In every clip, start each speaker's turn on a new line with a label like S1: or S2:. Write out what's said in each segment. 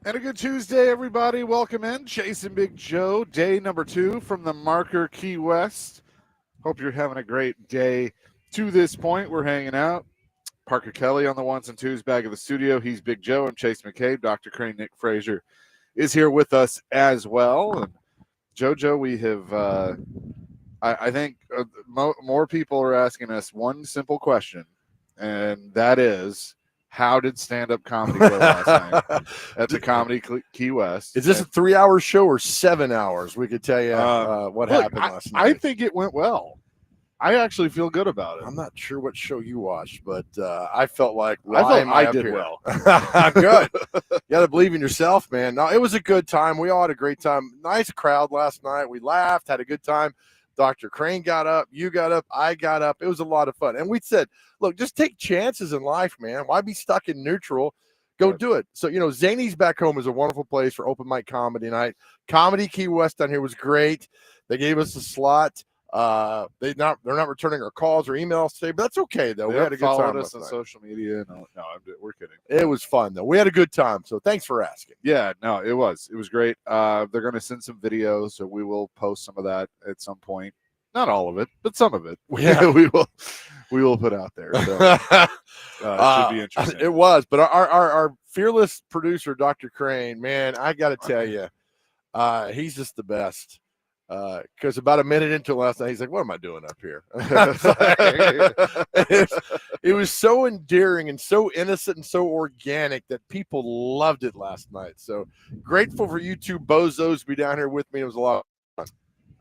S1: And a good Tuesday, everybody. Welcome in. Chase and Big Joe, day number 2 from the Marker Key West. Hope you're having a great day to this point. We're hanging out. Parker Kelly on the ones and twos back of the studio. He's Big Joe. I'm Chase McCabe. Dr. Crane, Nick Frazier is here with us as well. And JoJo, we have, I think more people are asking us one simple question, and that is, how did stand-up comedy go last night at the Comedy Key West?
S2: Is this a 3-hour show or 7 hours? We could tell you what happened last night.
S1: I think it went well. I actually feel good about it.
S2: I'm not sure what show you watched, but I felt like
S1: I did well.
S2: Good. You got to believe in yourself, man. No, it was a good time. We all had a great time. Nice crowd last night. We laughed, had a good time. Dr. Crane got up, you got up, I got up. It was a lot of fun. And we said, look, just take chances in life, man. Why be stuck in neutral? Go do it. So, Zany's Back Home is a wonderful place for open mic comedy night. Comedy Key West down here was great. They gave us a slot. They're not returning our calls or emails today, but that's okay though. We had a good time.
S1: Followed us on social media. No, we're kidding.
S2: It was fun though. We had a good time. So thanks for asking.
S1: Yeah, no, it was great. They're going to send some videos, so we will post some of that at some point. Not all of it, but some of it.
S2: Yeah,
S1: we will put out there. So, it should be interesting.
S2: It was, but our fearless producer, Dr. Crane, man, I got to tell you, he's just the best. Because about a minute into last night, he's like, what am I doing up here? It was so endearing and so innocent and so organic that people loved it last night. So grateful for you two bozos to be down here with me. It was a lot of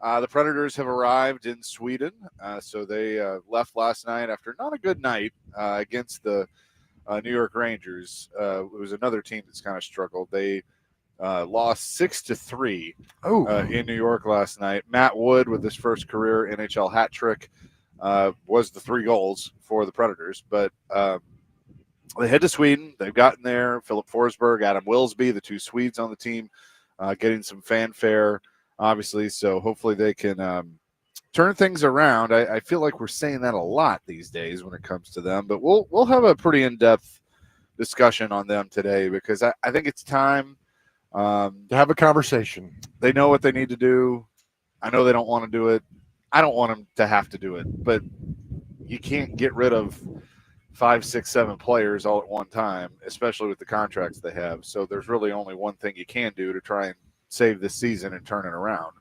S1: fun. The Predators have arrived in Sweden. So they left last night after not a good night against the New York Rangers. It was another team that's kind of struggled. They lost 6-3 in New York last night. Matt Wood, with his first career NHL hat trick, was the 3 goals for the Predators. But they head to Sweden. They've gotten there. Philip Forsberg, Adam Wilsby, the 2 Swedes on the team, getting some fanfare, obviously. So hopefully they can turn things around. I feel like we're saying that a lot these days when it comes to them. But we'll have a pretty in-depth discussion on them today, because I think it's time
S2: to have a conversation.
S1: They know what they need to do. I know they don't want to do it. I don't want them to have to do it, but you can't get rid of 5, 6, 7 players all at one time, especially with the contracts they have. So there's really only one thing you can do to try and save this season and turn it around.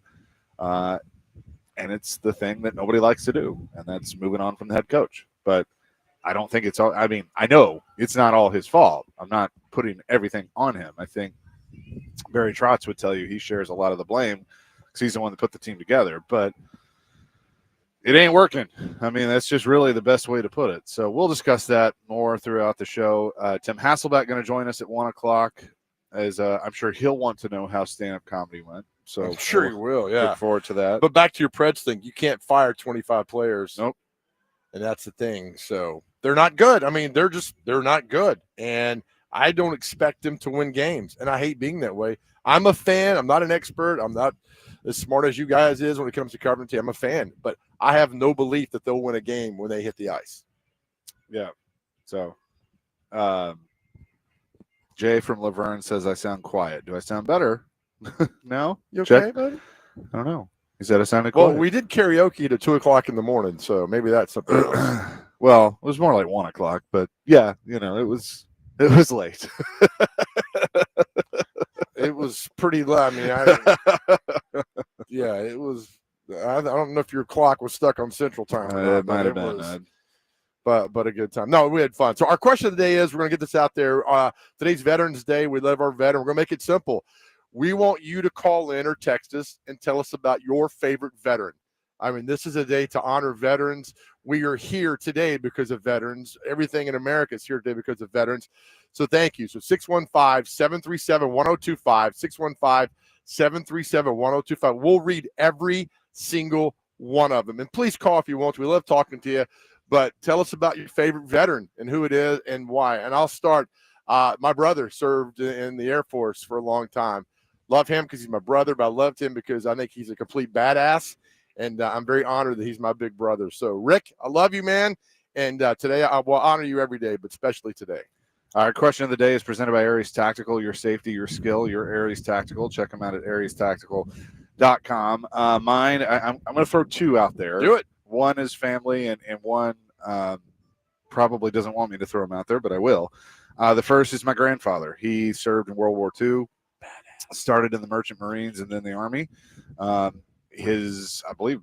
S1: And it's the thing that nobody likes to do, and that's moving on from the head coach. But I don't think it's all – I mean, I know it's not all his fault. I'm not putting everything on him. I think Barry Trotz would tell you he shares a lot of the blame because he's the one that put the team together. But it ain't working. I mean, that's just really the best way to put it. So we'll discuss that more throughout the show. Tim Hasselbeck going to join us at 1 o'clock, as I'm sure he'll want to know how stand-up comedy went. So
S2: I'm sure he will, yeah.
S1: Look forward to that.
S2: But back to your Preds thing, you can't fire 25 players.
S1: Nope.
S2: And that's the thing. So they're not good. I mean, they're not good. And I don't expect them to win games. And I hate being that way. I'm a fan. I'm not an expert. I'm not as smart as you guys is when it comes to covering team. I'm a fan. But I have no belief that they'll win a game when they hit the ice.
S1: Yeah. So Jay from Laverne says I sound quiet. Do I sound better? No?
S2: You okay,
S1: Check.
S2: buddy?
S1: I don't know. He said I sounded quiet.
S2: Well, we did karaoke at 2 o'clock in the morning, so maybe that's something else.
S1: Well, it was more like 1 o'clock, but yeah, it was late.
S2: It was pretty loud. I mean, yeah, it was. I don't know if your clock was stuck on Central Time.
S1: It might have been.
S2: But a good time. No, we had fun. So our question of the day is, we're going to get this out there. Today's Veterans Day. We love our veteran. We're going to make it simple. We want you to call in or text us and tell us about your favorite veteran. I mean, this is a day to honor veterans. We are here today because of veterans. Everything in America is here today because of veterans. So thank you. So 615-737-1025, 615-737-1025. We'll read every single one of them. And please call if you want to. We love talking to you. But tell us about your favorite veteran and who it is and why. And I'll start. My brother served in the Air Force for a long time. Love him because he's my brother, but I loved him because I think he's a complete badass. And I'm very honored that he's my big brother. So, Rick, I love you, man. And today I will honor you every day, but especially today.
S1: Our question of the day is presented by Aries Tactical. Your safety, your skill, your Aries Tactical. Check them out at ariestactical.com. Mine, I'm going to throw two out there.
S2: Do it.
S1: One is family, and one probably doesn't want me to throw them out there, but I will. The first is my grandfather. He served in World War II, started in the Merchant Marines and then the Army. I believe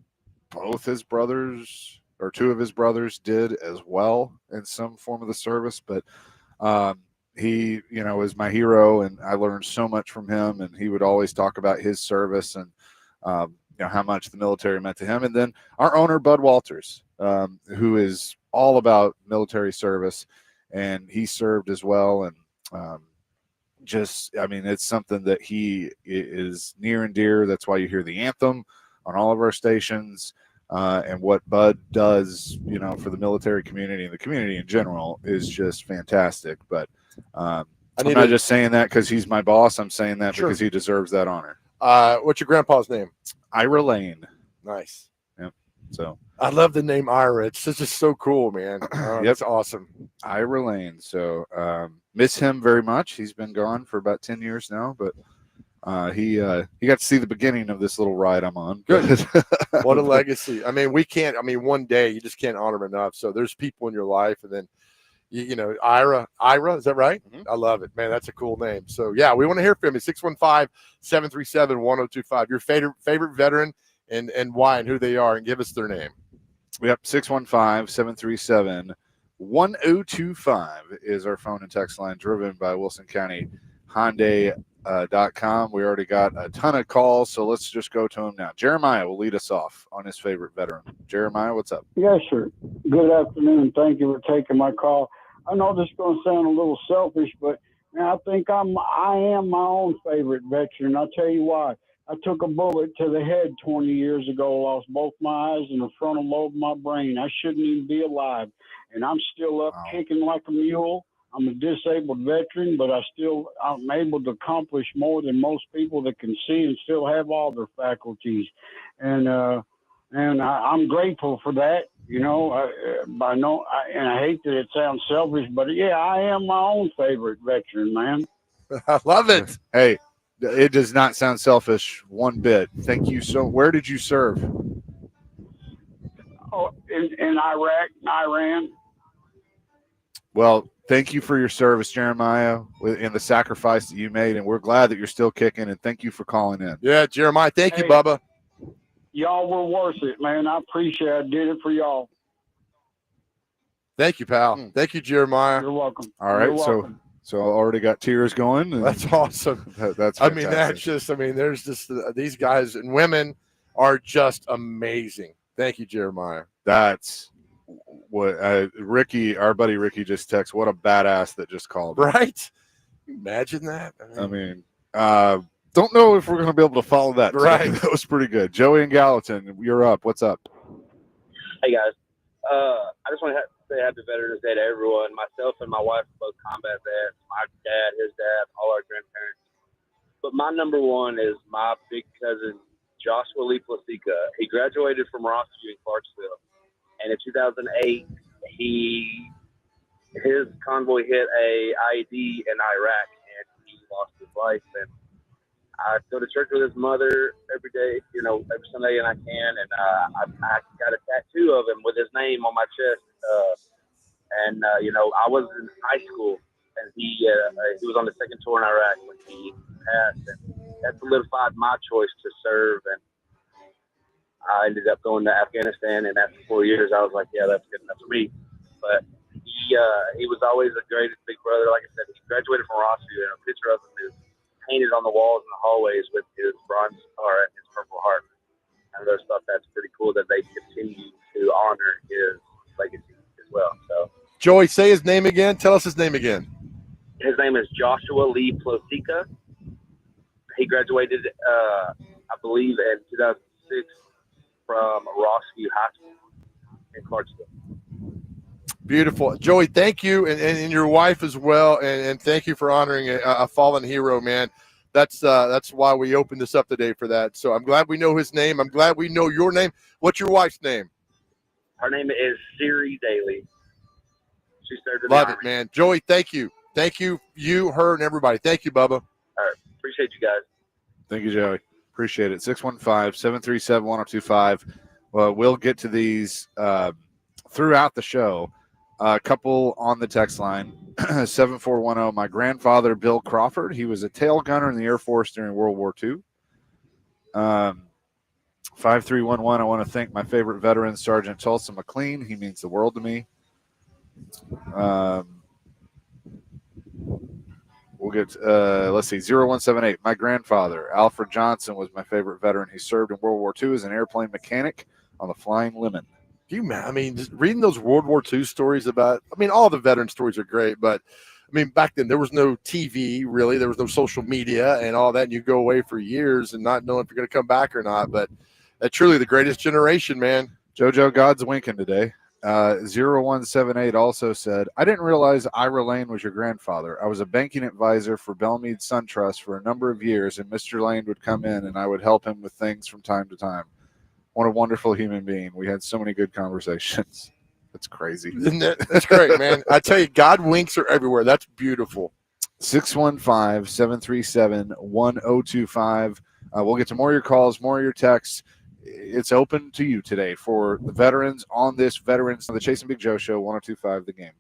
S1: both his brothers or two of his brothers did as well in some form of the service, but he, is my hero, and I learned so much from him, and he would always talk about his service and, how much the military meant to him. And then our owner, Bud Walters, who is all about military service, and he served as well. And it's something that he is near and dear. That's why you hear the anthem on all of our stations. And what Bud does, for the military community and the community in general is just fantastic. But I'm not just saying that because he's my boss. I'm saying that because he deserves that honor.
S2: What's your grandpa's name?
S1: Ira Lane.
S2: Nice.
S1: Yep. So
S2: I love the name Ira. It's just so cool, man. That's awesome.
S1: Ira Lane. So miss him very much. He's been gone for about 10 years now, but he got to see the beginning of this little ride I'm on.
S2: Good. What a legacy. One day you just can't honor him enough. So there's people in your life, and then Ira, is that right?
S1: Mm-hmm.
S2: I love it, man. That's a cool name. So yeah, we want to hear from you. 615-737-1025. Your favorite veteran and why and who they are, and give us their name.
S1: Yep, 615-737-1025 is our phone and text line, driven by Wilson County Hyundai.com. We already got a ton of calls, so let's just go to him now. Jeremiah will lead us off on his favorite veteran. Jeremiah, what's up?
S3: Yes, sir. Good afternoon. Thank you for taking my call. I know this is going to sound a little selfish, but I think I am my own favorite veteran. I'll tell you why. I took a bullet to the head 20 years ago, lost both my eyes and the frontal lobe of my brain. I shouldn't even be alive, and I'm still up kicking like a mule. I'm a disabled veteran, but I'm able to accomplish more than most people that can see and still have all their faculties. And I'm grateful for that, and I hate that it sounds selfish, but yeah, I am my own favorite veteran, man.
S2: I love it.
S1: Hey, it does not sound selfish one bit. Thank you. So where did you serve?
S3: Oh, in Iraq and Iran.
S1: Well, thank you for your service, Jeremiah, and the sacrifice that you made, and we're glad that you're still kicking, and thank you for calling in.
S2: Yeah, Jeremiah, thank you, Bubba.
S3: Y'all were worth it, man. I appreciate it. I did it for y'all.
S2: Thank you, pal. Thank you, Jeremiah.
S3: You're welcome.
S1: All right, so I already got tears going.
S2: That's awesome.
S1: That's
S2: fantastic. There's just these guys and women are just amazing. Thank you, Jeremiah.
S1: That's what Ricky, our buddy Ricky, just texted. What a badass that just called.
S2: Right? Imagine that.
S1: Don't know if we're going to be able to follow that.
S2: Right.
S1: That was pretty good. Joey and Gallatin, you're up. What's up?
S4: Hey, guys. I just want to say happy Veterans Day to everyone. Myself and my wife are both combat vets. My dad, his dad, all our grandparents. But my number one is my big cousin, Joshua Lee Plasica. He graduated from Rossview in Clarksville. And in 2008, his convoy hit a IED in Iraq, and he lost his life. And I go to church with his mother every day, every Sunday, and I can. And I got a tattoo of him with his name on my chest. I was in high school, and he was on the second tour in Iraq when he passed, and that solidified my choice to serve. And I ended up going to Afghanistan, and after 4 years, I was like, yeah, that's good enough for me. But he was always a great big brother. Like I said, he graduated from Rossview, and a picture of him is painted on the walls in the hallways with his bronze star and his Purple Heart. I just thought that's pretty cool that they continue to honor his legacy as well. So,
S2: Joey, say his name again. Tell us his name again.
S4: His name is Joshua Lee Plosica. He graduated, I believe, in 2006 from Rossview High School in Clarksville.
S2: Beautiful. Joey, thank you, and your wife as well, and thank you for honoring a fallen hero, man. That's why we opened this up today for that. So I'm glad we know his name. I'm glad we know your name. What's your wife's name?
S4: Her name is Siri Daly. She served in
S2: Love
S4: the
S2: it,
S4: Army.
S2: man. Joey, thank you. Thank you, her, and everybody. Thank you, Bubba.
S4: All right. Appreciate you guys.
S1: Thank you, Joey. Appreciate it. 615-737-1025. Well, we'll get to these throughout the show. A couple on the text line. 7410. My grandfather, Bill Crawford, he was a tail gunner in the Air Force during World War II. 5311. I want to thank my favorite veteran, Sergeant Tulsa McLean. He means the world to me. We'll get, let's see, 0178. My grandfather, Alfred Johnson, was my favorite veteran. He served in World War II as an airplane mechanic on the Flying Lemon.
S2: Just reading those World War II stories about, all the veteran stories are great, but back then there was no TV really. There was no social media and all that. And you go away for years and not knowing if you're going to come back or not. But that's truly the greatest generation, man.
S1: JoJo God's winking today. 0178 also said, I didn't realize Ira Lane was your grandfather. I was a banking advisor for Belmead Sun Trust for a number of years, and Mr. Lane would come in and I would help him with things from time to time. What a wonderful human being. We had so many good conversations. That's crazy.
S2: That's great, man. I tell you, God winks are everywhere. That's beautiful.
S1: 615-737-1025. We'll get to more of your calls, more of your texts. It's open to you today for the veterans on this Veterans on the Chase and Big Joe Show, 1025 The Game.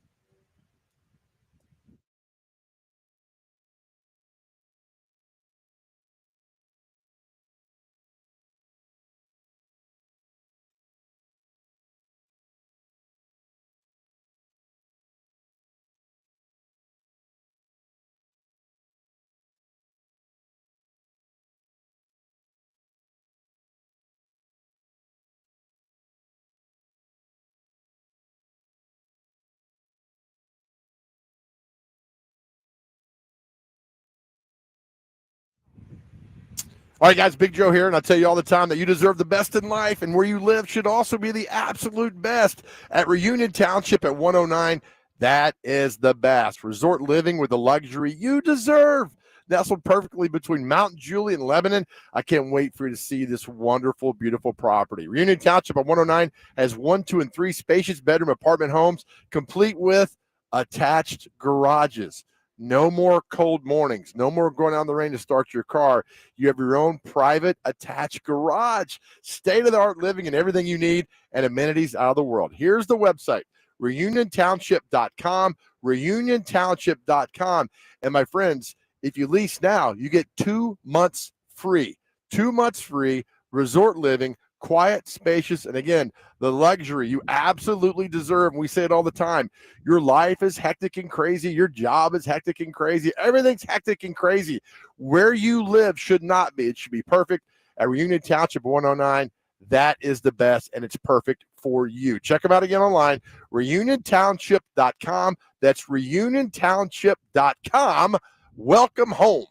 S2: All right, guys, Big Joe here, and I tell you all the time that you deserve the best in life, and where you live should also be the absolute best. At Reunion Township at 109, that is the best. Resort living with the luxury you deserve. Nestled perfectly between Mount Juliet and Lebanon. I can't wait for you to see this wonderful, beautiful property. Reunion Township at 109 has 1, 2, and 3 spacious bedroom apartment homes, complete with attached garages. No more cold mornings. No more going out in the rain to start your car. You have your own private attached garage, state-of-the-art living and everything you need, and amenities out of the world. Here's the website, reuniontownship.com, reuniontownship.com. And my friends, if you lease now, you get 2 months free. 2 months free, resort living, quiet, spacious, and again, the luxury you absolutely deserve. And we say it all the time. Your life is hectic and crazy. Your job is hectic and crazy. Everything's hectic and crazy. Where you live should not be. It should be perfect. At Reunion Township 109, that is the best, and it's perfect for you. Check them out again online, reuniontownship.com. That's reuniontownship.com. Welcome home.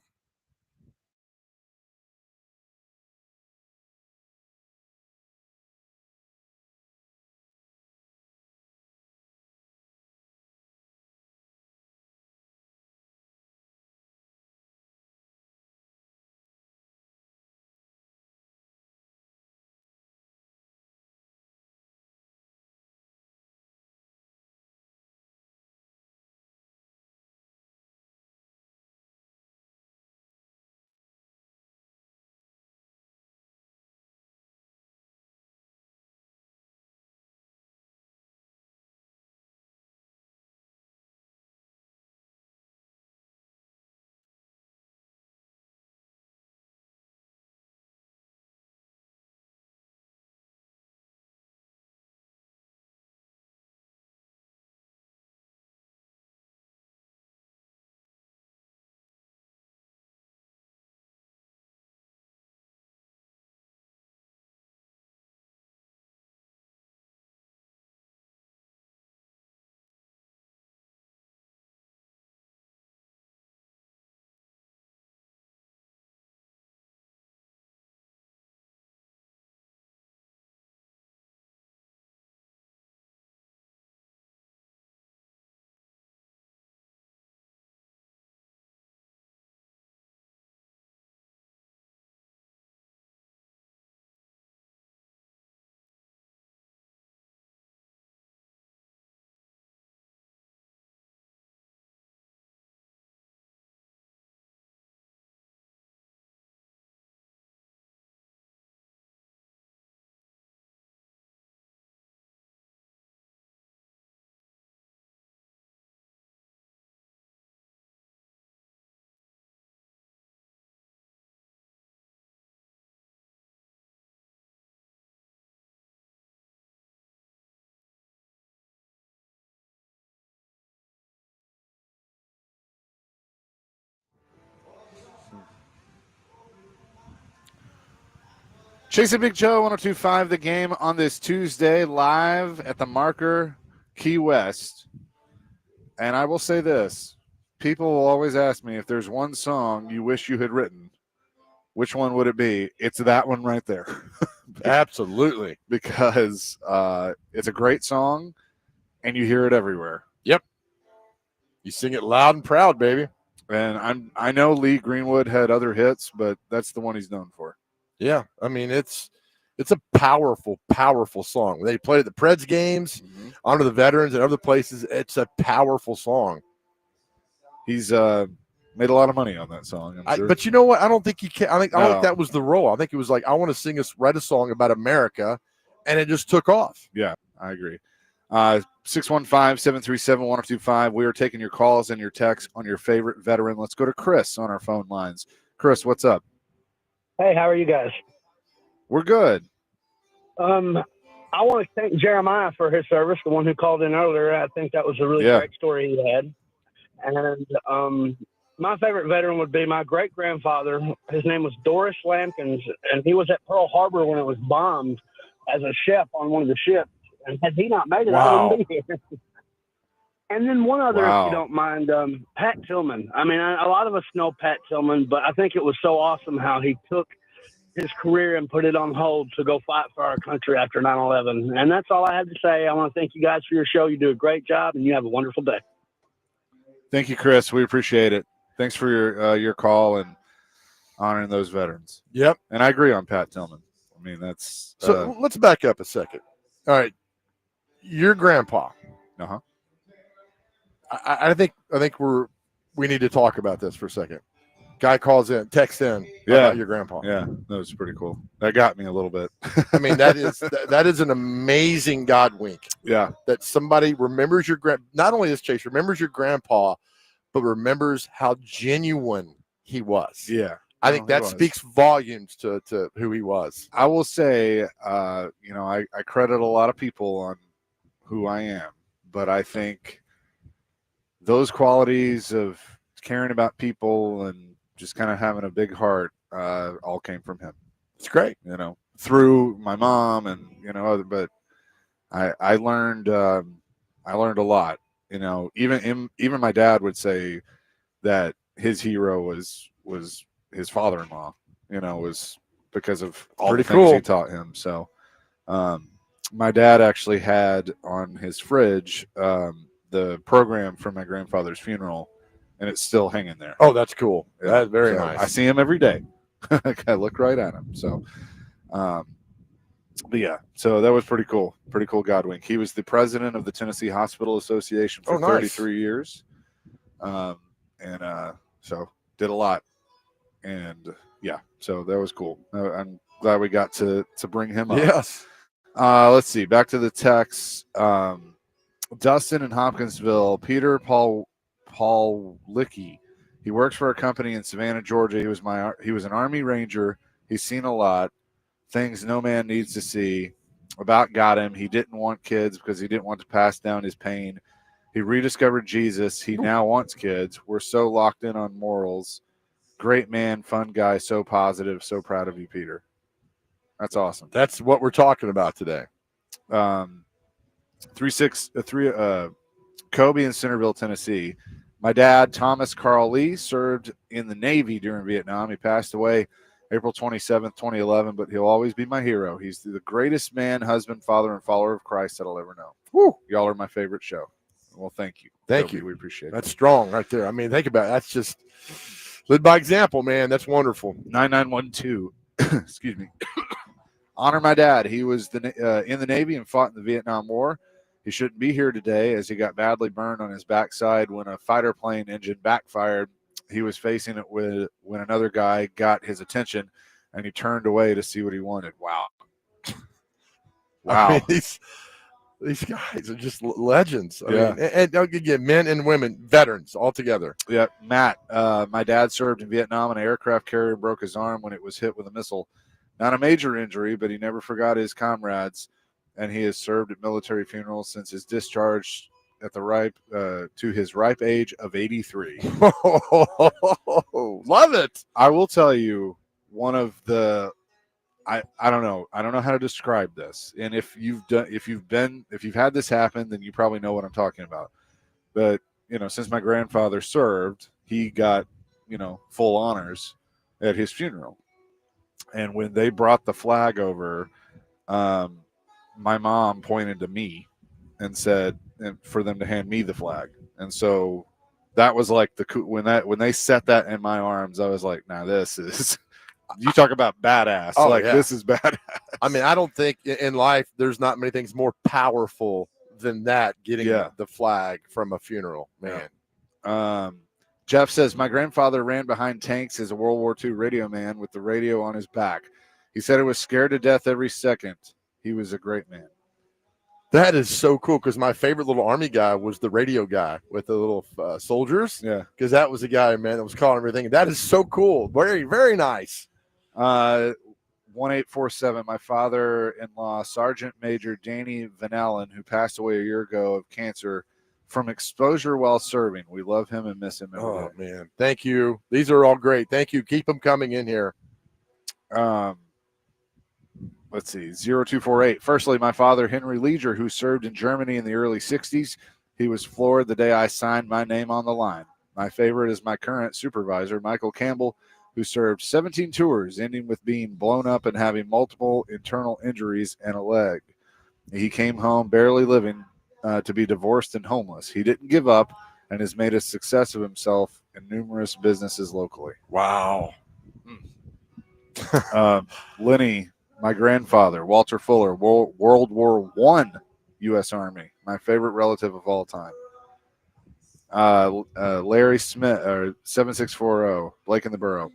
S1: Chasing Big Joe, 102.5 The Game on this Tuesday, live at the Marker, Key West. And I will say this. People will always ask me if there's one song you wish you had written, which one would it be? It's that one right there.
S2: Absolutely.
S1: Because it's a great song, and you hear it everywhere.
S2: Yep. You sing it loud and proud, baby.
S1: And I know Lee Greenwood had other hits, but that's the one he's known for.
S2: Yeah, I mean it's a powerful, powerful song. When they played at the Preds games, Honor the Veterans, and other places, it's a powerful song.
S1: He's made a lot of money on that song, I'm sure.
S2: But you know what? I don't think he can. I don't think that was the role. I think it was like, I want to write a song about America, and it just took off.
S1: Yeah, I agree. 615-737-1025. We are taking your calls and your texts on your favorite veteran. Let's go to Chris on our phone lines. Chris, what's up?
S5: Hey, how are you guys?
S1: We're good.
S5: I want to thank Jeremiah for his service, the one who called in earlier. I think that was a really great story he had. And my favorite veteran would be my great-grandfather. His name was Doris Lampkins, and he was at Pearl Harbor when it was bombed as a chef on one of the ships. And had he not made it, I wouldn't be here. And then one other, if you don't mind, Pat Tillman. I mean, a lot of us know Pat Tillman, but I think it was so awesome how he took his career and put it on hold to go fight for our country after 9/11. And that's all I have to say. I want to thank you guys for your show. You do a great job, and you have a wonderful day.
S1: Thank you, Chris. We appreciate it. Thanks for your call and honoring those veterans.
S2: Yep.
S1: And I agree on Pat Tillman. I mean, that's
S2: so. Let's back up a second. All right, your grandpa.
S1: Uh-huh.
S2: I think we need to talk about this for a second. Guy calls in, texts in about your grandpa.
S1: Yeah, that was pretty cool. That got me a little bit.
S2: I mean, that is an amazing God wink.
S1: Yeah,
S2: that somebody remembers your not only this Chase remembers your grandpa, but remembers how genuine he was.
S1: Yeah,
S2: I think that speaks volumes to who he was.
S1: I will say, I credit a lot of people on who I am, but I think those qualities of caring about people and just kind of having a big heart all came from him.
S2: It's great,
S1: through my mom and but I learned a lot. Even my dad would say that his hero was his father-in-law. Was because of all the things he taught him. So, my dad actually had on his fridge the program from my grandfather's funeral, and it's still hanging there.
S2: Oh, that's cool. Yeah. That's very nice.
S1: I see him every day. I look right at him. So, but yeah, so that was pretty cool. Pretty cool God wink. He was the president of the Tennessee Hospital Association for 33 years. So did a lot. And yeah, so that was cool. I'm glad we got to bring him up.
S2: Yes.
S1: Let's see. Back to the text. Dustin in Hopkinsville, Peter Paul Licky. He works for a company in Savannah, Georgia. He was an Army Ranger. He's seen a lot. Things no man needs to see. About got him. He didn't want kids because he didn't want to pass down his pain. He rediscovered Jesus. He now wants kids. We're so locked in on morals. Great man, fun guy, so positive. So proud of you, Peter. That's awesome.
S2: That's what we're talking about today.
S1: Kobe in Centerville, Tennessee. My dad, Thomas Carl Lee, served in the Navy during Vietnam. He passed away April 27th, 2011, but he'll always be my hero. He's the greatest man, husband, father, and follower of Christ that I'll ever know.
S2: Woo.
S1: Y'all are my favorite show. Well, thank you.
S2: Thank
S1: Kobe,
S2: you.
S1: We appreciate it.
S2: That's strong right there. I mean, think about it. That's just live by example, man. That's wonderful.
S1: 9912. Excuse me. Honor my dad. He was in the Navy and fought in the Vietnam War. He shouldn't be here today as he got badly burned on his backside when a fighter plane engine backfired. He was facing it when another guy got his attention, and he turned away to see what he wanted. Wow.
S2: I mean, these guys are just legends. I mean, and again, men and women, veterans all together.
S1: Yeah, Matt, my dad served in Vietnam. An aircraft carrier broke his arm when it was hit with a missile. Not a major injury, but he never forgot his comrades, and he has served at military funerals since his discharge at to his ripe age of 83.
S2: Love it.
S1: I will tell you, I don't know. I don't know how to describe this. And if you've had this happen, then you probably know what I'm talking about. But, since my grandfather served, he got, full honors at his funeral. And when they brought the flag over, um, my mom pointed to me and said, and for them to hand me the flag. And so that was like when they set that in my arms, I was like, "Now this is you talk about badass.
S2: Oh,
S1: like
S2: yeah.
S1: this is badass."
S2: I mean, I don't think in life there's not many things more powerful than that. Getting the flag from a funeral, man.
S1: Yeah. Jeff says, my grandfather ran behind tanks as a World War II radio man with the radio on his back. He said he was scared to death every second. He was a great man.
S2: That is so cool because my favorite little Army guy was the radio guy with the little soldiers.
S1: Yeah.
S2: Because that was the guy, man, that was calling everything. That is so cool. Very, very nice.
S1: 1847, my father-in-law, Sergeant Major Danny Van Allen, who passed away a year ago of cancer from exposure while serving. We love him and miss him every day.
S2: Man. Thank you. These are all great. Thank you. Keep them coming in here.
S1: Let's see, 0248. Firstly, my father, Henry Leger, who served in Germany in the early 60s. He was floored the day I signed my name on the line. My favorite is my current supervisor, Michael Campbell, who served 17 tours, ending with being blown up and having multiple internal injuries and a leg. He came home barely living to be divorced and homeless. He didn't give up and has made a success of himself in numerous businesses locally.
S2: Wow.
S1: Lenny, my grandfather, Walter Fuller, World War I U.S. Army, my favorite relative of all time. Larry Smith, 7640, Blake in the Borough.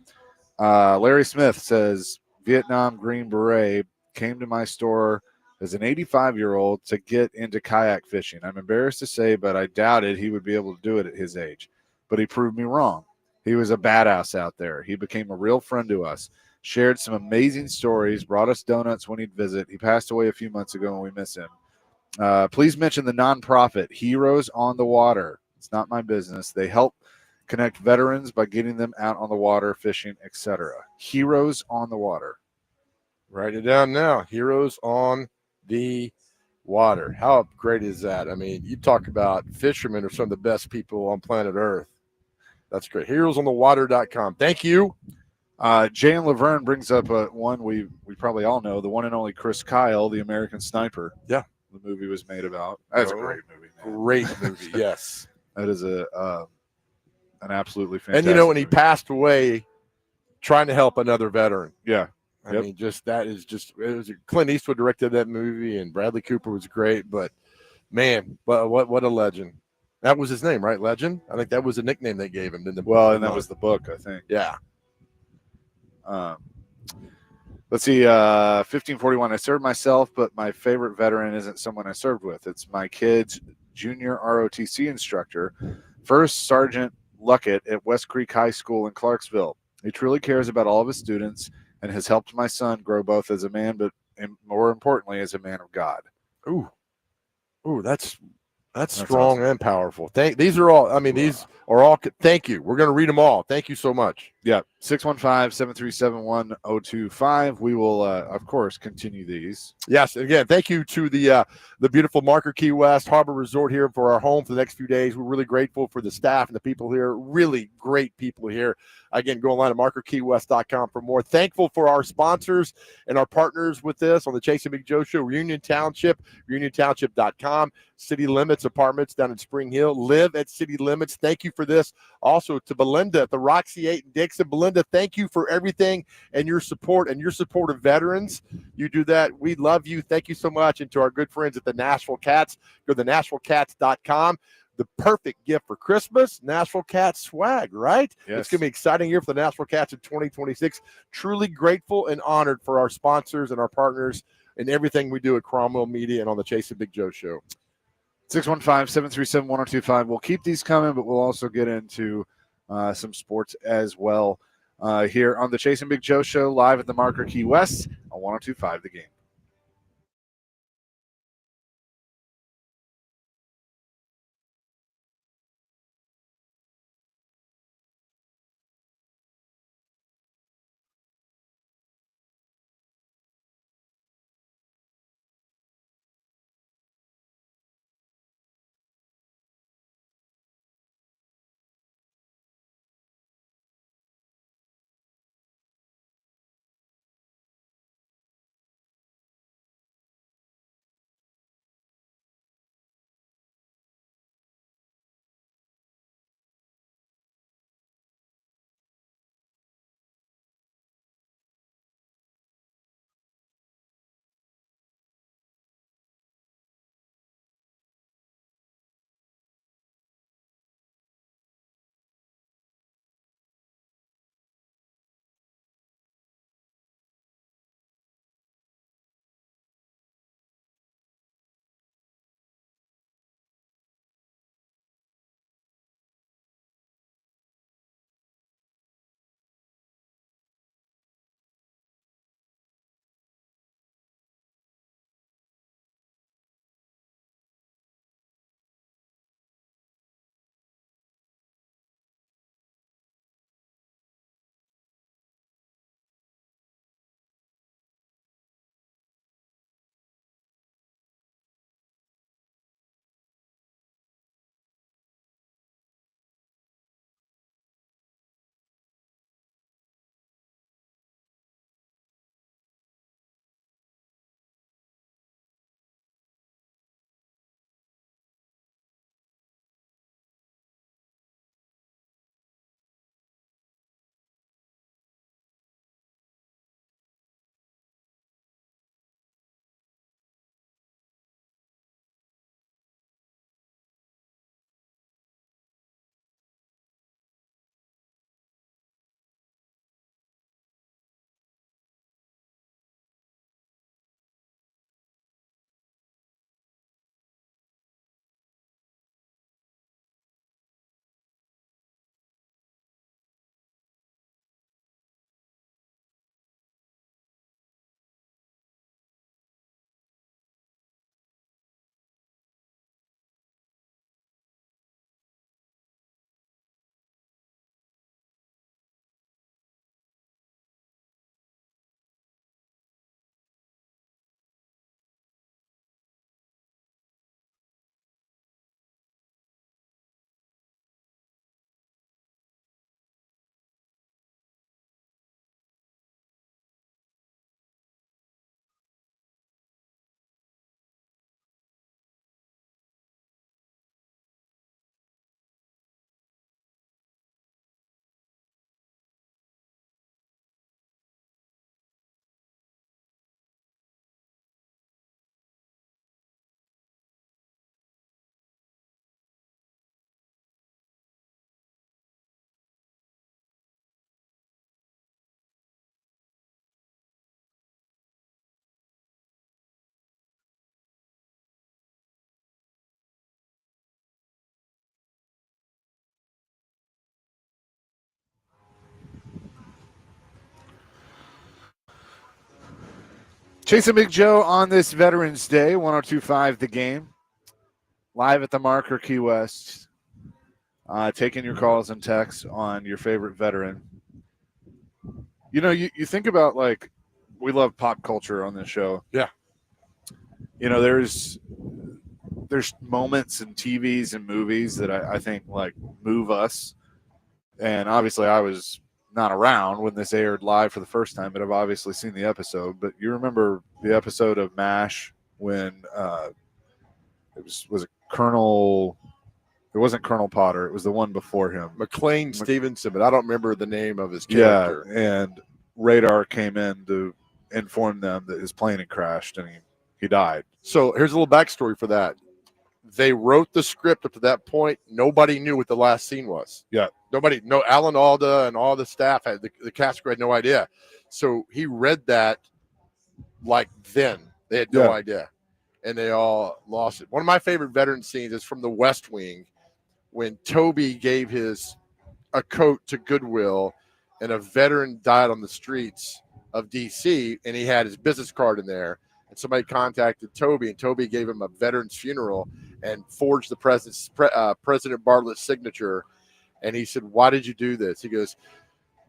S1: Larry Smith says, Vietnam Green Beret came to my store as an 85-year-old to get into kayak fishing. I'm embarrassed to say, but I doubted he would be able to do it at his age. But he proved me wrong. He was a badass out there. He became a real friend to us, shared some amazing stories, brought us donuts when he'd visit. He passed away a few months ago and we miss him. Please mention the nonprofit Heroes on the Water. It's not my business. They help connect veterans by getting them out on the water, fishing, etc. Heroes on the Water.
S2: Write it down now. Heroes on the Water. How great is that? I mean, you talk about fishermen are some of the best people on planet Earth. That's great. HeroesOnTheWater.com. Thank you.
S1: Jay and Laverne brings up one we probably all know, the one and only Chris Kyle, the American Sniper.
S2: Yeah.
S1: The movie was made about. That's a great movie, man.
S2: Great movie, yes.
S1: That is an absolutely fantastic
S2: And, when he
S1: movie.
S2: passed away trying to help another veteran.
S1: Yeah.
S2: I mean, Clint Eastwood directed that movie, and Bradley Cooper was great. But, man, what a legend. That was his name, right? Legend? I think that was the nickname they gave him.
S1: That was the book, I think.
S2: Yeah.
S1: Let's see, 1541. I served myself, but my favorite veteran isn't someone I served with. It's my kid's junior ROTC instructor, First Sergeant Luckett at West Creek High School in Clarksville. He truly cares about all of his students and has helped my son grow both as a man, but more importantly, as a man of God.
S2: Ooh, that's strong awesome. And powerful. These are all. I mean, these are all. Thank you. We're going to read them all. Thank you so much.
S1: Yeah, 615-737-1025. We will, of course, continue these.
S2: Yes. Again, thank you to the beautiful Marker Key West Harbor Resort here for our home for the next few days. We're really grateful for the staff and the people here. Really great people here. Again, go online at markerkeywest.com for more. Thankful for our sponsors and our partners with this on the Chase and Big Joe Show. Reunion Township, reuniontownship.com. City Limits Apartments down in Spring Hill. Live at City Limits. Thank you for this. Also to Belinda at the Roxy 8 in Dixon. Belinda, thank you for everything and your support of veterans. You do that. We love you. Thank you so much. And to our good friends at the Nashville Cats, go to NashvilleCats.com. The perfect gift for Christmas, Nashville Cats swag, right?
S1: Yes.
S2: It's going to be an exciting year for the Nashville Cats in 2026. Truly grateful and honored for our sponsors and our partners and everything we do at Cromwell Media and on the Chase and Big Joe Show.
S1: 615-737-1025. We'll keep these coming, but we'll also get into some sports as well here on the Chase and Big Joe Show, live at the Marker Key West on 1025 The Game. Chase and Big Joe on this Veterans Day, 102.5 The Game, live at the Marker Key West, taking your calls and texts on your favorite veteran. You know, you think about, like, we love pop culture on this show.
S2: Yeah.
S1: You know, there's moments in TVs and movies that I think, like, move us. And obviously I was not around when this aired live for the first time, but I've obviously seen the episode. But you remember the episode of MASH when it was it Colonel? It wasn't Colonel Potter. It was the one before him,
S2: McLean Stevenson, but I don't remember the name of his character.
S1: Yeah, and Radar came in to inform them that his plane had crashed and he died.
S2: So here's a little backstory for that. They wrote the script up to that point. Nobody knew what the last scene was.
S1: Yeah.
S2: Alan Alda and all the staff had the cast crew had no idea. So he read that like then. They had no idea. And they all lost it. One of my favorite veteran scenes is from the West Wing when Toby gave a coat to Goodwill and a veteran died on the streets of DC and he had his business card in there. And somebody contacted Toby and Toby gave him a veteran's funeral and forged the President Bartlett's signature. And he said, "Why did you do this?" He goes,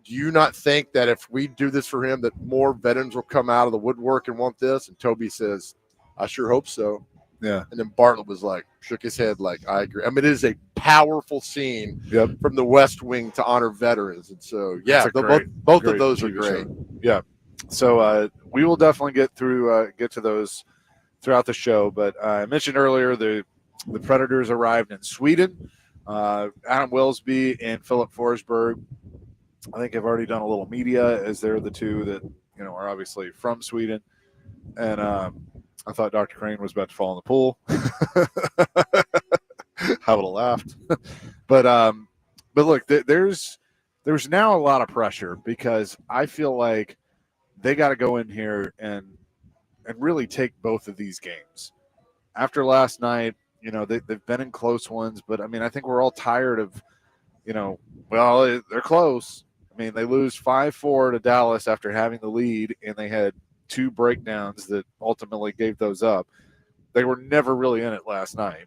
S2: "Do you not think that if we do this for him, that more veterans will come out of the woodwork and want this?" And Toby says, "I sure hope so."
S1: Yeah.
S2: And then Bartlett was like, shook his head like, "I agree." I mean, it is a powerful scene from the West Wing to honor veterans. And so, yeah, both of those are great.
S1: Show. Yeah. So we will definitely get to those throughout the show. But I mentioned earlier the Predators arrived in Sweden. Adam Wilsby and Philip Forsberg, I think, have already done a little media, as they're the two that are obviously from Sweden. And I thought Dr. Crane was about to fall in the pool. I would have laughed. But look, there's now a lot of pressure because I feel like they got to go in here and really take both of these games. After last night, they've been in close ones, but I mean, I think we're all tired of, they're close. I mean, they lose 5-4 to Dallas after having the lead, and they had 2 breakdowns that ultimately gave those up. They were never really in it last night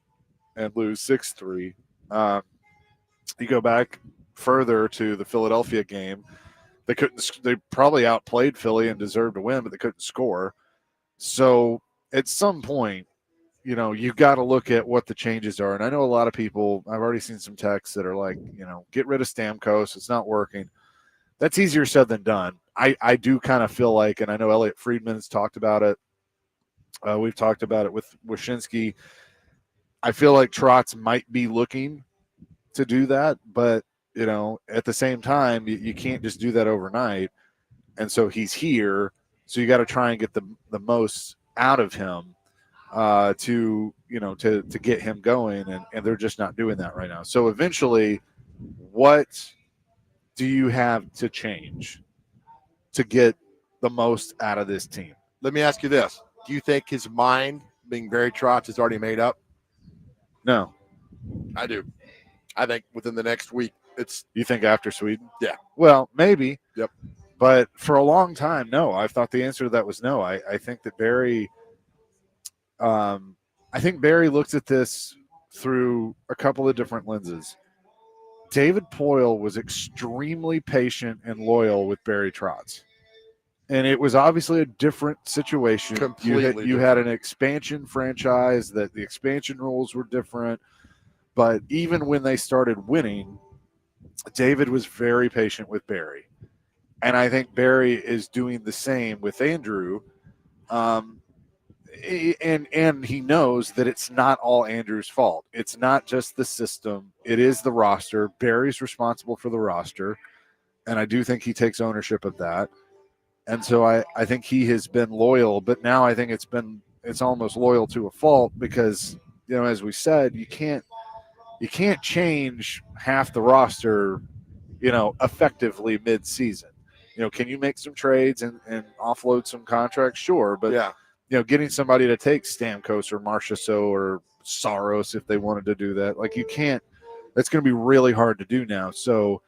S1: and lose 6-3. You go back further to the Philadelphia game. They probably outplayed Philly and deserved to win, but they couldn't score. So at some point, you've got to look at what the changes are. And I know a lot of people, I've already seen some texts that are like, get rid of Stamkos. It's not working. That's easier said than done. I do kind of feel like, and I know Elliot Friedman has talked about it. We've talked about it with Wyshynski. I feel like Trotz might be looking to do that, but, at the same time, you can't just do that overnight. And so he's here. So you got to try and get the most out of him to get him going. And they're just not doing that right now. So eventually, what do you have to change to get the most out of this team?
S2: Let me ask you this. Do you think his mind, being Barry Trotz, is already made up?
S1: No.
S2: I do. I think within the next week,
S1: You think after Sweden?
S2: Yeah.
S1: Well, maybe.
S2: Yep.
S1: But for a long time, no. I thought the answer to that was no. I think that Barry looks at this through a couple of different lenses. David Poile was extremely patient and loyal with Barry Trotz. And it was obviously a different situation.
S2: Completely
S1: You had an expansion franchise that the expansion rules were different. But even when they started winning, David was very patient with Barry. And I think Barry is doing the same with Andrew. And he knows that it's not all Andrew's fault. It's not just the system. It is the roster. Barry's responsible for the roster. And I do think he takes ownership of that. And so I think he has been loyal, but now I think it's almost loyal to a fault because, as we said, you can't change half the roster, effectively mid-season. Can you make some trades and offload some contracts? Sure. But, getting somebody to take Stamkos or Marchessault or Saros if they wanted to do that, like you can't – that's going to be really hard to do now. So,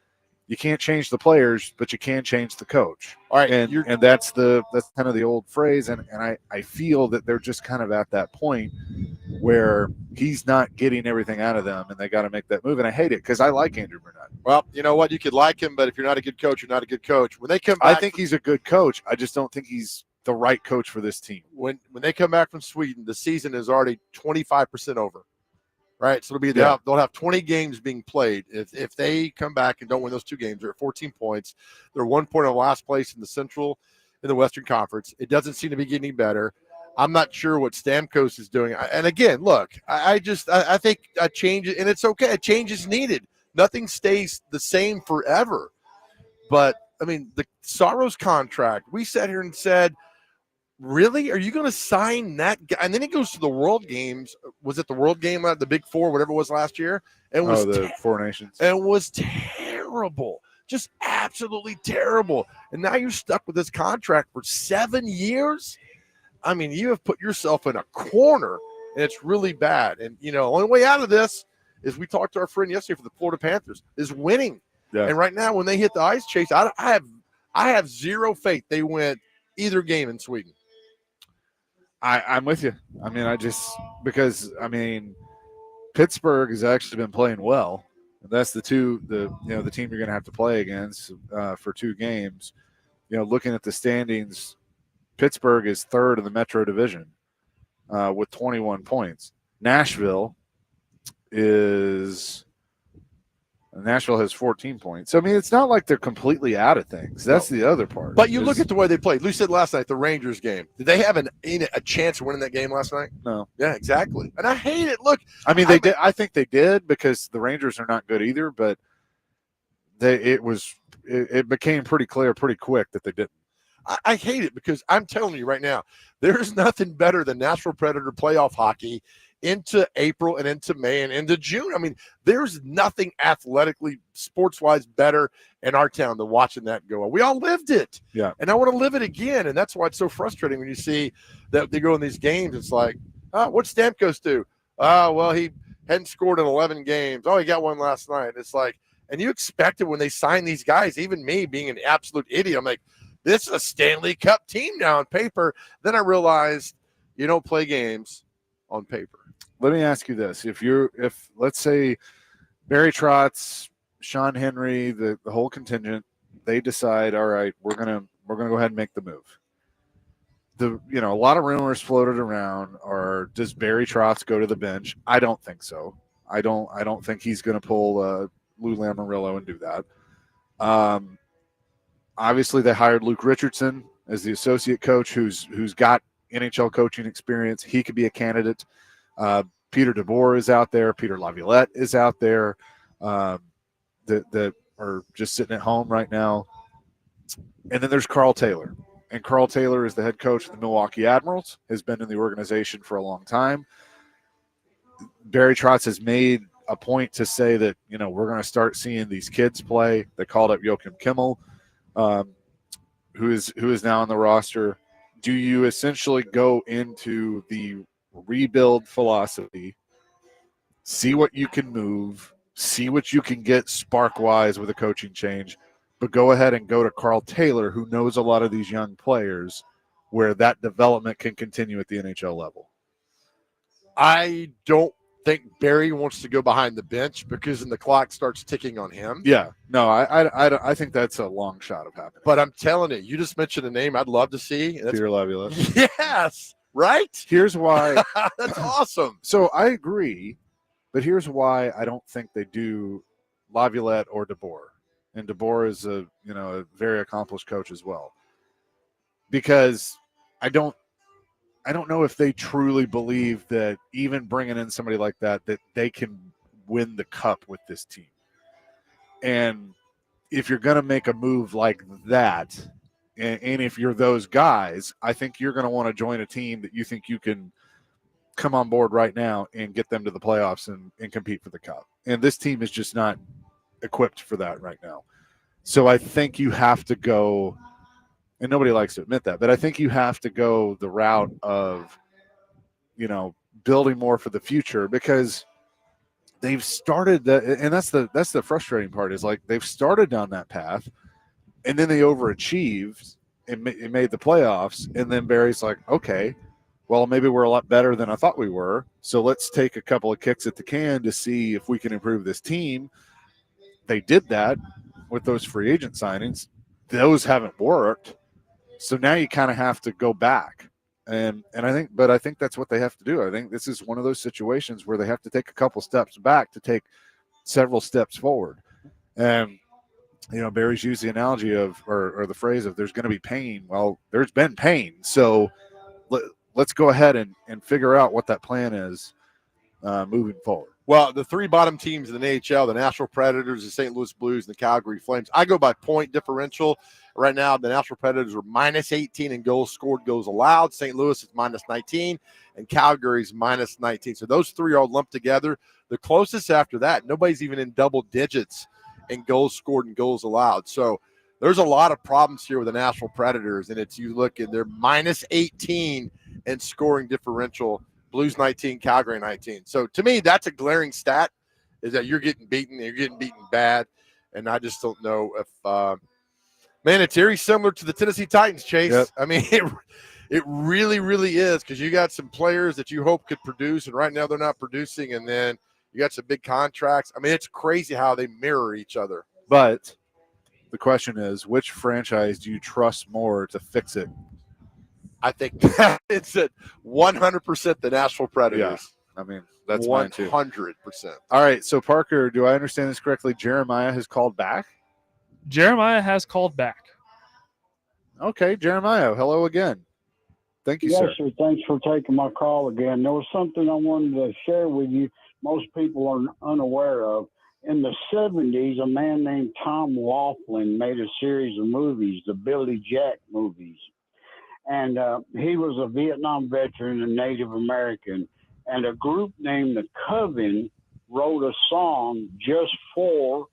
S1: You can't change the players, but you can change the coach.
S2: All right,
S1: and that's kind of the old phrase, and I feel that they're just kind of at that point where he's not getting everything out of them, and they got to make that move. And I hate it because I like Andrew Burnett.
S2: Well, you know what? You could like him, but if you're not a good coach, you're not a good coach. When they come back,
S1: I think he's a good coach. I just don't think he's the right coach for this team.
S2: When they come back from Sweden, the season is already 25% over. Right, so they'll have 20 games being played. If they come back and don't win those 2 games, they're at 14 points. They're 1 point on last place in the Central, in the Western Conference. It doesn't seem to be getting better. I'm not sure what Stamkos is doing. And again, look, I think a change, and it's okay. A change is needed. Nothing stays the same forever. But I mean, the Saros contract. We sat here and said, really? Are you going to sign that guy? And then he goes to the World Games. Was it the World Game, the Big Four, whatever it was last year? And was
S1: the Four Nations.
S2: And was terrible. Just absolutely terrible. And now you're stuck with this contract for 7 years? I mean, you have put yourself in a corner, and it's really bad. And, the only way out of this is we talked to our friend yesterday for the Florida Panthers, is winning. Yeah. And right now, when they hit the ice chase, I have zero faith they win either game in Sweden.
S1: I'm with you. I mean, because Pittsburgh has actually been playing well. And that's the team you're going to have to play against for 2 games. Looking at the standings, Pittsburgh is 3rd in the Metro Division with 21 points. Nashville has 14 points. So, I mean, it's not like they're completely out of things. That's the other part.
S2: But you look at the way they played. Lou said last night, the Rangers game. Did they have a chance of winning that game last night?
S1: No.
S2: Yeah, exactly. And I hate it. Look,
S1: I mean, they did. I think they did because the Rangers are not good either. But it became pretty clear pretty quick that they didn't.
S2: I hate it because I'm telling you right now, there's nothing better than Nashville Predator playoff hockey into April and into May and into June. I mean, there's nothing athletically, sports-wise better in our town than watching that go on. We all lived it.
S1: Yeah.
S2: And I want to live it again. And that's why it's so frustrating when you see that they go in these games. It's like, what's Stamkos do? Well, he hadn't scored in 11 games. Oh, he got one last night. It's like, and you expect it when they sign these guys, even me being an absolute idiot. I'm like, this is a Stanley Cup team now on paper. Then I realized you don't play games on paper.
S1: Let me ask you this. If let's say Barry Trotz, Sean Henry, the whole contingent, they decide, all right, we're gonna go ahead and make the move. A lot of rumors floated around are, does Barry Trotz go to the bench? I don't think so. I don't think he's gonna pull Lou Lamoriello and do that. Obviously they hired Luke Richardson as the associate coach who's got NHL coaching experience. He could be a candidate. Peter DeBoer is out there. Peter Laviolette is out there that are just sitting at home right now. And then there's Carl Taylor. And Carl Taylor is the head coach of the Milwaukee Admirals, has been in the organization for a long time. Barry Trotz has made a point to say that, we're going to start seeing these kids play. They called up Joachim Kimmel, who is now on the roster. Do you essentially go into the rebuild philosophy, see what you can move, see what you can get spark-wise with a coaching change, but go ahead and go to Carl Taylor, who knows a lot of these young players, where that development can continue at the NHL level?
S2: I don't think Barry wants to go behind the bench because then the clock starts ticking on him.
S1: Yeah. No, I think that's a long shot of happening.
S2: But I'm telling you just mentioned a name I'd love to see.
S1: Peter Laviolette.
S2: Yes. Right?
S1: Here's why.
S2: That's awesome.
S1: So I agree, but here's why I don't think they do Laviolette or DeBoer. And DeBoer is a very accomplished coach as well. Because I don't know if they truly believe that even bringing in somebody like that they can win the cup with this team. And if you're going to make a move like that, and if you're those guys, I think you're going to want to join a team that you think you can come on board right now and get them to the playoffs and compete for the cup. And this team is just not equipped for that right now. So I think you have to go, and nobody likes to admit that, but I think you have to go the route of, building more for the future, because they've started that, and that's the frustrating part is like they've started down that path, and then they overachieved and made the playoffs, and then Barry's like, okay, well maybe we're a lot better than I thought we were, so let's take a couple of kicks at the can to see if we can improve this team. They did that with those free agent signings. Those haven't worked, so now you kind of have to go back. And I think that's what they have to do. I think this is one of those situations where they have to take a couple steps back to take several steps forward. And Barry's used the analogy of or the phrase of there's going to be pain. Well, there's been pain, so let's go ahead and figure out what that plan is moving forward.
S2: Well, the three bottom teams in the NHL, the Nashville Predators, the St. Louis Blues, and the Calgary Flames. I go by point differential. Right now, the Nashville Predators are minus 18 in goals scored, goals allowed. St. Louis is minus 19, and Calgary's minus 19. So those three are all lumped together. The closest after that, nobody's even in double digits in goals scored and goals allowed. So there's a lot of problems here with the Nashville Predators, and you look at they're minus 18 in scoring differential. Blues 19, Calgary 19. So to me, that's a glaring stat, is that you're getting beaten, and you're getting beaten bad. And I just don't know if man, it's very similar to the Tennessee Titans, Chase.
S1: Yep.
S2: I mean, it really, really is, because you got some players that you hope could produce, and right now they're not producing, and then you got some big contracts. I mean, it's crazy how they mirror each other.
S1: But the question is, which franchise do you trust more to fix it?
S2: I think it's at 100% the Nashville Predators.
S1: Yeah. I mean, that's mine too.
S2: 100%.
S1: All right, so Parker, do I understand this correctly? Jeremiah has called back?
S6: Jeremiah has called back.
S1: Okay, Jeremiah, hello again. Thank you,
S3: yes,
S1: sir.
S3: sir. Thanks for taking my call again. There was something I wanted to share with you most people are unaware of. In the 70s, a man named Tom Laughlin made a series of movies, the Billy Jack movies. And he was a Vietnam veteran and Native American. And a group named the Coven wrote a song just to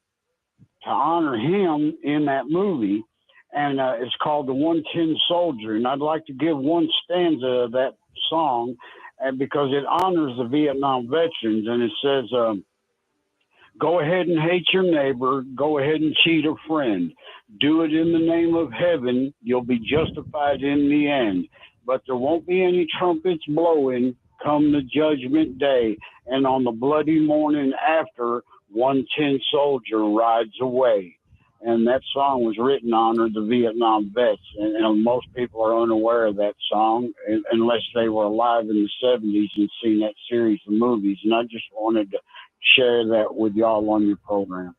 S3: honor him in that movie. And it's called The 110 Soldier. And I'd like to give one stanza of that song because it honors the Vietnam veterans. And it says, go ahead and hate your neighbor. Go ahead and cheat a friend. Do it in the name of heaven. You'll be justified in the end. But there won't be any trumpets blowing come the judgment day. And on the bloody morning after, 110 Soldier rides away. And that song was written to honor the Vietnam vets. And most people are unaware of that song unless they were alive in the 70s and seen that series of movies. And I just wanted to share that with y'all on your program.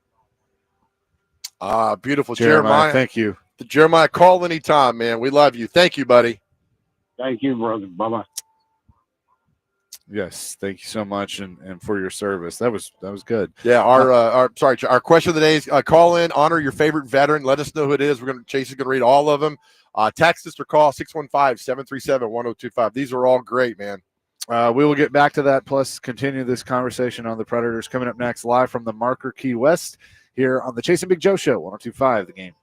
S2: Beautiful.
S1: Jeremiah, thank you.
S2: Jeremiah, call anytime, man. We love you. Thank you, buddy.
S3: Thank you, brother. Bye-bye.
S1: Yes, thank you so much and for your service. That was good.
S2: Yeah, our question of the day is call in, honor your favorite veteran. Let us know who it is. Chase is going to read all of them. Text us or call 615-737-1025. These are all great, man.
S1: We will get back to that, plus continue this conversation on the Predators coming up next, live from the Marker Key West here on the Chase and Big Joe Show, 102.5 The Game.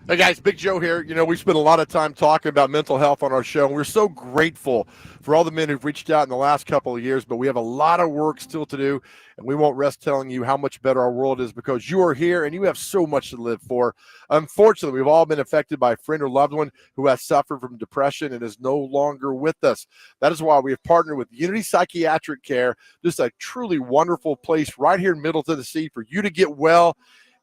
S2: Hey guys, Big Joe here. You know, we spent a lot of time talking about mental health on our show, and we're so grateful for all the men who've reached out in the last couple of years, but we have a lot of work still to do, and we won't rest telling you how much better our world is because you are here and you have so much to live for. Unfortunately, we've all been affected by a friend or loved one who has suffered from depression and is no longer with us. That is why we have partnered with Unity Psychiatric Care, just a truly wonderful place right here in Middle Tennessee for you to get well.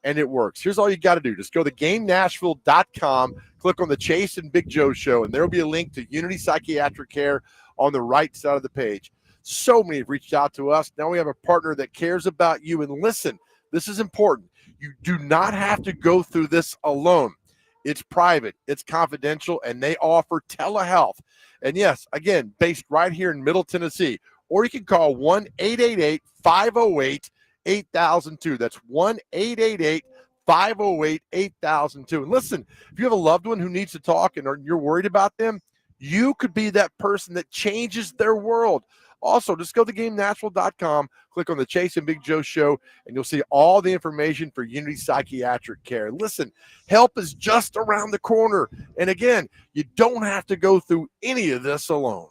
S2: And it works. Here's all you got to do. Just go to GameNashville.com, click on the Chase and Big Joe Show, and there will be a link to Unity Psychiatric Care on the right side of the page. So many have reached out to us. Now we have a partner that cares about you. And listen, this is important. You do not have to go through this alone. It's private, it's confidential, and they offer telehealth. And yes, again, based right here in Middle Tennessee. Or you can call 1-888-508-8002. That's 1-888-508-8002. And listen, if you have a loved one who needs to talk and you're worried about them, you could be that person that changes their world. Also, just go to GameNatural.com, click on the Chase and Big Joe show, and you'll see all the information for Unity Psychiatric Care. Listen, help is just around the corner. And again, you don't have to go through any of this alone.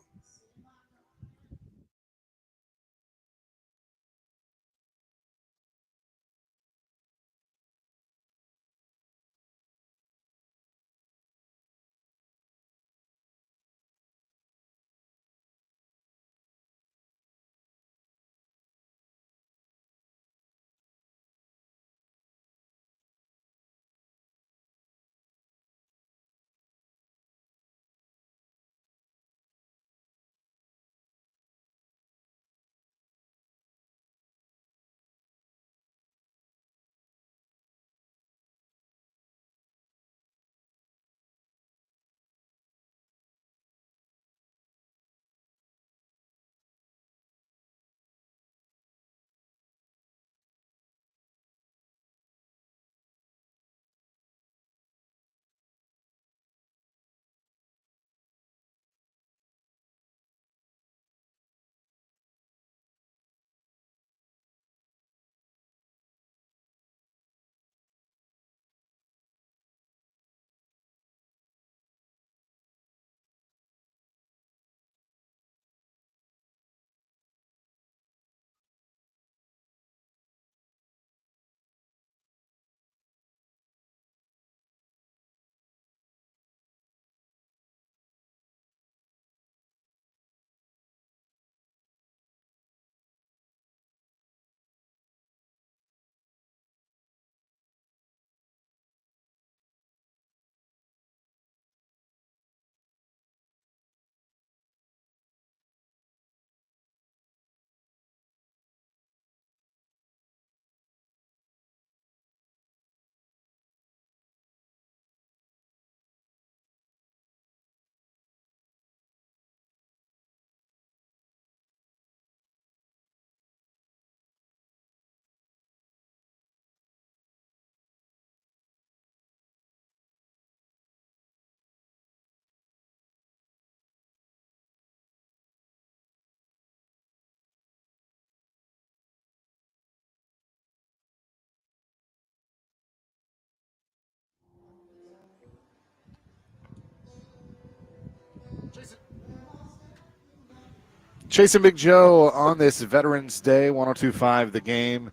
S1: Chasing Big Joe on this Veterans Day, 102.5 The Game.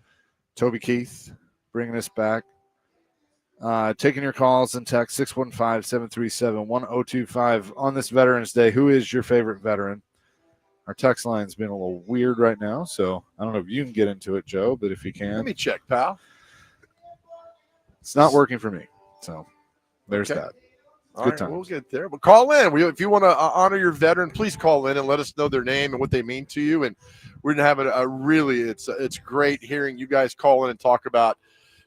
S1: Toby Keith bringing us back. Taking your calls and text 615-737-1025 on this Veterans Day. Who is your favorite veteran? Our text line's been a little weird right now, so I don't know if you can get into it, Joe, but if you can.
S2: Let me check, pal.
S1: It's not working for me, so there's
S2: Okay.
S1: that.
S2: All
S1: Good
S2: right,
S1: times.
S2: we'll get there. But call in. If you want to honor your veteran, please call in and let us know their name and what they mean to you. And we're going to have a really, it's great hearing you guys call in and talk about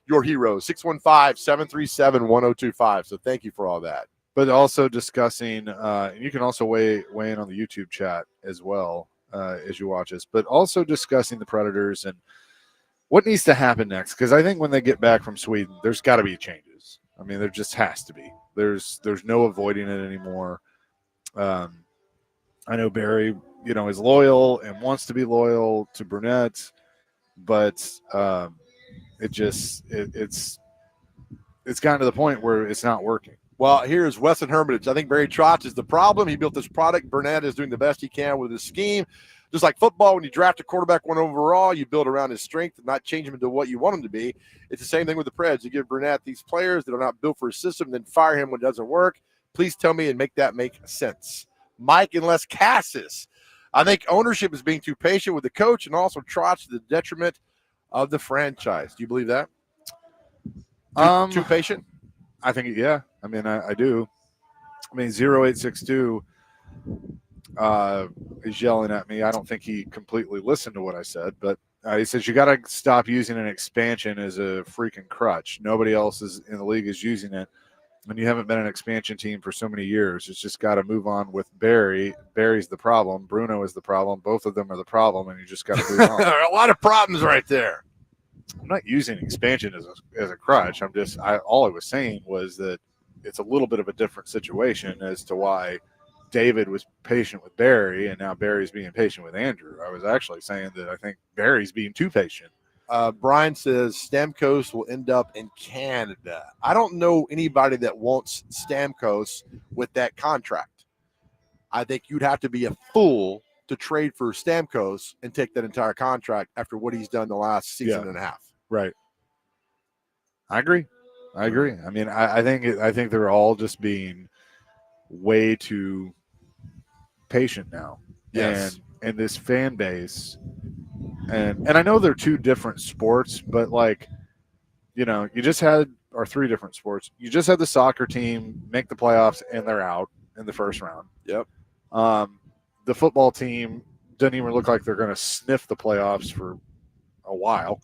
S2: your heroes. 615-737-1025. So thank you for all that.
S1: But also discussing, you can also weigh in on the YouTube chat as well as you watch us, but also discussing the Predators and what needs to happen next. Because I think when they get back from Sweden, there's got to be changes. I mean, there just has to be. There's no avoiding it anymore. I know Barry, is loyal and wants to be loyal to Brunette, but it's gotten to the point where it's not working.
S2: Well, here's Weston Hermitage. I think Barry Trotz is the problem. He built this product. Burnett is doing the best he can with his scheme. Just like football, when you draft a quarterback 1 overall, you build around his strength and not change him into what you want him to be. It's the same thing with the Preds. You give Burnett these players that are not built for his system, then fire him when it doesn't work. Please tell me and make that make sense. Mike and Les Cassis. I think ownership is being too patient with the coach and also Trotz to the detriment of the franchise. Do you believe that? Too patient?
S1: I think, yeah. I mean, I do. I mean, 0862 is yelling at me. I don't think he completely listened to what I said, but He says you got to stop using an expansion as a freaking crutch. Nobody else is in the league is using it, and you haven't been an expansion team for so many years. It's just got to move on with Barry. Barry's the problem. Bruno is the problem. Both of them are the problem, and you just got to move on.
S2: A lot of problems right there.
S1: I'm not using expansion as a crutch. All I was saying was that it's a little bit of a different situation as to why David was patient with Barry, and now Barry's being patient with Andrew. I was actually saying that I think Barry's being too patient.
S2: Brian says Stamkos will end up in Canada. I don't know anybody that wants Stamkos with that contract. I think you'd have to be a fool to trade for Stamkos and take that entire contract after what he's done the last season and a half.
S1: Right. I agree. I mean, I think they're all just being way too patient now.
S2: Yes.
S1: And this fan base, and I know they're two different sports, but like, you know, you just had or three different sports. You just had the soccer team make the playoffs and they're out in the first round.
S2: Yep.
S1: The football team doesn't even look like they're going to sniff the playoffs for a while.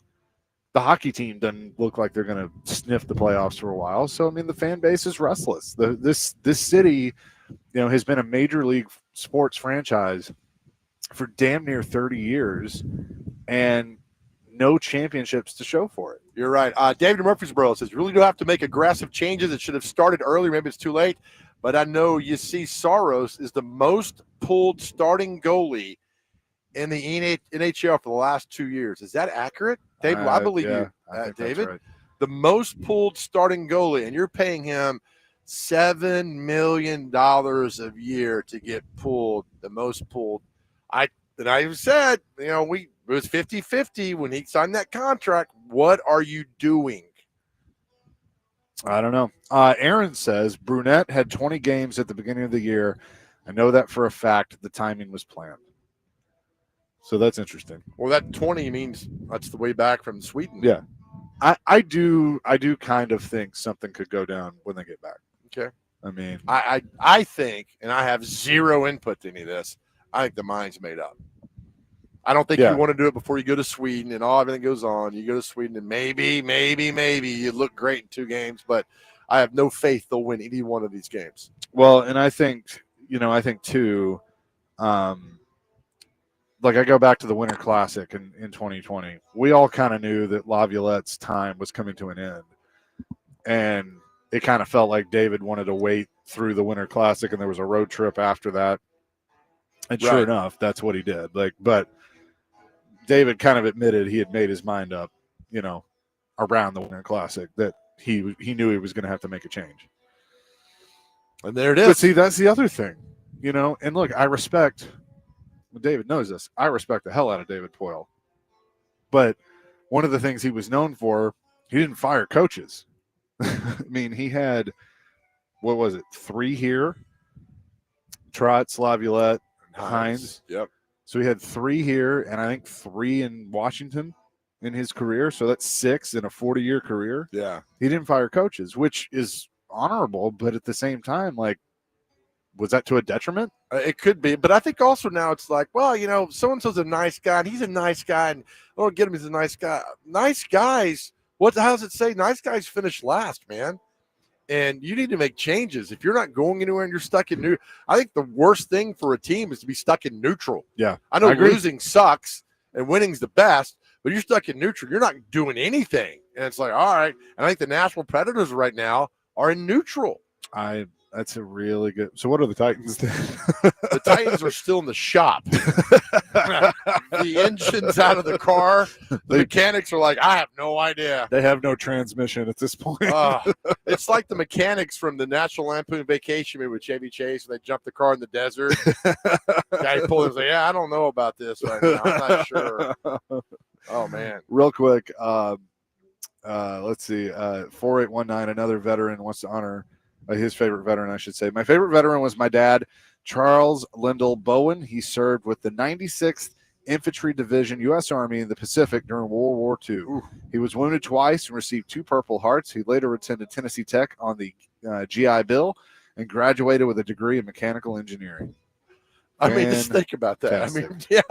S1: The hockey team doesn't look like they're going to sniff the playoffs for a while. So I mean, the fan base is restless. This city, you know, has been a major league sports franchise for damn near 30 years, and no championships to show for it.
S2: You're right. David Murfreesboro says, really do have to make aggressive changes. It should have started earlier. Maybe it's too late. But I know you see Saros is the most pulled starting goalie in the NHL for the last 2 years. Is that accurate? David, I believe you. David, right. The most pulled starting goalie, and you're paying him $7 million a year to get pulled, the most pulled. I even said, you know, it was 50-50 when he signed that contract. What are you doing?
S1: I don't know. Aaron says Brunette had 20 games at the beginning of the year. I know that for a fact. The timing was planned. So that's interesting.
S2: Well, that 20 means that's the way back from Sweden.
S1: Yeah. I do kind of think something could go down when they get back.
S2: Okay.
S1: I mean,
S2: I think, and I have zero input to any of this, I think the mind's made up. I don't think you want to do it before you go to Sweden and everything goes on. You go to Sweden and maybe you look great in 2 games, but I have no faith they'll win any one of these games.
S1: Well, and I think too, like I go back to the Winter Classic in 2020. We all kind of knew that Laviolette's time was coming to an end. And it kind of felt like David wanted to wait through the Winter Classic, and there was a road trip after that. And sure enough, that's what he did. But David kind of admitted he had made his mind up, you know, around the Winter Classic that he knew he was going to have to make a change.
S2: And there it is.
S1: But see, that's the other thing, you know. And look, I respect. David knows this. I respect the hell out of David Poile. But one of the things he was known for, he didn't fire coaches. I mean, he had, 3 here? Trotz, Laviolette, Hines.
S2: Yep.
S1: So he had 3 here, and I think 3 in Washington in his career. So that's 6 in a 40-year career.
S2: Yeah.
S1: He didn't fire coaches, which is honorable, but at the same time, like, was that to a detriment?
S2: It could be, but I think also now it's like, well, you know, so-and-so's a nice guy, and he's a nice guy, and get him, he's a nice guy. Nice guys, how does it say? Nice guys finish last, man. And you need to make changes. If you're not going anywhere and you're stuck in neutral, I think the worst thing for a team is to be stuck in neutral.
S1: Yeah.
S2: I know losing sucks and winning's the best, but you're stuck in neutral. You're not doing anything. And it's like, all right. And I think the Nashville Predators right now are in neutral.
S1: That's a really good. So what are the Titans then?
S2: The Titans are still in the shop. The engine's out of the car. The mechanics are like, I have no idea.
S1: They have no transmission at this point.
S2: It's like the mechanics from the National Lampoon Vacation movie with Chevy Chase. They jumped the car in the desert. Guy pulled and was like, yeah, I don't know about this right now. I'm not sure. Oh, man.
S1: Real quick. Let's see. 4819, another veteran wants to honor his favorite veteran, I should say. My favorite veteran was my dad, Charles Lyndall Bowen. He served with the 96th Infantry Division, U.S. Army in the Pacific during World War II. Ooh. He was wounded twice and received 2 Purple Hearts. He later attended Tennessee Tech on the GI Bill and graduated with a degree in mechanical engineering.
S2: I mean, just think about that. I mean, yeah.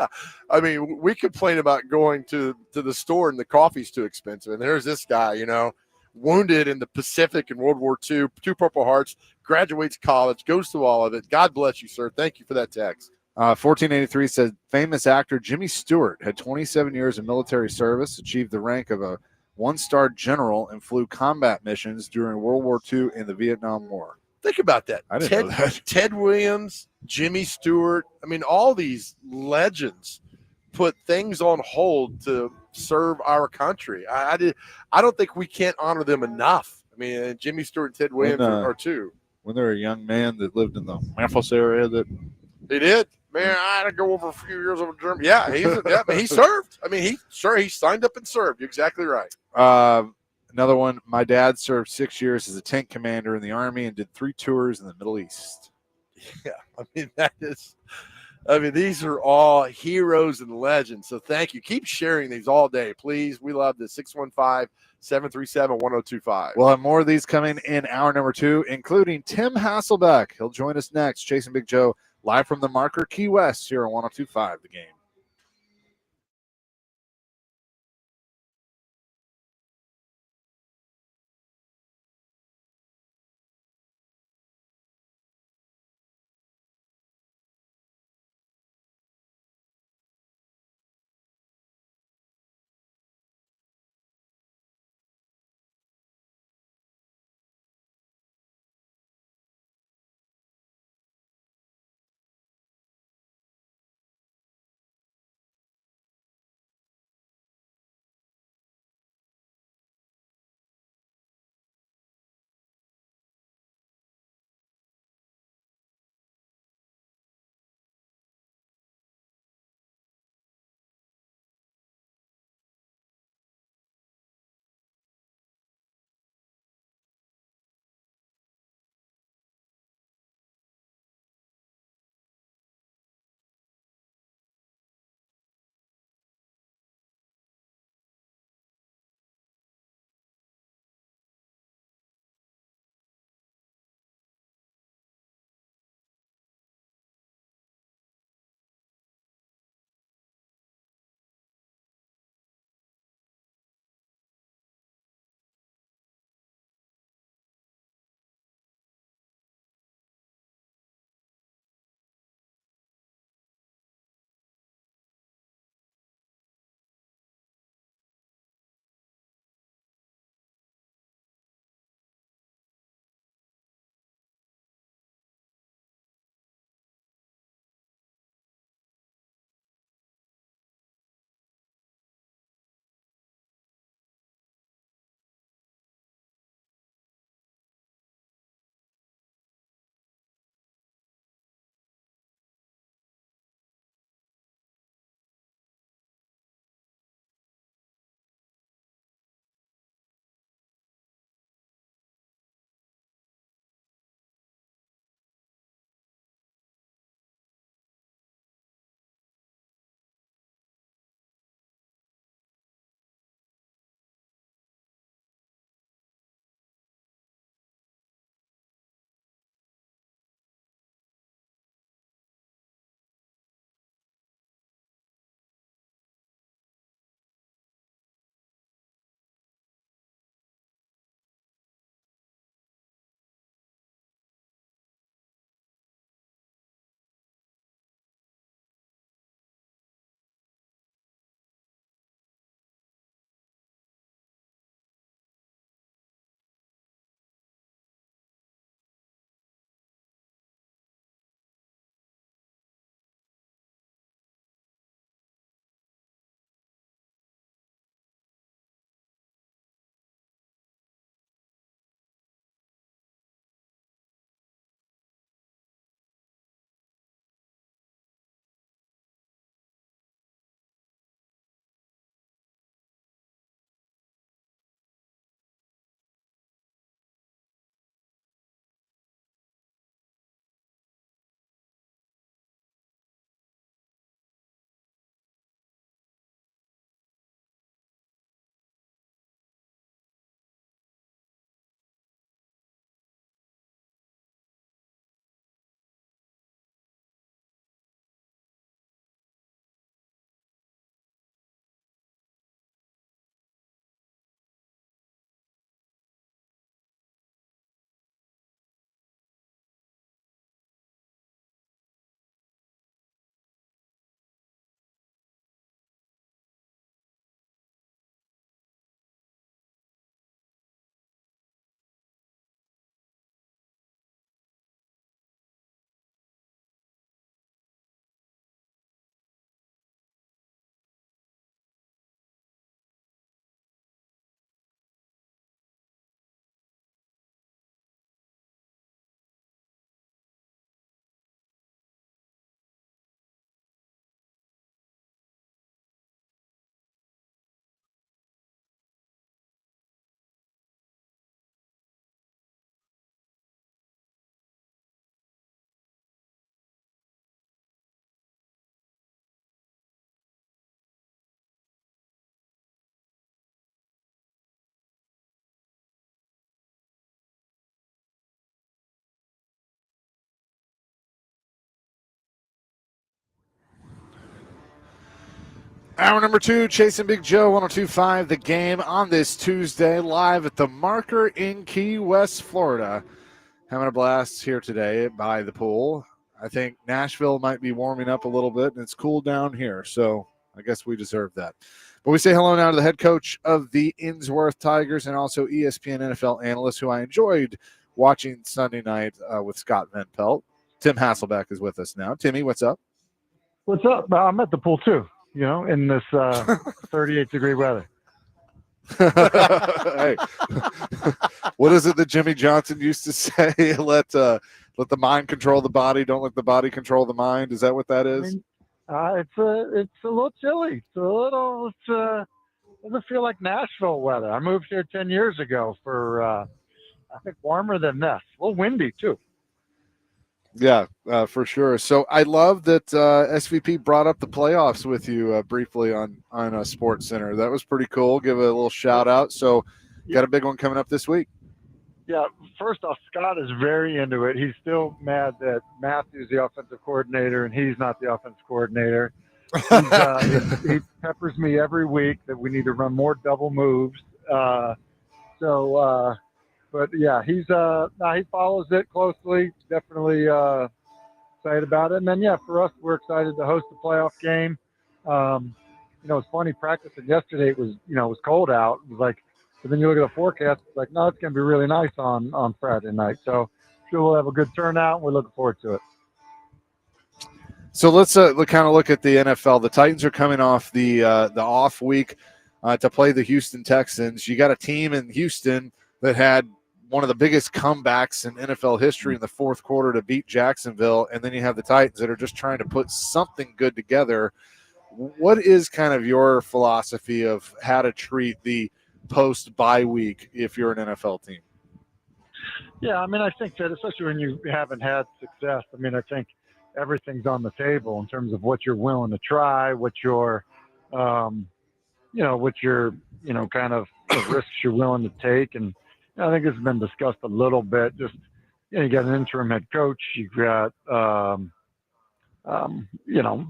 S2: I mean, we complain about going to the store and the coffee's too expensive. And there's this guy, you know, wounded in the Pacific in World War II, 2 Purple Hearts, graduates college, goes through all of it. God bless you, sir. Thank you for that text.
S1: 1483 said famous actor Jimmy Stewart had 27 years of military service, achieved the rank of a one-star general, and flew combat missions during World War II and the Vietnam War.
S2: Think about that.
S1: I didn't know that.
S2: Ted Williams, Jimmy Stewart. I mean, all these legends put things on hold to serve our country. I don't think we can't honor them enough. I mean, Jimmy Stewart and Ted Williams are two.
S1: When they're a young man that lived in the Memphis area, that
S2: he did. Man, I had to go over a few years over Germany. Yeah, he served. I mean, he signed up and served. You're exactly right.
S1: Another one. My dad served 6 years as a tank commander in the Army and did 3 tours in the Middle East.
S2: Yeah, I mean, these are all heroes and legends. So thank you. Keep sharing these all day, please. We love this. 615-737-1025.
S1: We'll have more of these coming in hour number 2, including Tim Hasselbeck. He'll join us next. Chasing Big Joe, live from the Marker Key West here on 1025 The Game. Hour number 2, Chasing Big Joe, 102.5 The Game on this Tuesday, live at the Marker in Key West, Florida. Having a blast here today by the pool. I think Nashville might be warming up a little bit, and it's cool down here, so I guess we deserve that. But we say hello now to the head coach of the Innsworth Tigers and also ESPN NFL analyst who I enjoyed watching Sunday night with Scott Van Pelt. Tim Hasselbeck is with us now. Timmy, what's up?
S7: What's up? I'm at the pool too, in this 38-degree weather.
S1: Hey, what is it that Jimmy Johnson used to say? Let the mind control the body. Don't let the body control the mind. Is that what that is?
S7: It's a little chilly. It doesn't feel like Nashville weather. I moved here 10 years ago for I think warmer than this. A little windy too.
S1: Yeah, for sure. So I love that SVP brought up the playoffs with you briefly on Sports Center. That was pretty cool. Give a little shout out. So got a big one coming up this week. Yeah,
S7: first off, Scott is very into it. He's still mad that Matthew's the offensive coordinator and he's not the offensive coordinator. He peppers me every week that we need to run more double moves. But yeah, he follows it closely. Definitely excited about it. And then for us, we're excited to host the playoff game. It's funny practicing yesterday. It was cold out. It was like, but then you look at the forecast. It's like, no, it's going to be really nice on Friday night. So sure, we'll have a good turnout. And we're looking forward to it.
S1: So let's kind of look at the NFL. The Titans are coming off the off week to play the Houston Texans. You got a team in Houston that had one of the biggest comebacks in NFL history in the fourth quarter to beat Jacksonville, and then you have the Titans that are just trying to put something good together. What is kind of your philosophy of how to treat the post-bye week if you're an NFL team?
S7: Yeah, I think that especially when you haven't had success, I think everything's on the table in terms of what you're willing to try, what your kind of risks you're willing to take. And I think it's been discussed a little bit. Just, you got an interim head coach. You've got,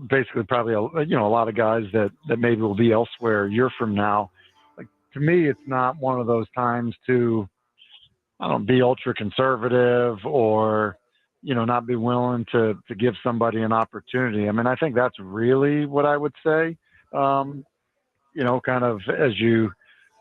S7: basically probably, a lot of guys that maybe will be elsewhere a year from now. Like, to me, it's not one of those times to, be ultra conservative or, not be willing to give somebody an opportunity. I think that's really what I would say, kind of as you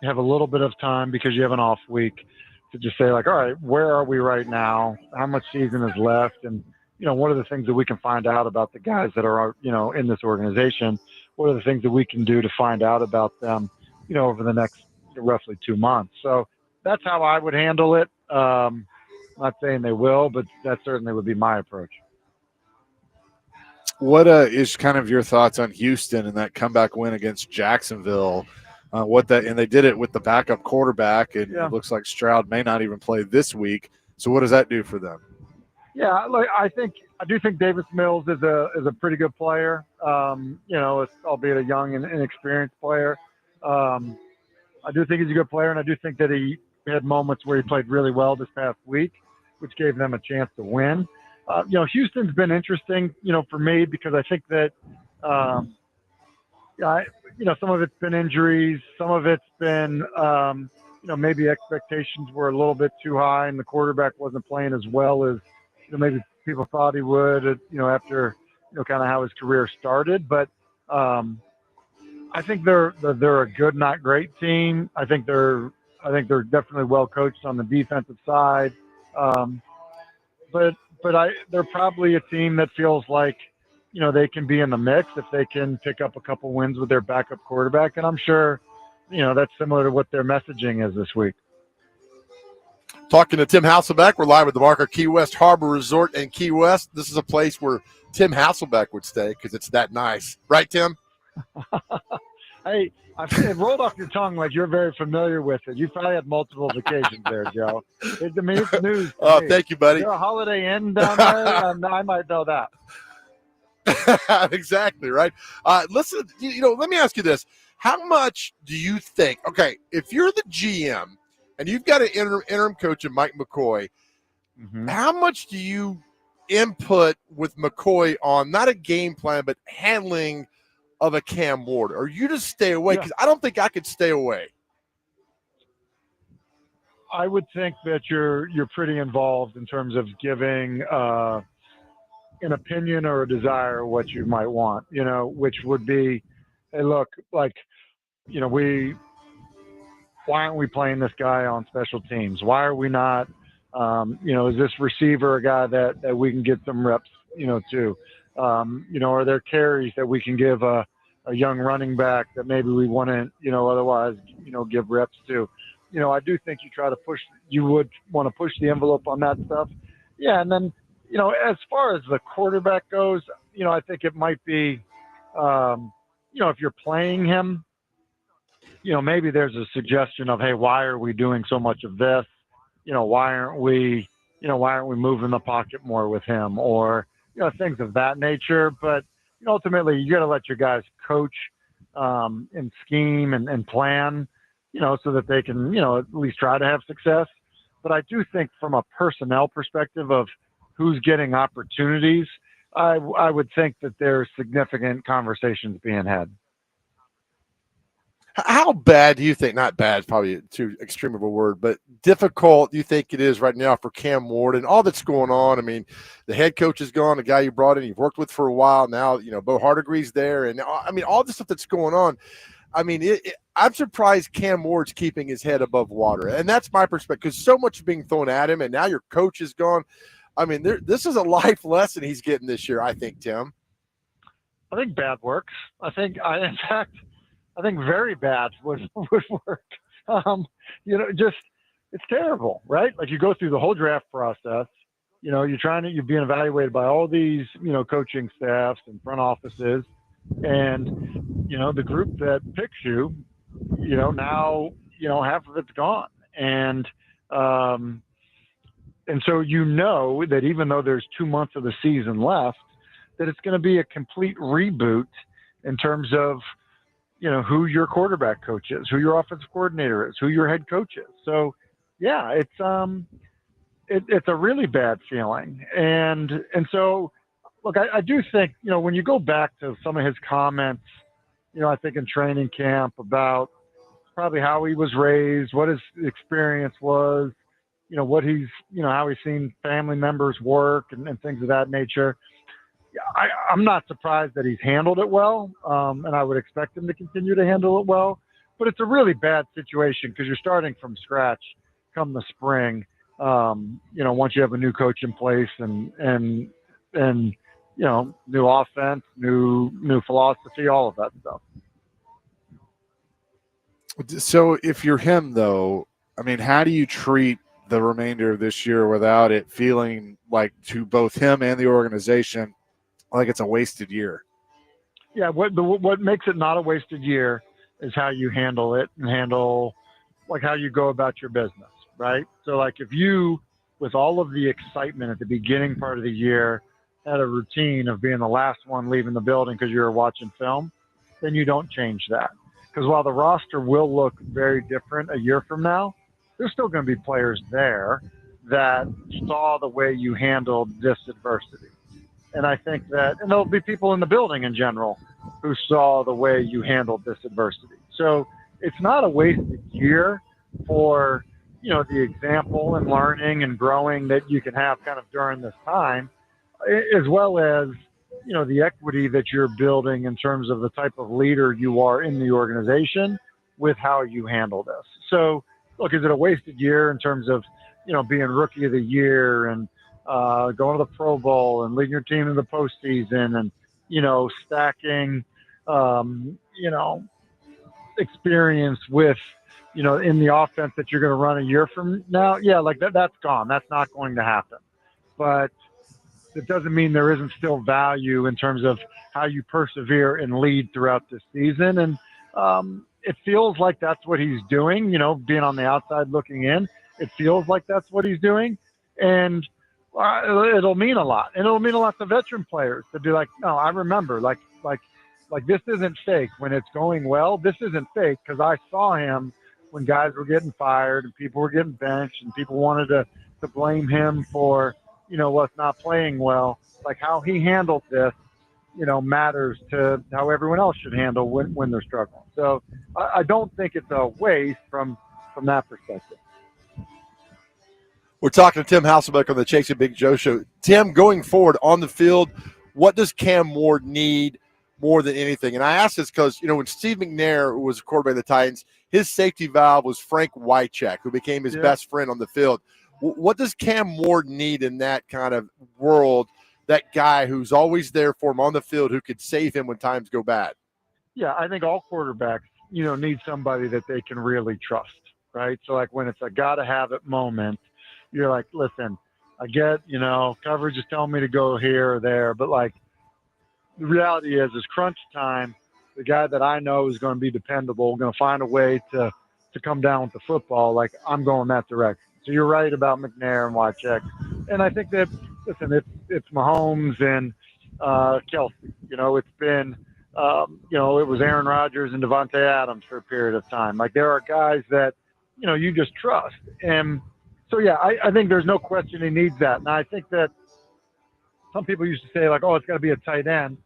S7: have a little bit of time because you have an off week to just say like, all right, where are we right now? How much season is left? And, what are the things that we can find out about the guys that are, in this organization? What are the things that we can do to find out about them, over the next roughly 2 months? So that's how I would handle it. Not saying they will, but that certainly would be my approach.
S1: What is kind of your thoughts on Houston and that comeback win against Jacksonville? And they did it with the backup quarterback, and it looks like Stroud may not even play this week. So what does that do for them?
S7: Yeah, I do think Davis Mills is a pretty good player. Albeit a young and inexperienced player. I do think he's a good player, and I do think that he had moments where he played really well this past week, which gave them a chance to win. Houston's been interesting, for me because I think that, some of it's been injuries, some of it's been, maybe expectations were a little bit too high and the quarterback wasn't playing as well as, maybe people thought he would, after, kind of how his career started. But I think they're a good, not great team. I think they're definitely well coached on the defensive side. But they're probably a team that feels like, they can be in the mix if they can pick up a couple wins with their backup quarterback. And I'm sure, that's similar to what their messaging is this week.
S2: Talking to Tim Hasselbeck, we're live at the Marker Key West Harbor Resort in Key West. This is a place where Tim Hasselbeck would stay because it's that nice. Right, Tim?
S7: Hey, it rolled off your tongue like you're very familiar with it. You probably had multiple vacations there, Joe. It's news.
S2: Oh, thank you, buddy.
S7: Is there a Holiday Inn down there? I might know that.
S2: Exactly, right? Listen, let me ask you this. How much do you think, okay, if you're the GM and you've got an interim coach in Mike McCoy, how much do you input with McCoy on not a game plan, but handling of a Cam Ward, or you just stay away? Because I don't think I could stay away.
S7: I would think that you're pretty involved in terms of giving an opinion or a desire what you might want, which would be, hey, look, like, why aren't we playing this guy on special teams? Why are we not, is this receiver a guy that we can get some reps, to? Are there carries that we can give a young running back that maybe we wouldn't, otherwise, give reps to? I do think you would want to push the envelope on that stuff. Yeah. And then, as far as the quarterback goes, I think it might be, if you're playing him, maybe there's a suggestion of, hey, why are we doing so much of this? Why aren't we moving the pocket more with him, or, things of that nature. But ultimately, you got to let your guys coach and scheme and plan, so that they can, at least try to have success. But I do think from a personnel perspective of who's getting opportunities, I would think that there's significant conversations being had.
S2: How bad do you think, not bad, probably too extreme of a word, but difficult do you think it is right now for Cam Ward and all that's going on? I mean, the head coach is gone, the guy you brought in, you've worked with for a while now, Bo Hardegree's there. And I mean, all the stuff that's going on. I mean, I'm surprised Cam Ward's keeping his head above water. And that's my perspective, because so much is being thrown at him, and now your coach is gone. I mean, this is a life lesson he's getting this year, I think, Tim.
S7: I think bad works. In fact, I think very bad would work. It's terrible, right? Like, you go through the whole draft process, you're being evaluated by all these, coaching staffs and front offices, and, the group that picks you, now, half of it's gone. And so, that even though there's 2 months of the season left, that it's going to be a complete reboot in terms of, who your quarterback coach is, who your offensive coordinator is, who your head coach is. So, yeah, it's a really bad feeling. And so, look, I do think, when you go back to some of his comments, I think in training camp about probably how he was raised, what his experience was, what he's, how he's seen family members work and things of that nature. I'm not surprised that he's handled it well, and I would expect him to continue to handle it well. But it's a really bad situation because you're starting from scratch come the spring. Once you have a new coach in place and new offense, new philosophy, all of that stuff.
S1: So if you're him, though, I mean, how do you treat the remainder of this year without it feeling like, to both him and the organization, like it's a wasted year?
S7: Yeah, what makes it not a wasted year is how you handle it and like how you go about your business, right? So, like, if you, with all of the excitement at the beginning part of the year, had a routine of being the last one leaving the building because you were watching film, then you don't change that. Because while the roster will look very different a year from now, there's still going to be players there that saw the way you handled this adversity. And I think and there'll be people in the building in general who saw the way you handled this adversity. So it's not a wasted year for, the example and learning and growing that you can have kind of during this time, as well as, the equity that you're building in terms of the type of leader you are in the organization with how you handle this. So, look, is it a wasted year in terms of, being rookie of the year and going to the Pro Bowl and leading your team in the postseason and, stacking, experience with, in the offense that you're going to run a year from now? Yeah, like that's gone. That's not going to happen. But it doesn't mean there isn't still value in terms of how you persevere and lead throughout this season. And it feels like that's what he's doing, being on the outside looking in. It feels like that's what he's doing. And it'll mean a lot. And it'll mean a lot to veteran players to be like, no, I remember, like this isn't fake. When it's going well, this isn't fake, because I saw him when guys were getting fired and people were getting benched and people wanted to blame him for, what's not playing well. Like, how he handled this matters to how everyone else should handle when they're struggling. So I don't think it's a waste from that perspective.
S2: We're talking to Tim Hasselbeck on the Chasing Big Joe show. Tim, going forward on the field, what does Cam Ward need more than anything? And I ask this because, when Steve McNair was quarterback of the Titans, his safety valve was Frank Wycheck, who became his best friend on the field. What does Cam Ward need in that kind of world, that guy who's always there for him on the field who could save him when times go bad?
S7: Yeah, I think all quarterbacks, need somebody that they can really trust, right? So, like, when it's a gotta-have-it moment, you're like, listen, I get, coverage is telling me to go here or there, but, like, the reality is crunch time, the guy that I know is going to be dependable, going to find a way to come down with the football, like, I'm going that direction. So you're right about McNair and Wycheck. And I think that, listen, it's Mahomes and Kelsey. It's been, it was Aaron Rodgers and Devontae Adams for a period of time. Like, there are guys that, you just trust. And so, yeah, I think there's no question he needs that. And I think that some people used to say, like, oh, it's got to be a tight end.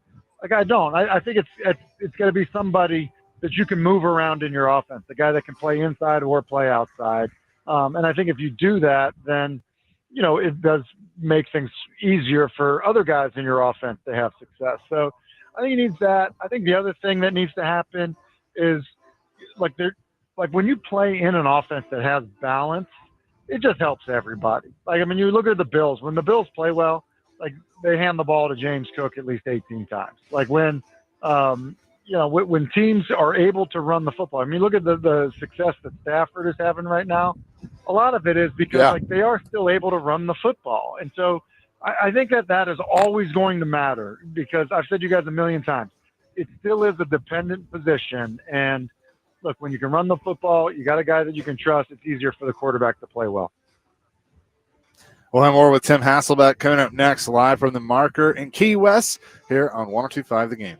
S7: Like, I don't. I think it's got to be somebody that you can move around in your offense, a guy that can play inside or play outside. And I think if you do that, then, it does make things easier for other guys in your offense to have success. So I think he needs that. I think the other thing that needs to happen is, like, when you play in an offense that has balance, it just helps everybody. Like, I mean, you look at the Bills. When the Bills play well, like, they hand the ball to James Cook at least 18 times. Like, when teams are able to run the football. I mean, look at the success that Stafford is having right now. A lot of it is because like, they are still able to run the football. And so I think that is always going to matter, because I've said to you guys a million times, it still is a dependent position. And look, when you can run the football, you got a guy that you can trust, it's easier for the quarterback to play well.
S1: We'll have more with Tim Hasselbeck coming up next, live from the Marker in Key West here on 102.5 The Game.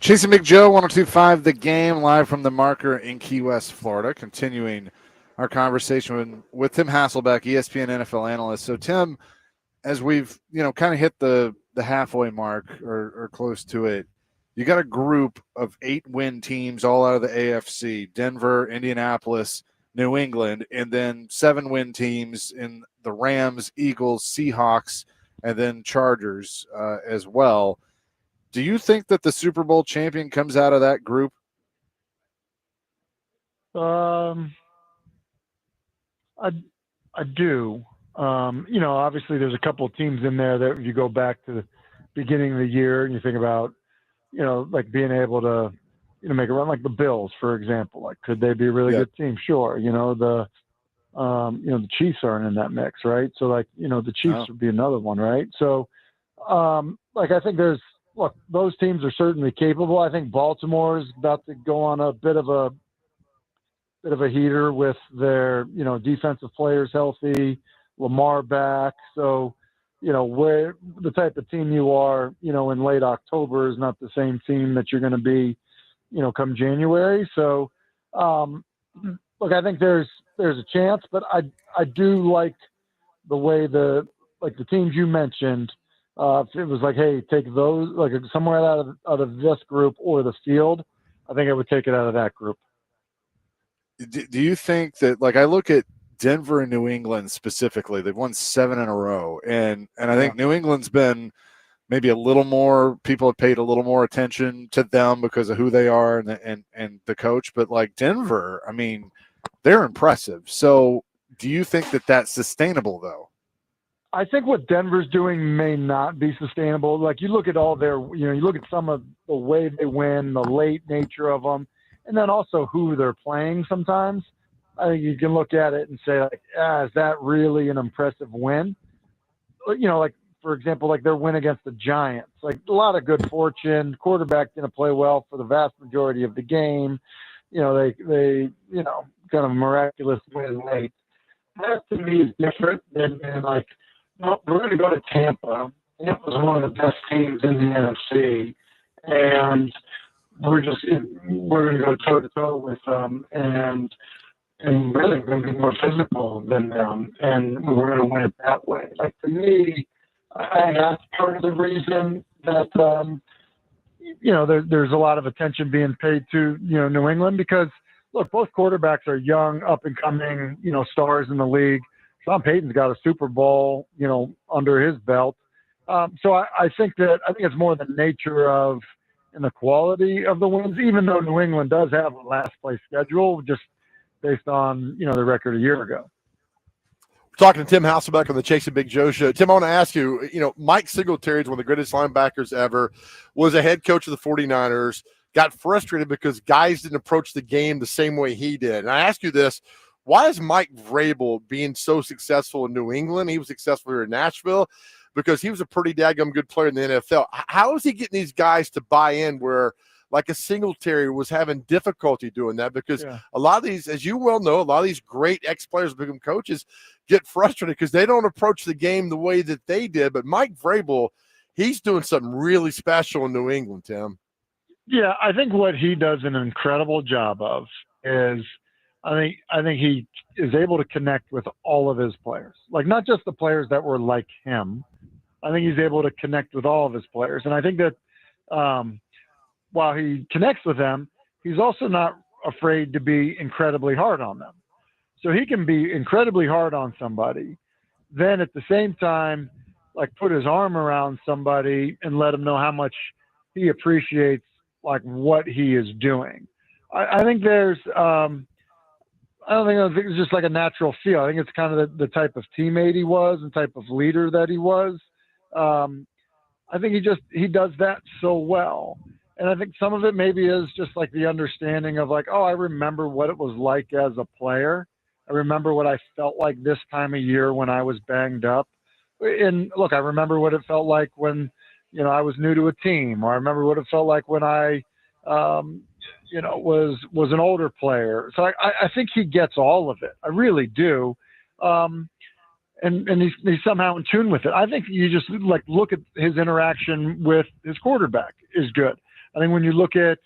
S1: Chasing Big Joe, 102.5 The Game, live from the Marker in Key West, Florida. Continuing our conversation with Tim Hasselbeck, ESPN NFL analyst. So, Tim, as we've kind of hit the halfway mark or close to it, you got a group of 8-win teams all out of the AFC: Denver, Indianapolis, New England, and then 7-win teams in the Rams, Eagles, Seahawks, and then Chargers as well. Do you think that the Super Bowl champion comes out of that group?
S7: I do. Obviously there's a couple of teams in there that you go back to the beginning of the year and you think about, like being able to, make a run, like the Bills, for example. Like, could they be a really good team? Sure. The Chiefs aren't in that mix, right? So like, the Chiefs would be another one, right? So, I think those teams are certainly capable. I think Baltimore is about to go on a bit of a heater with their, defensive players healthy, Lamar back. So, where the type of team you are, in late October is not the same team that you're going to be, come January. So, I think there's a chance, but I do like the way the teams you mentioned. If it was like, hey, take those, like somewhere out of this group or the field, I think I would take it out of that group.
S1: Do you think that, I look at Denver and New England specifically, they've won 7 in a row, and I think New England's been maybe a little more, people have paid a little more attention to them because of who they are and the coach, but like Denver, I mean, they're impressive. So do you think that that's sustainable though?
S7: I think what Denver's doing may not be sustainable. Like, you look at all their, you look at some of the way they win, the late nature of them, and then also who they're playing sometimes. I think you can look at it and say, is that really an impressive win? But, for example, their win against the Giants, a lot of good fortune. Quarterback didn't play well for the vast majority of the game. They kind of miraculous win late. That to me is different than no, we're going to go to Tampa. Tampa's one of the best teams in the NFC, and we're going to go toe to toe with them, and really going to be more physical than them, and we're going to win it that way. To me, I think that's part of the reason that there's a lot of attention being paid to New England, because look, both quarterbacks are young, up and coming, stars in the league. Sean Payton's got a Super Bowl, under his belt. So I think it's more the nature of and the quality of the wins, even though New England does have a last place schedule just based on, the record a year ago.
S2: We're talking to Tim Hasselbeck on the Chasing Big Joe show. Tim, I want to ask you, Mike Singletary is one of the greatest linebackers ever, was a head coach of the 49ers, got frustrated because guys didn't approach the game the same way he did. And I ask you this, why is Mike Vrabel being so successful in New England? He was successful here in Nashville because he was a pretty daggum good player in the NFL. How is he getting these guys to buy in where like a Singletary was having difficulty doing that? Because a lot of these, as you well know, a lot of these great ex-players become coaches get frustrated because they don't approach the game the way that they did. But Mike Vrabel, he's doing something really special in New England, Tim.
S7: Yeah, I think what he does an incredible job of is I think he is able to connect with all of his players, not just the players that were like him. I think he's able to connect with all of his players. And I think that while he connects with them, he's also not afraid to be incredibly hard on them. So he can be incredibly hard on somebody, then at the same time, put his arm around somebody and let them know how much he appreciates what he is doing. I think there's I think it's just a natural feel. I think it's kind of the type of teammate he was and type of leader that he was. I think he does that so well. And I think some of it maybe is just the understanding of I remember what it was like as a player. I remember what I felt like this time of year when I was banged up. And look, I remember what it felt like when, I was new to a team, or I remember what it felt like when I, was an older player. So I think he gets all of it. I really do. And he's somehow in tune with it. I think you just look at his interaction with his quarterback is good. I think when you look at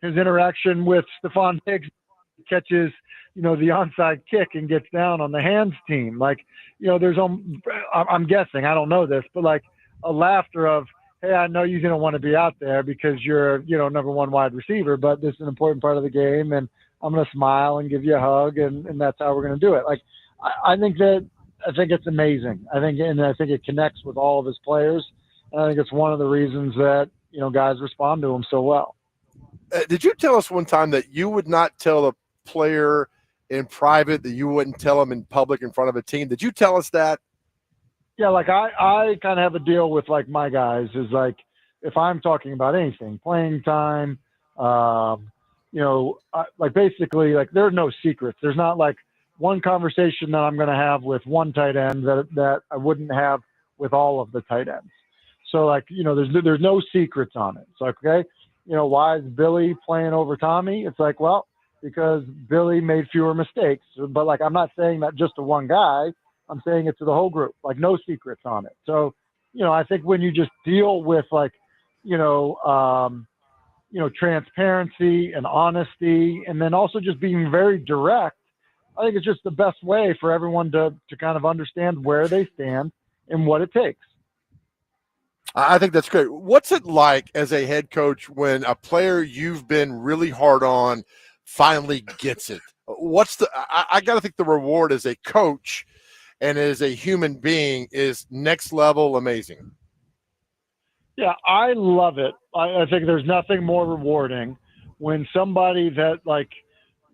S7: his interaction with Stephon Diggs, catches, the onside kick and gets down on the hands team. Like, there's, I'm guessing, I don't know this, but like a laughter of, hey, I know you didn't want to be out there because you're, number one wide receiver, but this is an important part of the game, and I'm going to smile and give you a hug, and that's how we're going to do it. Like, I think it's amazing. I think it connects with all of his players. And I think it's one of the reasons that, guys respond to him so well.
S2: Did you tell us one time that you would not tell a player in private that you wouldn't tell him in public in front of a team? Did you tell us that? Yeah,
S7: like I kind of have a deal with like my guys is like if I'm talking about anything, playing time, like basically like there are no secrets. There's not like one conversation that I'm going to have with one tight end that I wouldn't have with all of the tight ends. So like, there's no secrets on it. It's like, okay, why is Billy playing over Tommy? It's like, well, because Billy made fewer mistakes. But like, I'm not saying that just to one guy. I'm saying it to the whole group, like no secrets on it. So, I think when you just deal with like, transparency and honesty, and then also just being very direct, I think it's just the best way for everyone to kind of understand where they stand and what it takes.
S2: I think that's great. What's it like as a head coach when a player you've been really hard on finally gets it? I got to think the reward as a coach and as a human being is next level amazing.
S7: Yeah, I love it. I think there's nothing more rewarding when somebody that like,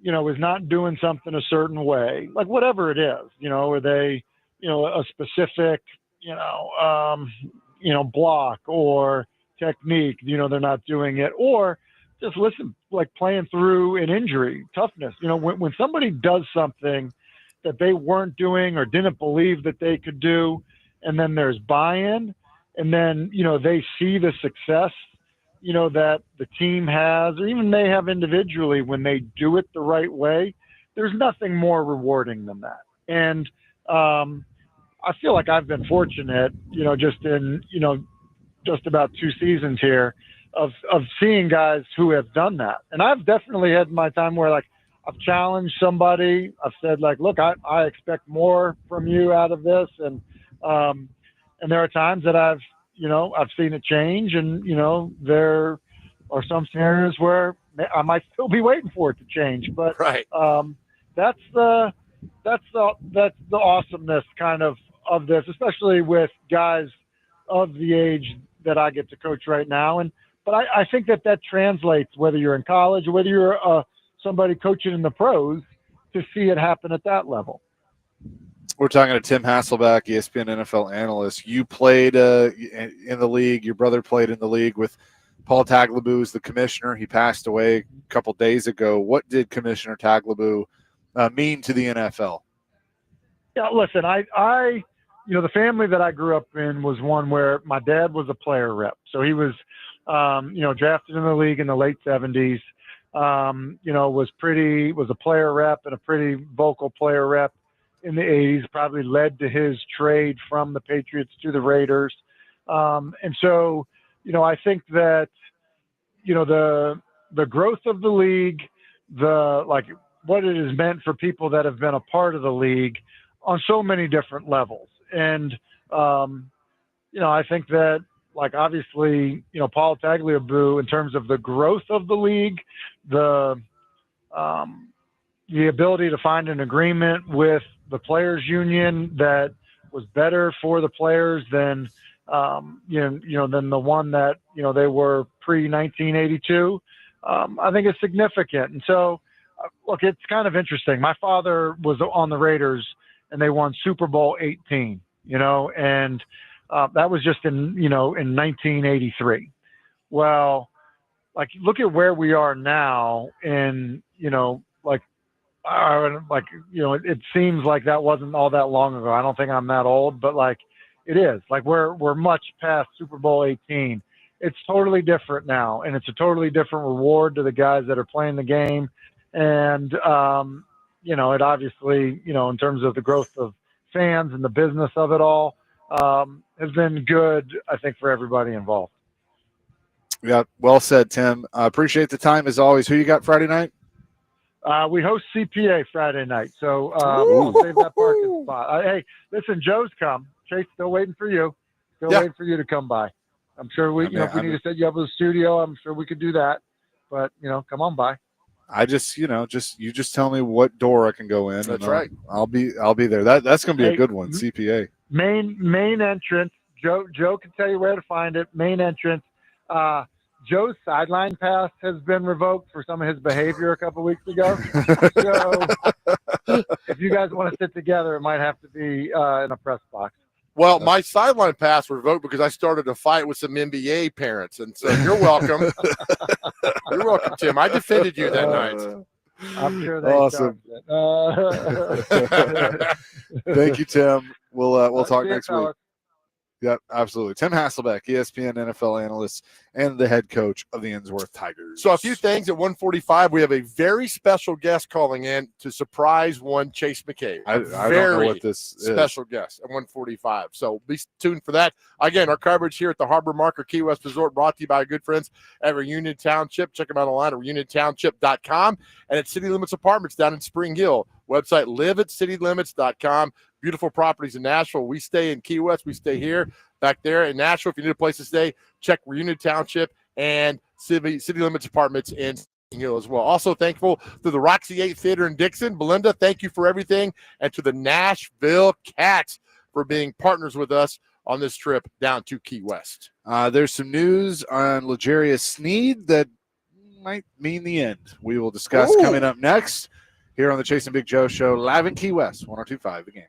S7: is not doing something a certain way, like whatever it is, are they, a specific, block or technique, they're not doing it, or just listen, like playing through an injury, toughness, when somebody does something that they weren't doing or didn't believe that they could do, and then there's buy-in, and then, they see the success, that the team has, or even they have individually when they do it the right way, there's nothing more rewarding than that. And, I feel like I've been fortunate, just in, just about 2 seasons here of seeing guys who have done that. And I've definitely had my time where like I've challenged somebody. I've said like, look, I expect more from you out of this. And there are times that I've seen it change, and, there are some scenarios where I might still be waiting for it to change, but
S2: right.
S7: That's the awesomeness kind of this, especially with guys of the age that I get to coach right now. But I think that translates whether you're in college or whether you're somebody coaching in the pros to see it happen at that level.
S1: We're talking to Tim Hasselbeck, ESPN NFL analyst. You played in the league. Your brother played in the league with Paul Tagliabue as the commissioner. He passed away a couple days ago. What did Commissioner Tagliabue mean to the NFL?
S7: Yeah, listen, I the family that I grew up in was one where my dad was a player rep. So he was, drafted in the league in the late 70s, was a player rep and a pretty vocal player rep in the 80s, probably led to his trade from the Patriots to the Raiders. And so, I think that, the growth of the league, what it has meant for people that have been a part of the league on so many different levels. And, I think that, like, obviously, Paul Tagliabue, in terms of the growth of the league, the ability to find an agreement with the players union that was better for the players than, than the one that, they were pre-1982, I think is significant. And so, look, it's kind of interesting. My father was on the Raiders and they won Super Bowl 18, and that was just in 1983. Well, like, look at where we are now, and, it seems like that wasn't all that long ago. I don't think I'm that old, but like it is. Like we're much past Super Bowl 18. It's totally different now, and it's a totally different reward to the guys that are playing the game. And it obviously, in terms of the growth of fans and the business of it all, has been good, I think, for everybody involved.
S1: Yeah, well said, Tim. Appreciate the time as always. Who you got Friday night?
S7: We host CPA Friday night, so
S1: Ooh.
S7: I'll save that parking spot. Hey, listen, Joe's come. Chase, still waiting for you. Still
S2: Yeah.
S7: waiting for you to come by. I'm sure we,
S1: I
S7: if we
S1: mean,
S7: need to set you up with a studio, I'm sure we could do that. But come on by.
S1: I just, you just tell me what door I can go in.
S2: That's
S1: and,
S2: right.
S1: I'll be there. That's going to be a
S7: Hey,
S1: good one. CPA.
S7: Main entrance. Joe can tell you where to find it. Main entrance. Joe's sideline pass has been revoked for some of his behavior a couple weeks ago. So if you guys want to sit together, it might have to be in a press box.
S2: Well, my sideline pass revoked because I started a fight with some NBA parents, and so you're welcome. You're welcome, Tim. I defended you that night.
S7: I'm sure they
S1: Awesome. Thank you, Tim. We'll talk
S7: See you,
S1: next week.
S7: fellas.
S1: Yep, absolutely. Tim Hasselbeck, ESPN NFL analyst and the head coach of the Innsworth Tigers.
S2: So a few things at 1:45. We have a very special guest calling in to surprise one Chase McCabe.
S1: I don't know what this
S2: special guest at 1:45. So be tuned for that. Again, our coverage here at the Harbor Marker Key West Resort brought to you by our good friends at Reunion Township. Check them out online at reuniontownship.com and at City Limits Apartments down in Spring Hill. Website liveatcitylimits.com. Beautiful properties in Nashville. We stay in Key West. We stay here, back there in Nashville. If you need a place to stay, check Reunion Township and City Limits Apartments in Spring Hill as well. Also thankful to the Roxy 8 Theater in Dixon. Belinda, thank you for everything. And to the Nashville Cats for being partners with us on this trip down to Key West.
S1: There's some news on L'Jarius Sneed that might mean the end. We will discuss coming up next here on the Chase and Big Joe Show, live in Key West, 102.5 The Game.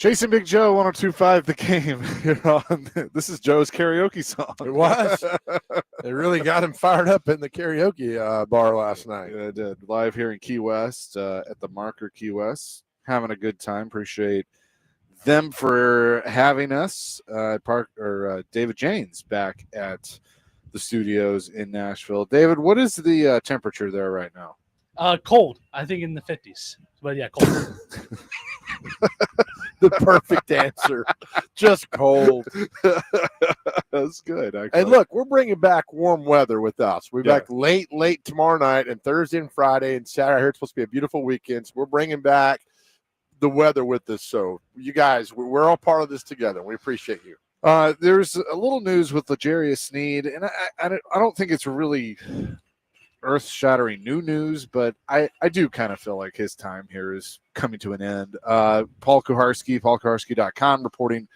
S1: Chasing Big Joe, 102.5 The Game. This is Joe's karaoke song.
S2: It was. It really got him fired up in the karaoke bar last night.
S1: Yeah, I did. Live here in Key West at the Marker Key West. Having a good time. Appreciate them for having us. David Janes back at the studios in Nashville. David, what is the temperature there right now?
S6: Cold. I think in the 50s. But yeah, cold.
S2: The perfect answer. Just cold.
S1: That's good. Actually.
S2: And look, we're bringing back warm weather with us. We're
S1: Yeah.
S2: back late tomorrow night and Thursday and Friday and Saturday. I heard it's supposed to be a beautiful weekend. So we're bringing back the weather with us. So you guys, we're all part of this together. We appreciate you.
S1: There's a little news with L'Jarius Sneed, and I don't think it's really earth-shattering new news, but I do kind of feel like his time here is coming to an end. Paul Kuharsky, paulkuharsky.com, reporting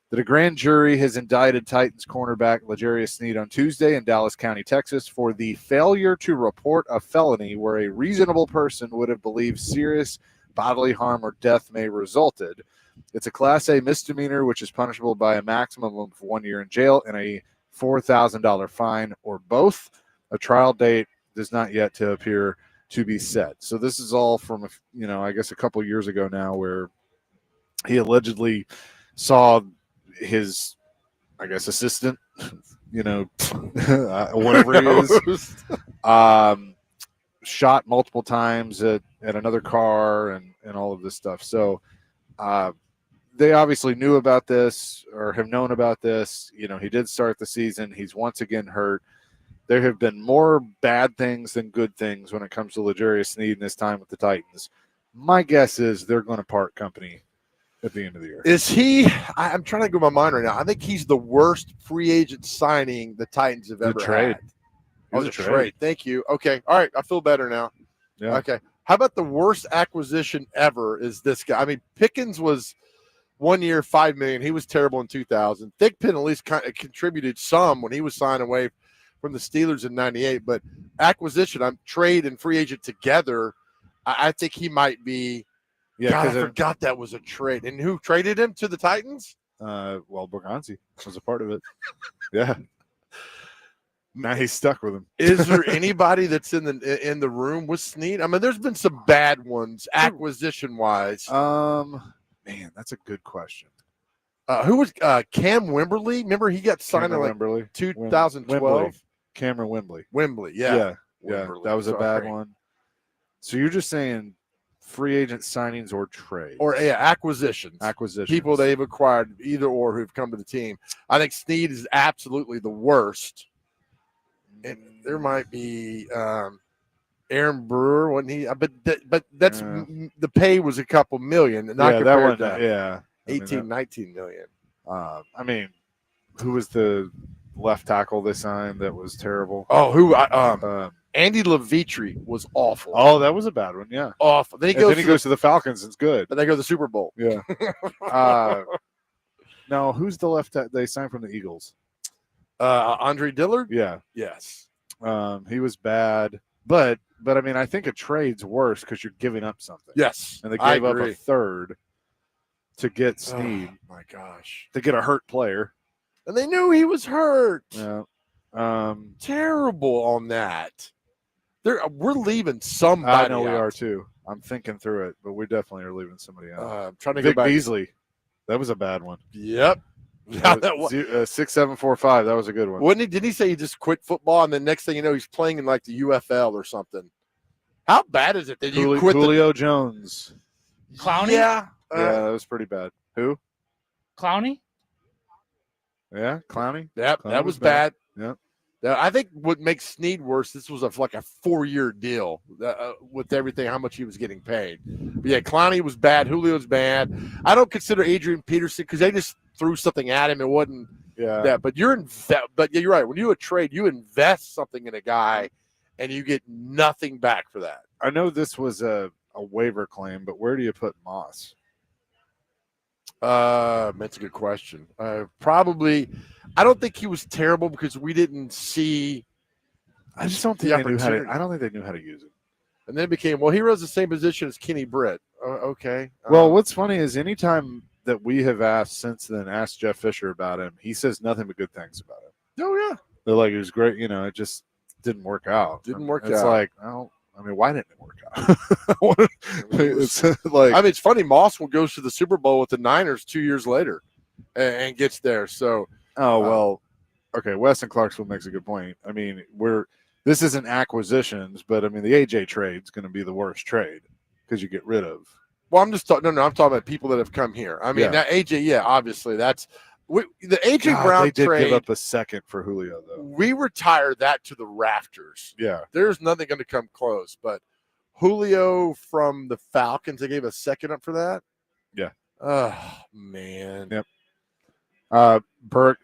S1: that a grand jury has indicted Titans cornerback L'Jarius Sneed on Tuesday in Dallas County, Texas, for the failure to report a felony where a reasonable person would have believed serious bodily harm or death may have resulted. It's a Class A misdemeanor, which is punishable by a maximum of 1 year in jail and a $4,000 fine, or both. A trial date does not yet to appear to be set. So this is all from, I guess a couple years ago now, where he allegedly saw his, assistant, whatever he is, shot multiple times at another car and all of this stuff. So they obviously knew about this or have known about this. He did start the season. He's once again hurt. There have been more bad things than good things when it comes to L'Jarius Sneed in his time with the Titans. My guess is they're going to part company at the end of the year.
S2: Is he? I'm trying to go my mind right now. I think he's the worst free agent signing the Titans have ever
S1: trade.
S2: had. Oh, the trade. Thank you. Okay. All right. I feel better now.
S1: Yeah.
S2: Okay. How about the worst acquisition ever is this guy? I mean, Pickens was 1 year, $5 million. He was terrible in 2000. Thigpen at least kind of contributed some when he was signed away from the Steelers in 98. But acquisition, trade and free agent together, I think he might be. Yeah, God, I forgot that was a trade. And who traded him to the Titans?
S1: Borgonzi was a part of it. Yeah. Now he's stuck with him.
S2: Is there anybody that's in the room with Sneed? I mean, there's been some bad ones acquisition wise.
S1: Man, that's a good question.
S2: Who was Cam Wimberly? Remember he got signed in like
S1: Wimberly.
S2: 2012.
S1: Cameron Wimberly.
S2: Yeah.
S1: Wimberly. That was a bad one. So you're just saying free agent signings or trades?
S2: Or acquisitions. People they've acquired, either or, who've come to the team. I think Sneed is absolutely the worst. And there might be Aaron Brewer, wasn't he? But that's the pay was a couple million, not compared to 19 million.
S1: I mean, who was the left tackle they signed that was terrible?
S2: Andy Levitre was awful.
S1: Oh, that was a bad one. Yeah,
S2: awful. Then he goes
S1: to the Falcons. It's good.
S2: But they go to the Super Bowl.
S1: Yeah. Now, who's the left they signed from the Eagles?
S2: Andre Dillard?
S1: Yeah.
S2: Yes.
S1: He was bad, but I mean, I think a trade's worse because you're giving up something.
S2: Yes.
S1: And they gave up a third to get Sneed.
S2: Oh, my gosh.
S1: To get a hurt player.
S2: And they knew he was hurt.
S1: Yeah.
S2: Terrible on that. We're leaving somebody.
S1: I know
S2: out.
S1: we are too. I'm thinking through it, but we definitely are leaving somebody out.
S2: I'm trying to
S1: Vic
S2: go back.
S1: Beasley. That was a bad one.
S2: Yep.
S1: 6745. That was a good one.
S2: Didn't he say he just quit football and the next thing you know he's playing in like the UFL or something? How bad is it that you quit?
S1: Julio Jones.
S6: Clowney?
S2: Yeah.
S1: Yeah, that was pretty bad. Who?
S6: Clowney?
S1: Yeah, Clowney.
S2: Yep, that was bad.
S1: Yep.
S2: I think what makes Sneed worse, this was like a 4-year deal with everything, how much he was getting paid. But yeah, Clowney was bad. Julio's bad. I don't consider Adrian Peterson because they just threw something at him. It wasn't that. But you're right. When you do a trade, you invest something in a guy, and you get nothing back for that.
S1: I know this was a waiver claim, but where do you put Moss?
S2: That's a good question. Probably, I don't think he was terrible because we didn't see.
S1: I just don't think they knew how to. I don't think they knew how to use it.
S2: And then it became, he runs the same position as Kenny Britt. Okay.
S1: Well, what's funny is anytime that we have asked since then, asked Jeff Fisher about him. He says nothing but good things about him.
S2: Oh yeah,
S1: They're like, it was great. It just didn't work out.
S2: Didn't work
S1: it's
S2: out.
S1: like, well, why didn't it work out? It's like,
S2: I mean, it's funny. Moss goes to the Super Bowl with the Niners 2 years later, and gets there. So,
S1: okay. Weston Clarksville makes a good point. I mean, this isn't acquisitions, but I mean, the AJ trade's going to be the worst trade because you get rid of.
S2: well, I'm just talking. No, I'm talking about people that have come here. I mean, that AJ. Yeah, obviously, the AJ Brown
S1: They did
S2: trade.
S1: give up a second for Julio, though.
S2: We retired that to the rafters.
S1: Yeah,
S2: there's nothing going to come close. But Julio from the Falcons, they gave a second up for that.
S1: Yeah.
S2: Oh man.
S1: Yep.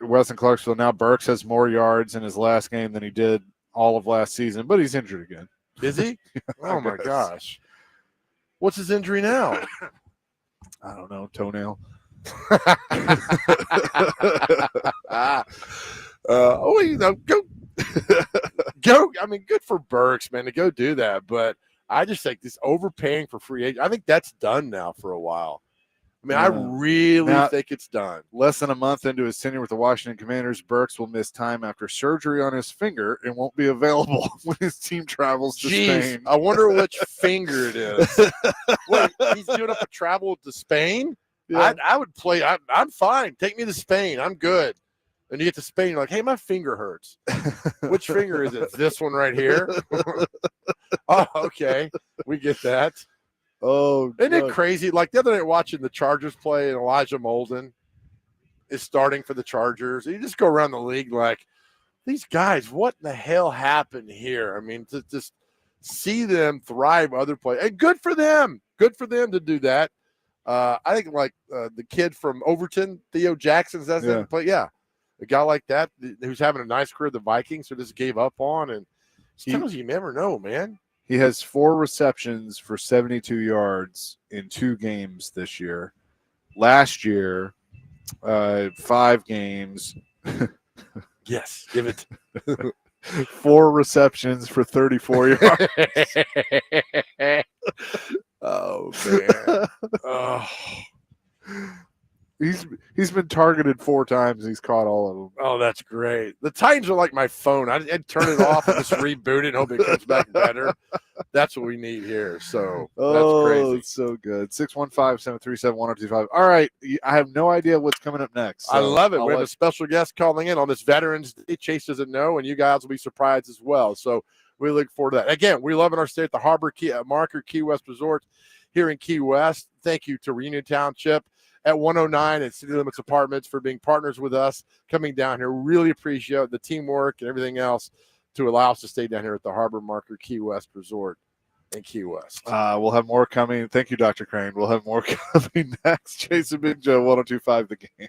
S1: Weston Clarksville. Now Burks has more yards in his last game than he did all of last season, but he's injured again.
S2: Is he? Oh my gosh. What's his injury now?
S1: I don't know. Toenail.
S2: Go. I mean, good for Burks, man, to go do that. But I just think this overpaying for free agent, I think that's done now for a while. I mean, I really think it's done.
S1: Less than a month into his tenure with the Washington Commanders, Burks will miss time after surgery on his finger and won't be available when his team travels to Spain.
S2: I wonder which finger it is. Wait, he's doing up a travel to Spain? Yeah. I would play. I'm fine. Take me to Spain. I'm good. And you get to Spain, you're like, hey, my finger hurts. Which finger is it? This one right here? Oh, okay. We get that.
S1: Oh,
S2: isn't it crazy? Like the other night watching the Chargers play and Elijah Molden is starting for the Chargers. You just go around the league like, these guys, what in the hell happened here? I mean, to just see them thrive other play. And good for them. Good for them to do that. I think like the kid from Overton, Theo Jackson's that's him play. Yeah. A guy like that who's having a nice career, the Vikings, who just gave up on. And sometimes you never know, man.
S1: He has 4 receptions for 72 yards in 2 games this year. Last year, 5 games.
S2: Yes, give it.
S1: 4 receptions for 34 yards.
S2: Oh, man. Oh.
S1: He's been targeted 4 times. He's caught all of them.
S2: Oh, that's great. The Titans are like my phone. I'd turn it off and just reboot it and hope it comes back better. That's what we need here. So that's crazy.
S1: It's so good. 615-737-1025. All right. I have no idea what's coming up next. So
S2: I love it. We have a special guest calling in on this Veterans Day. Chase doesn't know, and you guys will be surprised as well. So we look forward to that. Again, we love in our state at the Harbor Marker Key West Resort here in Key West. Thank you to Reunion Township at 109 and City Limits Apartments for being partners with us, coming down here. Really appreciate the teamwork and everything else to allow us to stay down here at the Harbor Marker Key West Resort in Key West.
S1: We'll have more coming. Thank you, Dr. Crane. We'll have more coming next. Jason Big Joe, 102.5 The Game.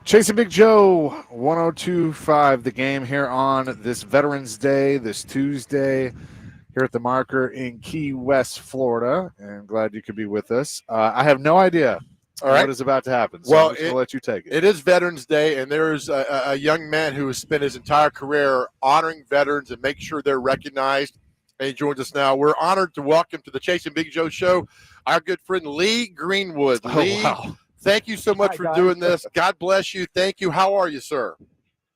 S1: Chasing Big Joe, 102.5 The Game here on this Veterans Day, this Tuesday, here at the Marker in Key West, Florida. And glad you could be with us. I have no idea what is about to happen, so I'm just going to let you take it.
S2: It is Veterans Day, and there's a young man who has spent his entire career honoring veterans and make sure they're recognized. And he joins us now. We're honored to welcome to the Chasing Big Joe show our good friend Lee Greenwood. Lee,
S1: wow.
S2: Thank you so much for doing this. God bless you. Thank you. How are you, sir?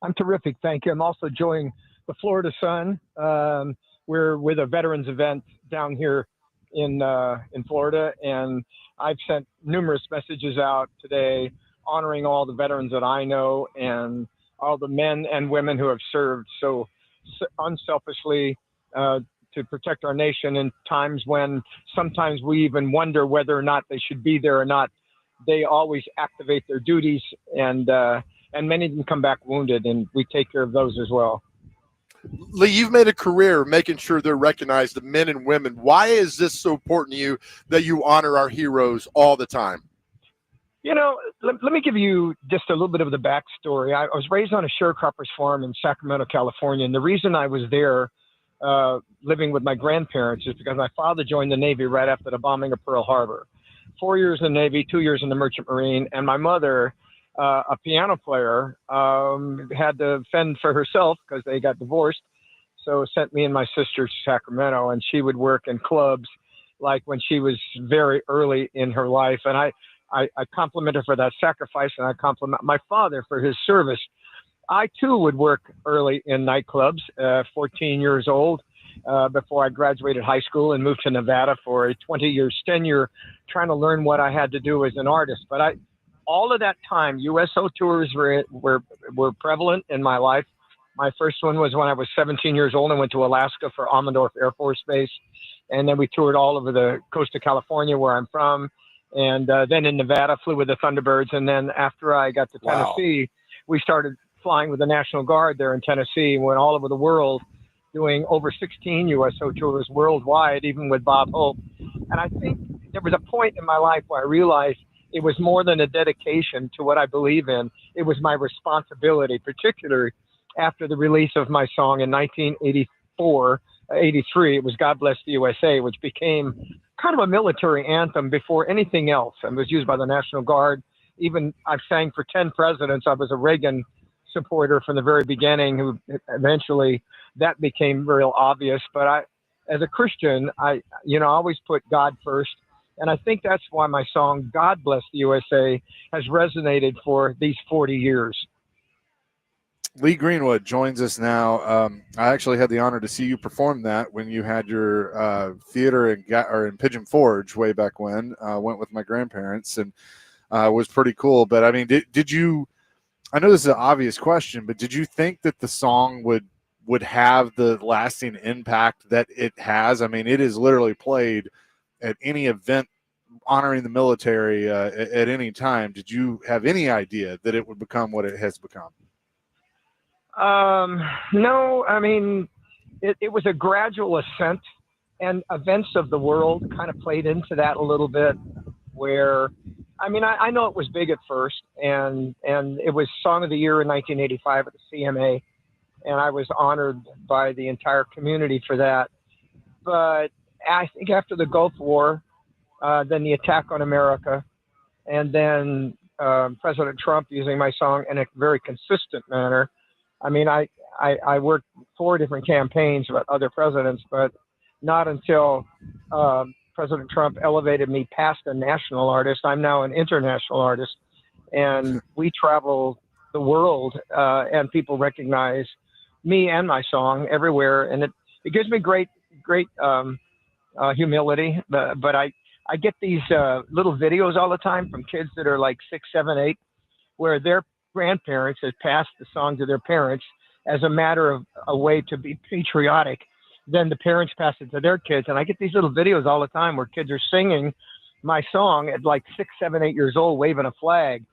S8: I'm terrific. Thank you. I'm also enjoying the Florida sun. We're with a veterans event down here in Florida, and I've sent numerous messages out today honoring all the veterans that I know and all the men and women who have served so unselfishly to protect our nation in times when sometimes we even wonder whether or not they should be there or not. They always activate their duties, and many of them come back wounded, and we take care of those as well.
S2: Lee, you've made a career making sure they're recognized, the men and women. Why is this so important to you that you honor our heroes all the time?
S8: You know, let me give you just a little bit of the backstory. I was raised on a sharecropper's farm in Sacramento, California, and the reason I was there living with my grandparents is because my father joined the Navy right after the bombing of Pearl Harbor. 4 years in the Navy, 2 years in the Merchant Marine, and my mother, a piano player, had to fend for herself because they got divorced, so sent me and my sister to Sacramento, and she would work in clubs like when she was very early in her life, and I compliment her for that sacrifice, and I compliment my father for his service. I, too, would work early in nightclubs, 14 years old, before I graduated high school and moved to Nevada for a 20-year tenure trying to learn what I had to do as an artist. But all of that time, USO tours were prevalent in my life. My first one was when I was 17 years old and went to Alaska for Almendorf Air Force Base. And then we toured all over the coast of California, where I'm from. And then in Nevada, flew with the Thunderbirds. And then after I got to Tennessee, we started flying with the National Guard there in Tennessee, went all over the world, doing over 16 USO tours worldwide, even with Bob Hope. And I think there was a point in my life where I realized it was more than a dedication to what I believe in. It was my responsibility, particularly after the release of my song in 1983. It was God Bless the USA, which became kind of a military anthem before anything else, and was used by the National Guard. Even I've sang for 10 presidents. I was a Reagan supporter from the very beginning, who eventually that became real obvious. But as a Christian, I always put God first. And I think that's why my song, God Bless the USA, has resonated for these 40 years.
S1: Lee Greenwood joins us now. I actually had the honor to see you perform that when you had your theater in Pigeon Forge way back when. Went with my grandparents, and it was pretty cool. But, I mean, did you – I know this is an obvious question, but did you think that the song would have the lasting impact that it has? I mean, it is literally played at any event honoring the military at any time. Did you have any idea that it would become what it has become?
S8: No, I mean, it was a gradual ascent, and events of the world kind of played into that a little bit, where, I mean, I know it was big at first, and it was Song of the Year in 1985 at the CMA, and I was honored by the entire community for that. But I think after the Gulf War, then the attack on America, and then President Trump using my song in a very consistent manner. I mean, I worked 4 different campaigns about other presidents, but not until President Trump elevated me past a national artist. I'm now an international artist, and we travel the world, and people recognize me and my song everywhere, and it gives me great humility. But I get these little videos all the time from kids that are like 6, 7, 8, where their grandparents had passed the song to their parents as a matter of a way to be patriotic. Then the parents pass it to their kids. And I get these little videos all the time where kids are singing my song at like 6, 7, 8 years old, waving a flag.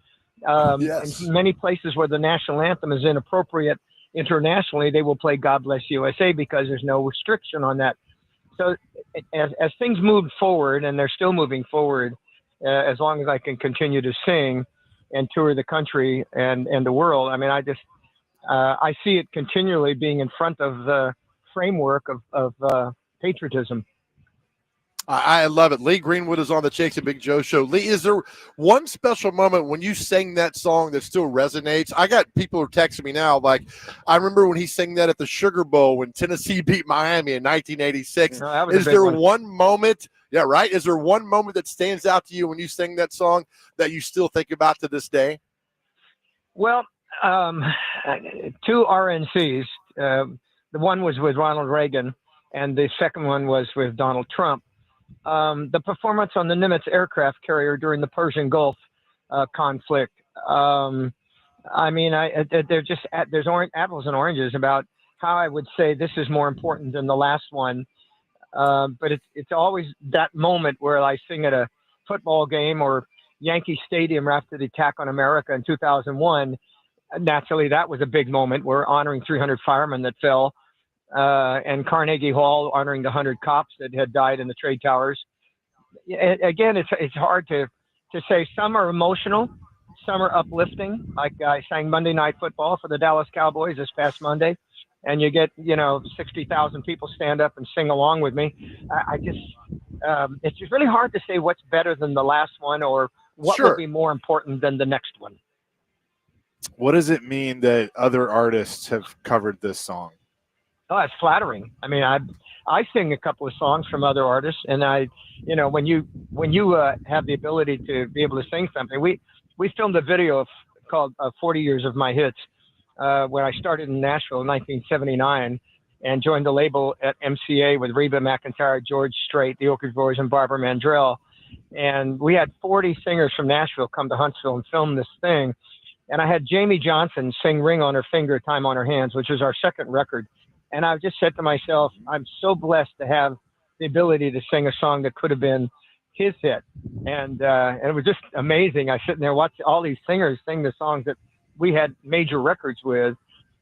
S2: Yes.
S8: In many places where the national anthem is inappropriate internationally, they will play God Bless USA because there's no restriction on that. So as things move forward, and they're still moving forward, as long as I can continue to sing, and tour the country and the world. I mean, I see it continually being in front of the framework of patriotism.
S2: I love it. Lee Greenwood is on the Chase and Big Joe show. Lee, is there one special moment when you sang that song that still resonates? I got people who are texting me now. Like, I remember when he sang that at the Sugar Bowl when Tennessee beat Miami in 1986. Is there one moment? Yeah, right. Is there one moment that stands out to you when you sing that song that you still think about to this day?
S8: Well, two RNCs. The one was with Ronald Reagan, and the second one was with Donald Trump. The performance on the Nimitz aircraft carrier during the Persian Gulf conflict. I mean, there's apples and oranges about how I would say this is more important than the last one. But it's always that moment where I sing at a football game or Yankee Stadium after the attack on America in 2001. Naturally, that was a big moment. We're honoring 300 firemen that fell. And Carnegie Hall honoring the 100 cops that had died in the trade towers. Again, it's hard to say. Some are emotional, some are uplifting. Like I sang Monday Night Football for the Dallas Cowboys this past Monday, and you get 60,000 people stand up and sing along with me. It's just really hard to say what's better than the last one or what will be more important than the next one.
S1: What does it mean that other artists have covered this song?
S8: Oh, it's flattering. I mean, I sing a couple of songs from other artists, and when you have the ability to be able to sing something, we filmed a video called 40 Years of My Hits when I started in Nashville in 1979 and joined the label at MCA with Reba McEntire, George Strait, the Oak Boys, and Barbara Mandrell. And we had 40 singers from Nashville come to Huntsville and film this thing. And I had Jamie Johnson sing Ring on Her Finger, Time on Her Hands, which was our second record. And I just said to myself, I'm so blessed to have the ability to sing a song that could have been his hit. And it was just amazing. I sit there watching all these singers sing the songs that we had major records with.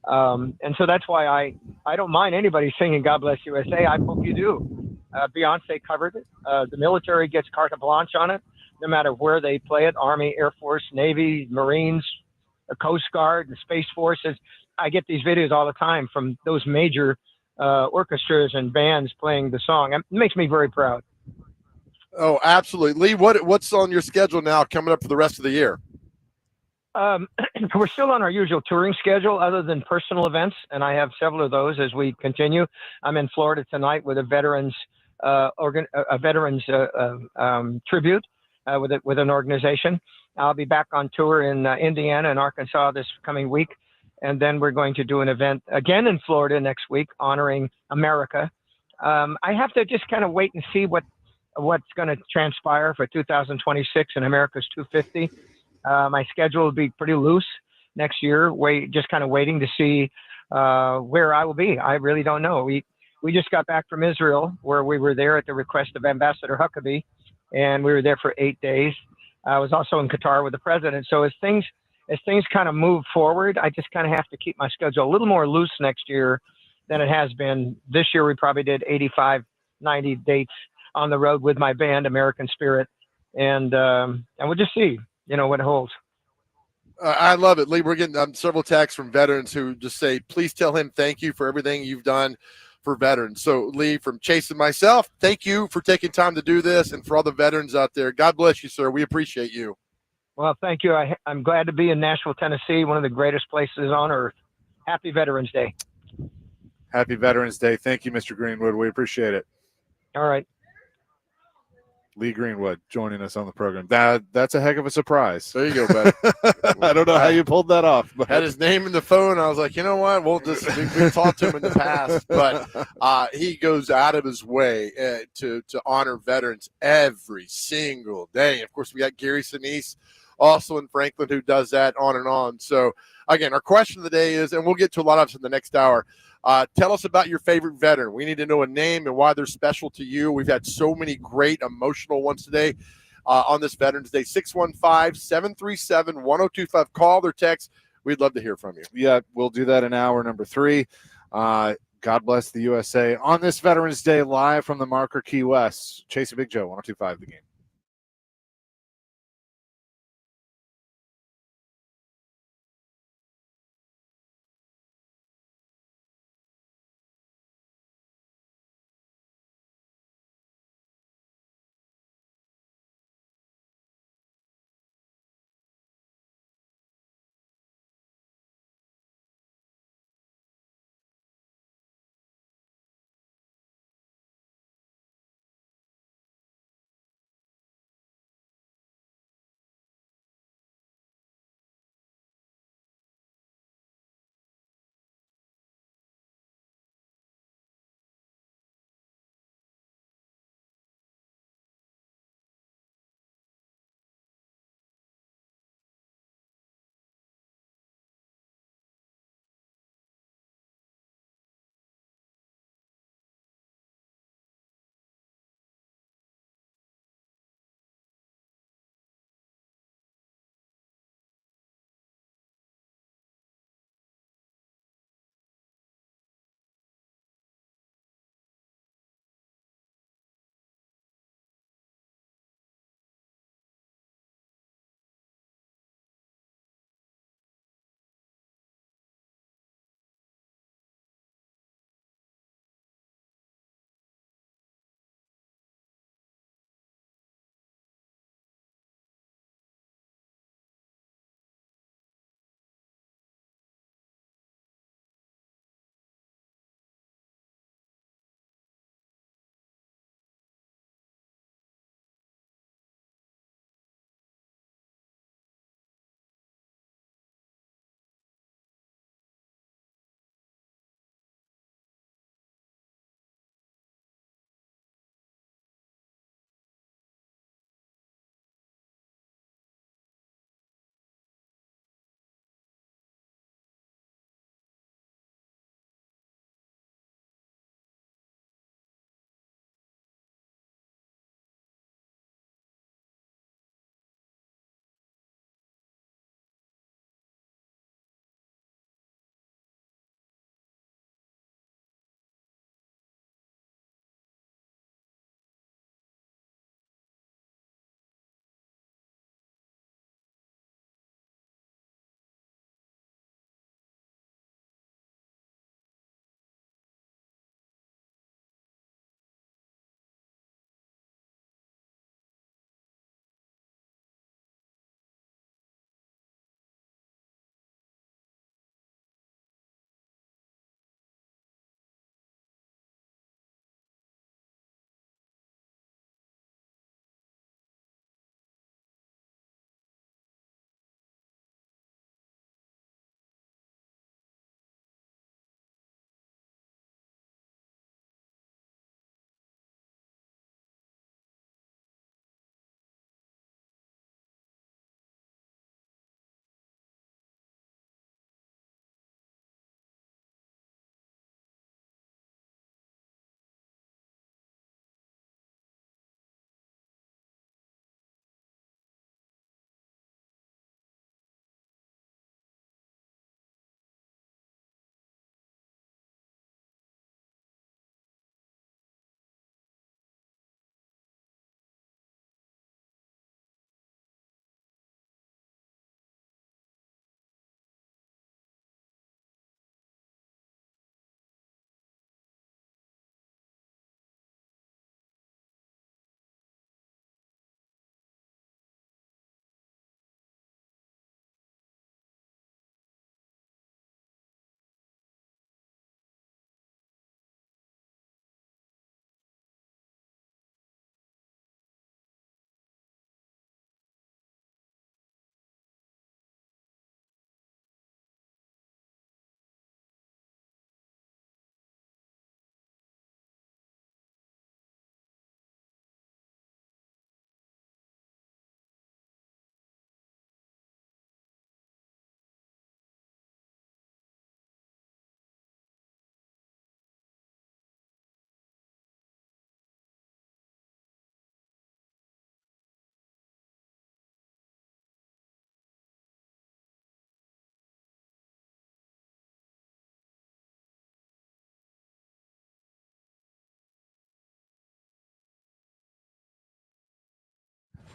S8: And so that's why I don't mind anybody singing God Bless USA. I hope you do. Beyonce covered it. The military gets carte blanche on it, no matter where they play it. Army, Air Force, Navy, Marines, the Coast Guard, the Space Forces. I get these videos all the time from those major orchestras and bands playing the song. It makes me very proud.
S2: Oh, absolutely. Lee, what's on your schedule now coming up for the rest of the year?
S8: We're still on our usual touring schedule other than personal events, and I have several of those as we continue. I'm in Florida tonight with a veterans tribute with an organization. I'll be back on tour in Indiana and Arkansas this coming week. And then we're going to do an event again in Florida next week honoring America. I have to just kind of wait and see what's going to transpire for 2026 and America's 250. My schedule will be pretty loose next year. Just kind of waiting to see where I will be. I really don't know. We just got back from Israel, where we were there at the request of Ambassador Huckabee, and we were there for 8 days. I was also in Qatar with the president. So as things kind of move forward, I just kind of have to keep my schedule a little more loose next year than it has been. This year, we probably did 85, 90 dates on the road with my band, American Spirit. And we'll just see, what it holds.
S2: I love it, Lee. We're getting several texts from veterans who just say, please tell him thank you for everything you've done for veterans. So, Lee, from Chase and myself, thank you for taking time to do this, and for all the veterans out there, God bless you, sir. We appreciate you.
S8: Well, thank you. I'm glad to be in Nashville, Tennessee, one of the greatest places on earth. Happy Veterans Day.
S1: Happy Veterans Day. Thank you, Mr. Greenwood. We appreciate it.
S8: All right.
S1: Lee Greenwood joining us on the program. That's a heck of a surprise.
S2: There you go, buddy.
S1: I don't know how you pulled that off. But
S2: had his name in the phone. I was like, you know what? We've talked to him in the past, but he goes out of his way to honor veterans every single day. Of course, we got Gary Sinise also in Franklin who does that on and on. So, again, our question of the day is, and we'll get to a lot of us in the next hour, tell us about your favorite veteran. We need to know a name and why they're special to you. We've had so many great emotional ones today on this Veterans Day. 615-737-1025. Call or text. We'd love to hear from you.
S1: Yeah, we'll do that in hour number 3. God bless the USA on this Veterans Day, live from the Marker Key West. Chase and Big Joe, 1025 The Game.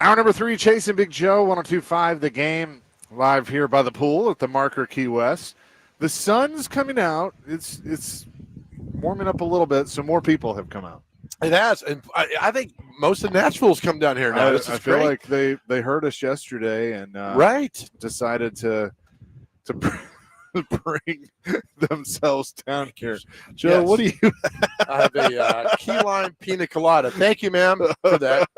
S1: Hour number 3, Chasing Big Joe, 102.5 The Game, live here by the pool at the Marker Key West. The sun's coming out. It's warming up a little bit, so more people have come out.
S2: It has, and I think most of Nashville's come down here now.
S1: I feel like they heard us yesterday and decided to bring themselves down here. Joe, what do you
S2: I have a key lime pina colada. Thank you, ma'am, for that.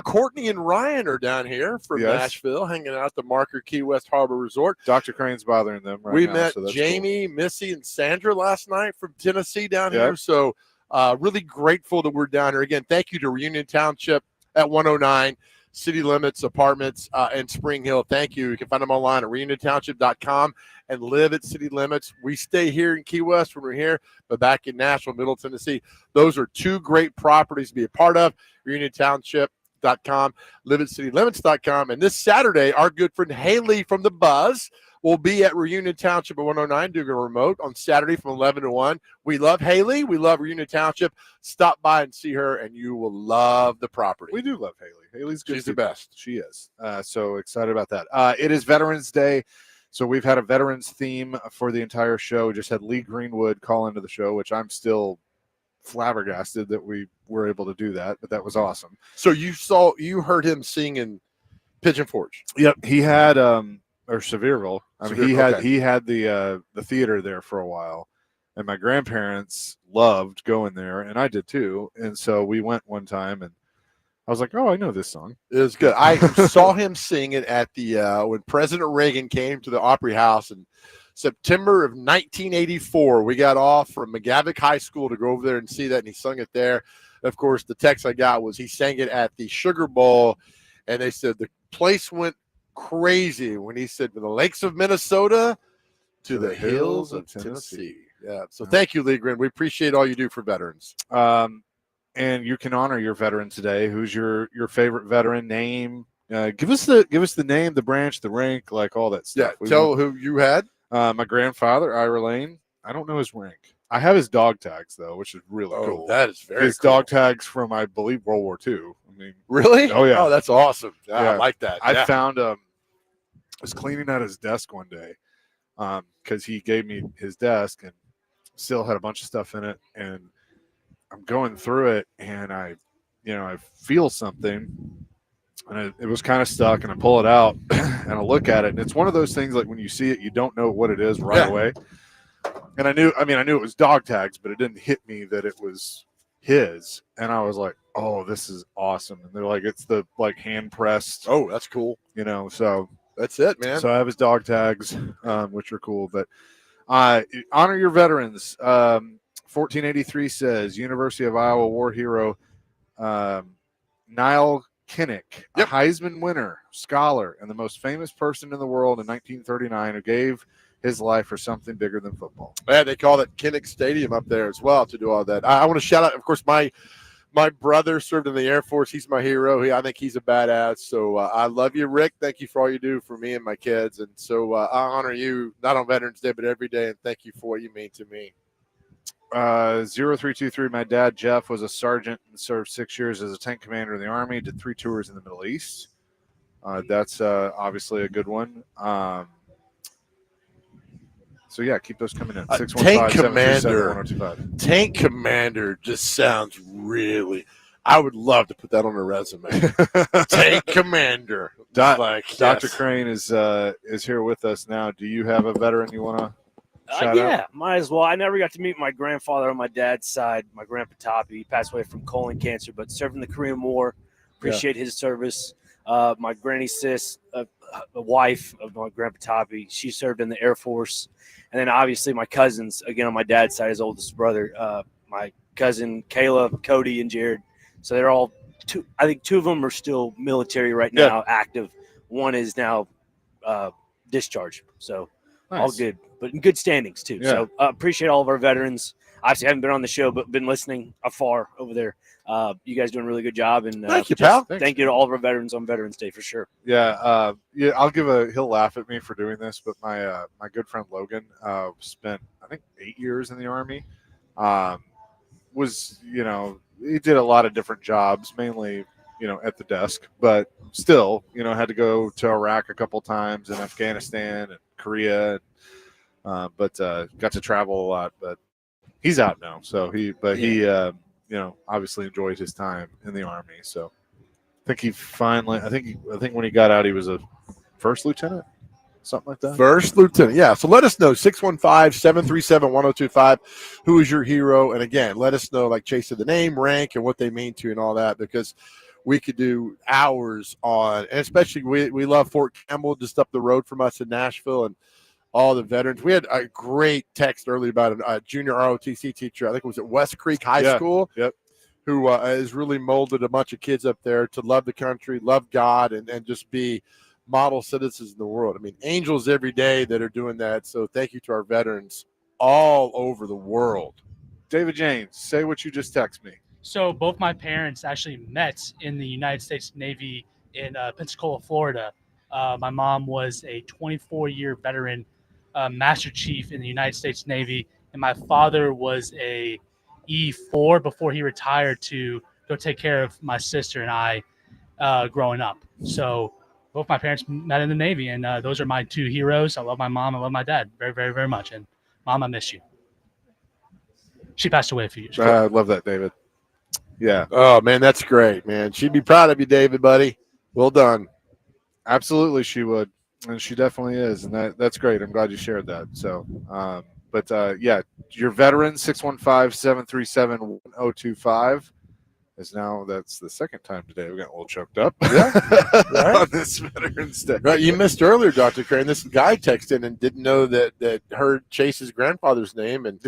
S2: Courtney and Ryan are down here from Nashville, hanging out at the Marker Key West Harbor Resort.
S1: Dr. Crane's bothering them right
S2: we
S1: now.
S2: met
S1: so that's
S2: Jamie,
S1: cool.
S2: Missy, and Sandra last night from Tennessee down here. So really grateful that we're down here. Again, thank you to Reunion Township at 109. City Limits Apartments in Spring Hill. Thank you. You can find them online at reuniontownship.com and live at City Limits. We stay here in Key West when we're here, but back in Nashville, Middle Tennessee. Those are two great properties to be a part of. reuniontownship.com, live at citylimits.com. And this Saturday, our good friend Haley from The Buzz will be at Reunion Township at 109 doing a remote on Saturday from 11 to 1. We love Haley. We love Reunion Township. Stop by and see her, and you will love the property.
S1: We do love Haley. Haley's good.
S2: She's the best.
S1: She is. So excited about that. It is Veterans Day, so we've had a veterans theme for the entire show. We just had Lee Greenwood call into the show, which I'm still flabbergasted that we were able to do that, but that was awesome.
S2: So you heard him sing in Pigeon Forge.
S1: Yep, he had or Sevierville. I mean, he had the theater there for a while, and my grandparents loved going there, and I did too. And so we went one time, and I was like, "Oh, I know this song."
S2: It was good. I saw him sing it at the when President Reagan came to the Opry House in September of 1984. We got off from McGavick High School to go over there and see that, and he sung it there. Of course, the text I got was he sang it at the Sugar Bowl, and they said the place went crazy when he said from the lakes of Minnesota to the hills of Tennessee. Yeah. So thank you, Lee Grin. We appreciate all you do for veterans.
S1: And you can honor your veteran today. Who's your favorite veteran? Name. Give us the name, the branch, the rank, like all that stuff.
S2: Yeah. Tell who you had.
S1: My grandfather, Ira Lane. I don't know his rank. I have his dog tags though, which is really cool.
S2: That is very
S1: his dog tags from, I believe, World War II. I mean,
S2: really?
S1: Oh yeah.
S2: Oh, that's awesome. I like that.
S1: I found I was cleaning out his desk one day because he gave me his desk and still had a bunch of stuff in it, and I'm going through it, and I feel something, and it was kind of stuck, and I pull it out and I look at it, and it's one of those things like when you see it, you don't know what it is right away. And I knew it was dog tags, but it didn't hit me that it was his. And I was like, "Oh, this is awesome!" And they're like, "It's the like hand pressed."
S2: Oh, that's cool.
S1: So
S2: that's it, man.
S1: So I have his dog tags, which are cool. But honor your veterans. 1483 says University of Iowa war hero Niall Kinnick, a Heisman winner, scholar, and the most famous person in the world in 1939 who gave his life for something bigger than football.
S2: Yeah, they call it Kinnick Stadium up there as well to do all that. I want to shout out, of course, my brother served in the Air Force. He's my hero. I think he's a badass. So I love you, Rick. Thank you for all you do for me and my kids. And so I honor you, not on Veterans Day, but every day. And thank you for what you mean to me.
S1: 0323, my dad, Jeff, was a sergeant and served 6 years as a tank commander in the Army, did 3 tours in the Middle East. That's obviously a good one. So, yeah, keep those coming in. 615-737-1025.
S2: Tank commander just sounds really – I would love to put that on a resume. Tank commander.
S1: Dr. Crane is here with us now. Do you have a veteran you want to shout out?
S9: Might as well. I never got to meet my grandfather on my dad's side, my grandpa Toppy. He passed away from colon cancer, but served in the Korean War. Appreciate his service. My granny sis, the wife of my grandpa Toppy, she served in the Air Force. And then obviously my cousins, again, on my dad's side, his oldest brother, my cousin Kayla, Cody, and Jared. So they're all I think 2 of them are still military right now, active. One is now discharged. So all good, but in good standings too. So appreciate all of our veterans. Obviously, I haven't been on the show, but been listening afar over there. You guys doing a really good job, and
S2: thank you, pal.
S9: Thank you to all of our veterans on Veterans Day for sure.
S1: Yeah, he'll laugh at me for doing this, but my good friend Logan spent I think 8 years in the Army. He did a lot of different jobs, mainly at the desk, but still, had to go to Iraq a couple times and Afghanistan and Korea, but got to travel a lot. But he's out now, so he obviously enjoyed his time in the Army. So I think he finally, I think when he got out, he was a first lieutenant, something like that.
S2: First lieutenant, yeah. So let us know, 615-737-1025. Who is your hero? And again, let us know, like Chase said, the name, rank, and what they mean to you and all that, because we could do hours on, and especially we love Fort Campbell just up the road from us in Nashville, and all the veterans. We had a great text earlier about a junior ROTC teacher, I think it was at West Creek High School, who has really molded a bunch of kids up there to love the country, love God, and just be model citizens in the world. I mean, angels every day that are doing that. So thank you to our veterans all over the world.
S1: David James, say what you just text me.
S6: So both my parents actually met in the United States Navy in Pensacola, Florida. My mom was a 24-year veteran Master Chief in the United States Navy, and my father was a E4 before he retired to go take care of my sister and I growing up. So both my parents met in the Navy, and those are my two heroes. I love my mom. I love my dad very, very, very much. And Mom, I miss you. She passed away a few years ago.
S1: I love that, David. Yeah.
S2: Oh, man, that's great, man. She'd be proud of you, David, buddy. Well done.
S1: Absolutely, she would. And she definitely is. And that's great. I'm glad you shared that. So, your veteran, 615-737-1025. Is now, that's the second time today we got a little choked up on this Veterans Day.
S2: Right, you missed earlier, Dr. Crane. This guy texted in and didn't know that heard Chase's grandfather's name and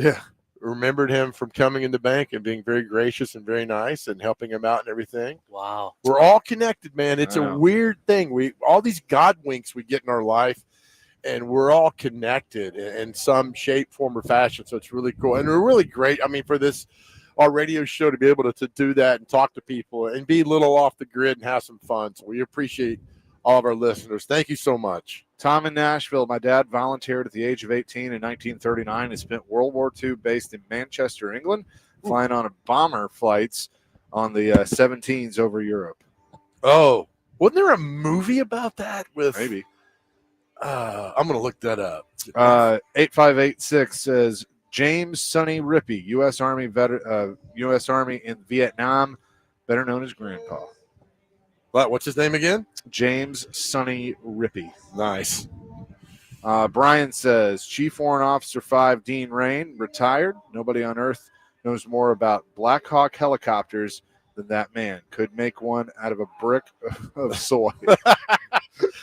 S2: remembered him from coming in the bank and being very gracious and very nice and helping him out and everything.
S6: Wow.
S2: We're all connected, man. It's a weird thing. All these God winks we get in our life, and we're all connected in some shape, form, or fashion. So it's really cool. And we're really great. I mean, for our radio show to be able to do that and talk to people and be a little off the grid and have some fun. So we appreciate all of our listeners. Thank you so much.
S1: Tom in Nashville. My dad volunteered at the age of 18 in 1939 and spent World War II based in Manchester, England, flying on bomber flights on the 17s over Europe.
S2: Oh, wasn't there a movie about that with?
S1: Maybe.
S2: I'm going to look that up.
S1: 8586 says, James Sonny Rippey, U.S. Army U.S. Army in Vietnam, better known as Grandpa.
S2: What's his name again?
S1: James Sonny Rippey.
S2: Nice.
S1: Brian says, Chief Warrant Officer 5 Dean Rain, retired. Nobody on earth knows more about Black Hawk helicopters than that man. Could make one out of a brick of soy.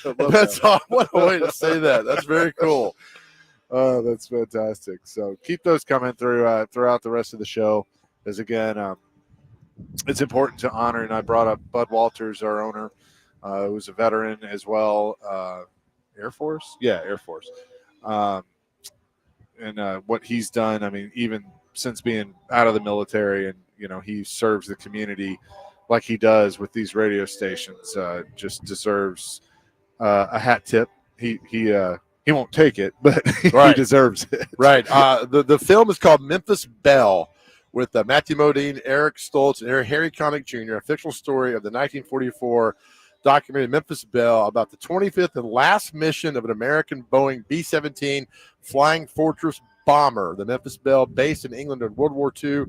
S2: That's what a way to say that. That's very cool.
S1: Oh, that's fantastic. So keep those coming through throughout the rest of the show. As again, it's important to honor, and I brought up Bud Walters, our owner, who's a veteran as well. Air Force? Yeah, Air Force. And what he's done, I mean, even since being out of the military, and, he serves the community like he does with these radio stations, just deserves a hat tip. He won't take it, but he deserves it.
S2: Right. The film is called Memphis Belle, with Matthew Modine, Eric Stoltz, and Harry Connick Jr., a fictional story of the 1944 documentary Memphis Belle about the 25th and last mission of an American Boeing B-17 Flying Fortress bomber, the Memphis Belle, based in England in World War II.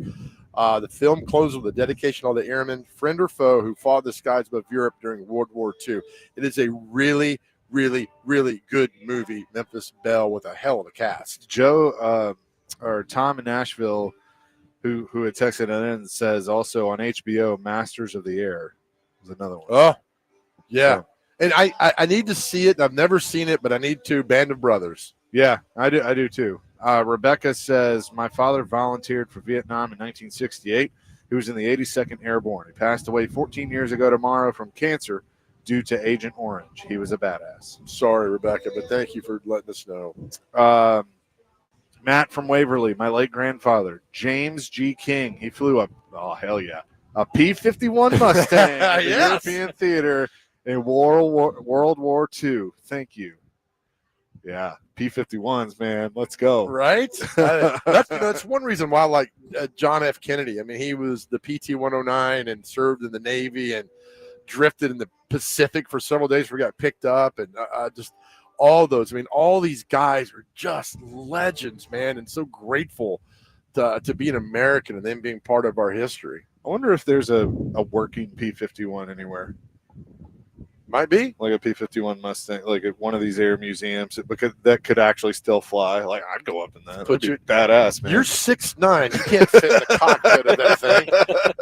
S2: The film closes with a dedication to all the airmen, friend or foe, who fought in the skies above Europe during World War II. It is a really, really, really good movie, Memphis Belle, with a hell of a cast.
S1: Joe or Tom in Nashville, who had texted in, says also on HBO, Masters of the Air is another one.
S2: Oh, yeah. So, and I need to see it. I've never seen it, but I need to. Band of Brothers.
S1: Yeah, I do too. Rebecca says, my father volunteered for Vietnam in 1968. He was in the 82nd Airborne. He passed away 14 years ago tomorrow from cancer due to Agent Orange. He was a badass.
S2: I'm sorry, Rebecca, but thank you for letting us know.
S1: Matt from Waverly, my late grandfather, James G. King. He flew a P-51 Mustang at the European Theater in World War II. Thank you. Yeah, P-51s, man. Let's go.
S2: Right? That's one reason why I like John F. Kennedy. I mean, he was the PT-109 and served in the Navy, and drifted in the Pacific for several days. We got picked up, and just all those. I mean, all these guys are just legends, man, and so grateful to be an American and them being part of our history.
S1: I wonder if there's a working P-51 anywhere.
S2: Might be
S1: like a P-51 Mustang, like at one of these air museums, because that could actually still fly. Like I'd go up in that.
S2: Put you
S1: badass, man.
S2: You're 6'9". You can't fit in the cockpit of that thing.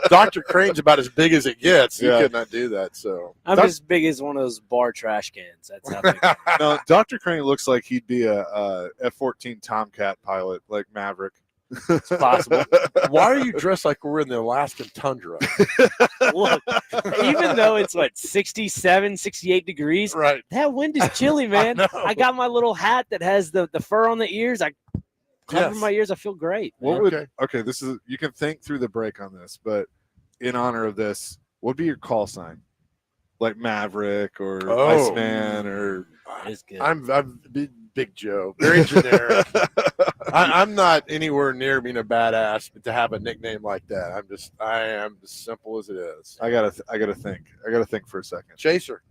S2: Dr. Crane's about as big as it gets. You could not do that. So
S9: I'm as big as one of those bar trash cans. That's how big.
S1: No, Dr. Crane looks like he'd be a F-14 Tomcat pilot, like Maverick.
S9: It's possible.
S2: Why are you dressed like we're in the Alaskan tundra?
S9: Look, even though it's 67, 68 degrees,
S2: right?
S9: That wind is chilly, man. I got my little hat that has the fur on the ears. I cover my ears. I feel great.
S1: Okay, this is, you can think through the break on this, but in honor of this, what would be your call sign? Like Maverick or Iceman or
S9: it's good.
S2: I'm Big Joe. Very generic. I'm not anywhere near being a badass, but to have a nickname like that, I am as simple as it is.
S1: I gotta think. I gotta think for a second.
S2: Chaser.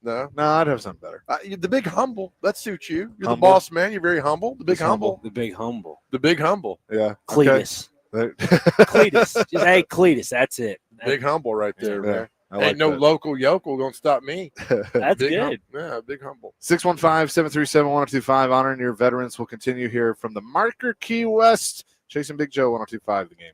S2: No,
S1: I'd have something better.
S2: The Big Humble. That suits you. You're
S1: Humble.
S2: the boss man. You're very humble. The Big Humble.
S9: The Big Humble.
S2: The Big Humble.
S1: Yeah.
S9: Cletus.
S1: Okay.
S9: Cletus. Just hey, Cletus. That's it.
S2: Big Humble right there, man.
S1: Ain't
S2: no local yokel gonna stop me.
S9: That's
S2: big
S9: good.
S2: Big Humble.
S1: 615-737-1025. Honoring your veterans will continue here from the Marker Key West. Chasing Big Joe, 1025 the game.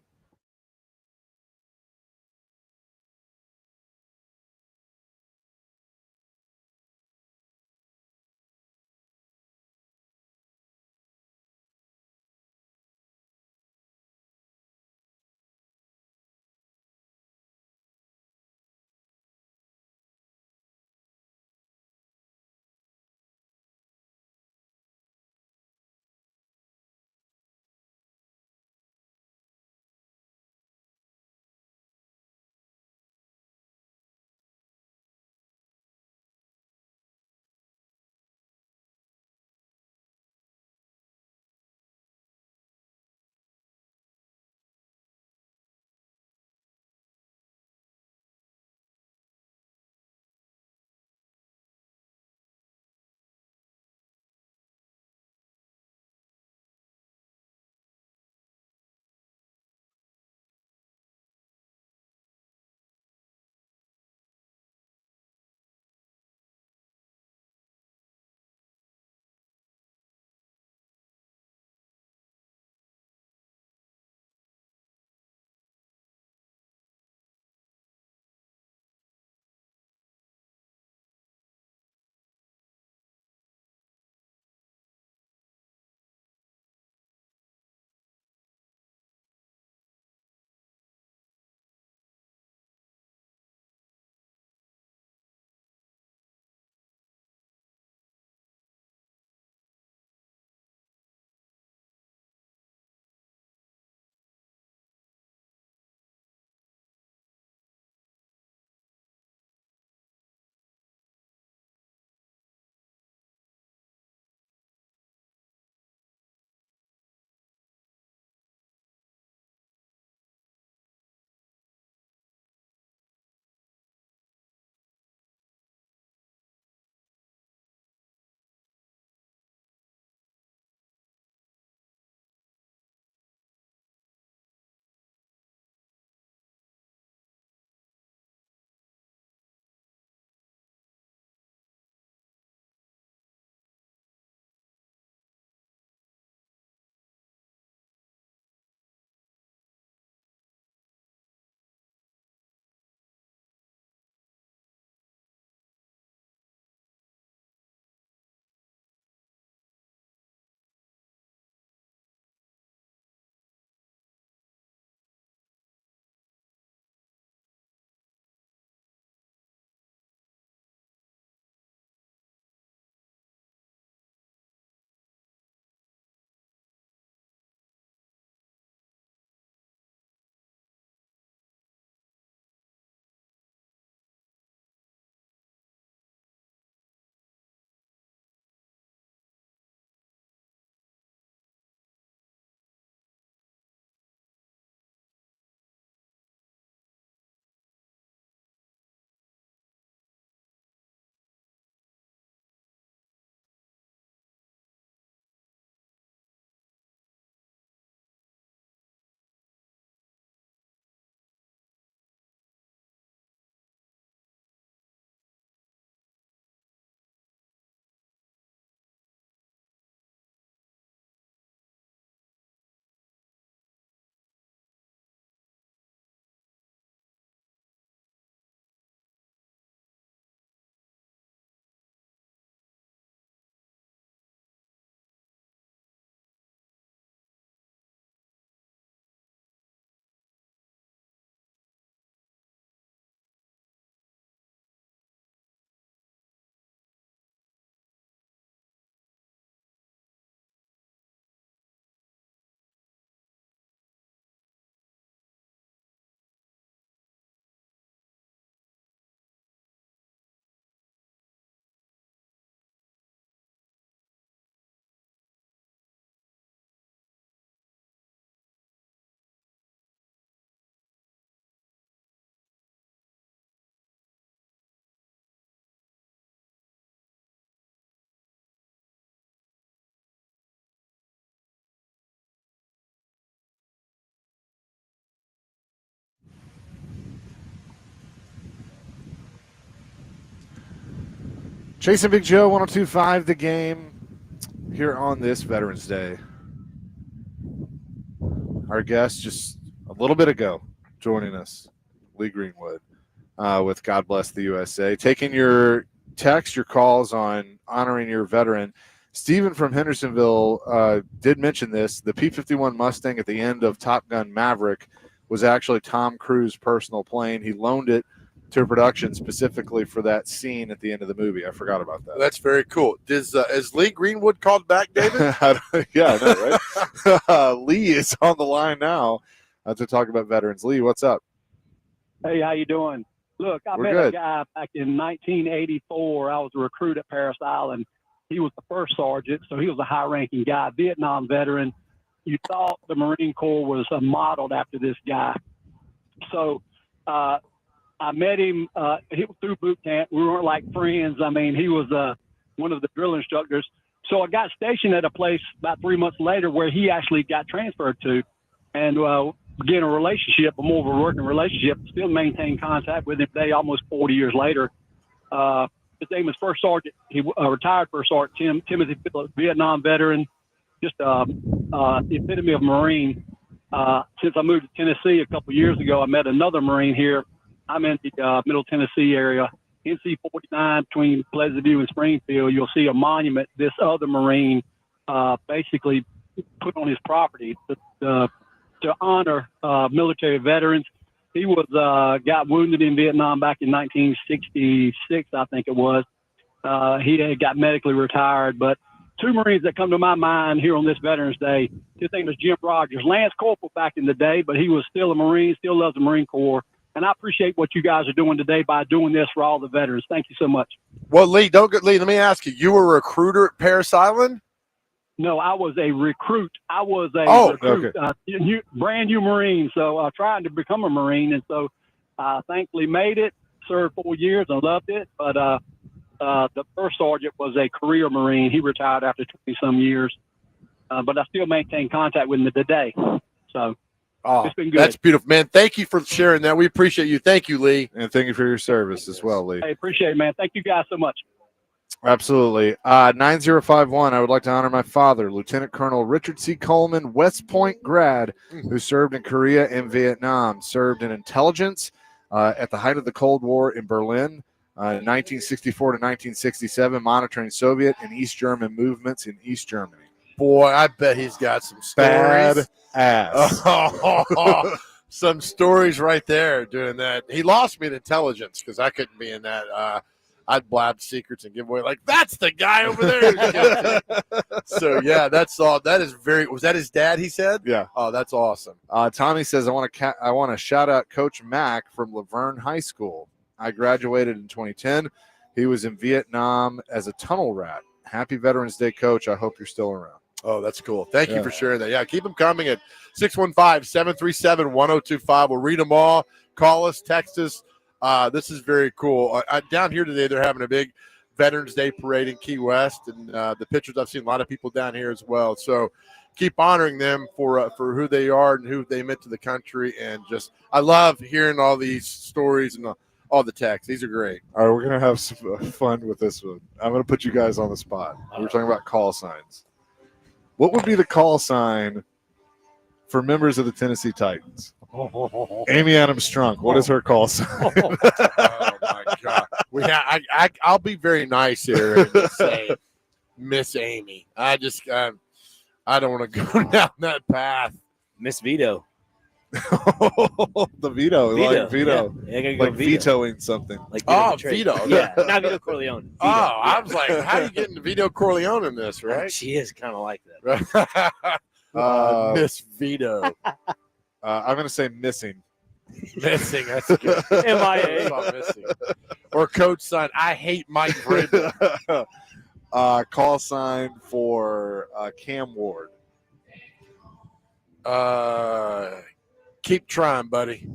S1: Chasing Big Joe, 102.5 The Game, here on this Veterans Day. Our guest just a little bit ago joining us, Lee Greenwood, with God Bless the USA. Taking your text, your calls on honoring your veteran. Stephen from Hendersonville did mention this. The P-51 Mustang at the end of Top Gun Maverick was actually Tom Cruise's personal plane. He loaned it to production specifically for that scene at the end of the movie. I forgot about that.
S2: That's very cool. Is Lee Greenwood called back, David?
S1: Yeah, I know, right? Lee is on the line now to talk about veterans. Lee, what's up?
S10: Hey, how you doing? Look, I
S1: We're
S10: met
S1: good.
S10: a guy back in 1984. I was a recruit at Parris Island. He was the first sergeant, so he was a high-ranking guy, Vietnam veteran. You thought the Marine Corps was modeled after this guy. So I met him. He was through boot camp. We weren't like friends. I mean, he was one of the drill instructors. So I got stationed at a place about 3 months later where he actually got transferred to, and began a relationship, a more of a working relationship. Still maintain contact with him today, almost 40 years later. His name was First Sergeant. He retired First Sergeant Timothy Phillips, Vietnam veteran, just the epitome of Marine. Since I moved to Tennessee a couple of years ago, I met another Marine here. I'm in the Middle Tennessee area, NC 49 between Pleasant View and Springfield. You'll see a monument this other Marine basically put on his property to honor military veterans. He was got wounded in Vietnam back in 1966, I think it was. He had got medically retired, but two Marines that come to my mind here on this Veterans Day. His name was Jim Rogers, Lance Corporal back in the day, but he was still a Marine, still loves the Marine Corps. And I appreciate what you guys are doing today by doing this for all the veterans. Thank you so much.
S2: Well, Lee, let me ask you. You were a recruiter at Parris Island?
S10: No, I was a recruit. I was a recruit,
S2: okay.
S10: Brand new Marine. So trying to become a Marine. And so I thankfully made it, served 4 years and loved it. But the first sergeant was a career Marine. He retired after 20-some years. But I still maintain contact with him today. So it's been good.
S2: That's beautiful, man. Thank you for sharing that. We appreciate you. Thank you, Lee.
S1: And thank you for your service as well, Lee.
S10: I appreciate it, man. Thank you guys so much.
S1: Absolutely. 9051, I would like to honor my father, Lieutenant Colonel Richard C. Coleman, West Point grad, who served in Korea and Vietnam, served in intelligence at the height of the Cold War in Berlin, 1964 to 1967, monitoring Soviet and East German movements in East Germany.
S2: Boy, I bet he's got some stories.
S1: Bad-ass.
S2: Some stories right there doing that. He lost me in intelligence because I couldn't be in that. I'd blab secrets and give away like that's the guy over there. So yeah, that's all. That is very. Was that his dad? He said.
S1: Yeah.
S2: Oh, that's awesome.
S1: Tommy says I want to shout out Coach Mack from Laverne High School. I graduated in 2010. He was in Vietnam as a tunnel rat. Happy Veterans Day, Coach. I hope you're still around.
S2: Oh, that's cool. Thank you for sharing that. Yeah, keep them coming at 615-737-1025. We'll read them all. Call us, text us. This is very cool. Down here today, they're having a big Veterans Day parade in Key West, and the pictures I've seen a lot of people down here as well. So keep honoring them for who they are and who they meant to the country. And just I love hearing all these stories and all the texts. These are great.
S1: All right, we're gonna have some fun with this one. I'm gonna put you guys on the spot. We're talking about call signs. What would be the call sign for members of the Tennessee Titans? Amy Adams Strunk. What is her call sign?
S2: Oh my God! I'll be very nice here and just say Miss Amy. I don't want to go down that path.
S9: Miss Vito.
S1: The veto. Like veto.
S9: Yeah,
S1: like vetoing something.
S9: Like
S2: Vito.
S9: Yeah, not Vito Corleone. Vito.
S2: I was like, how are you getting Vito Corleone in this, right?
S9: She is kind of like that.
S2: Miss Vito.
S1: I'm going to say missing.
S2: Missing. That's good.
S9: MIA.
S2: Missing. Or coach sign, I hate Mike Vrabel.
S1: Call sign for Cam Ward.
S2: Keep trying, buddy.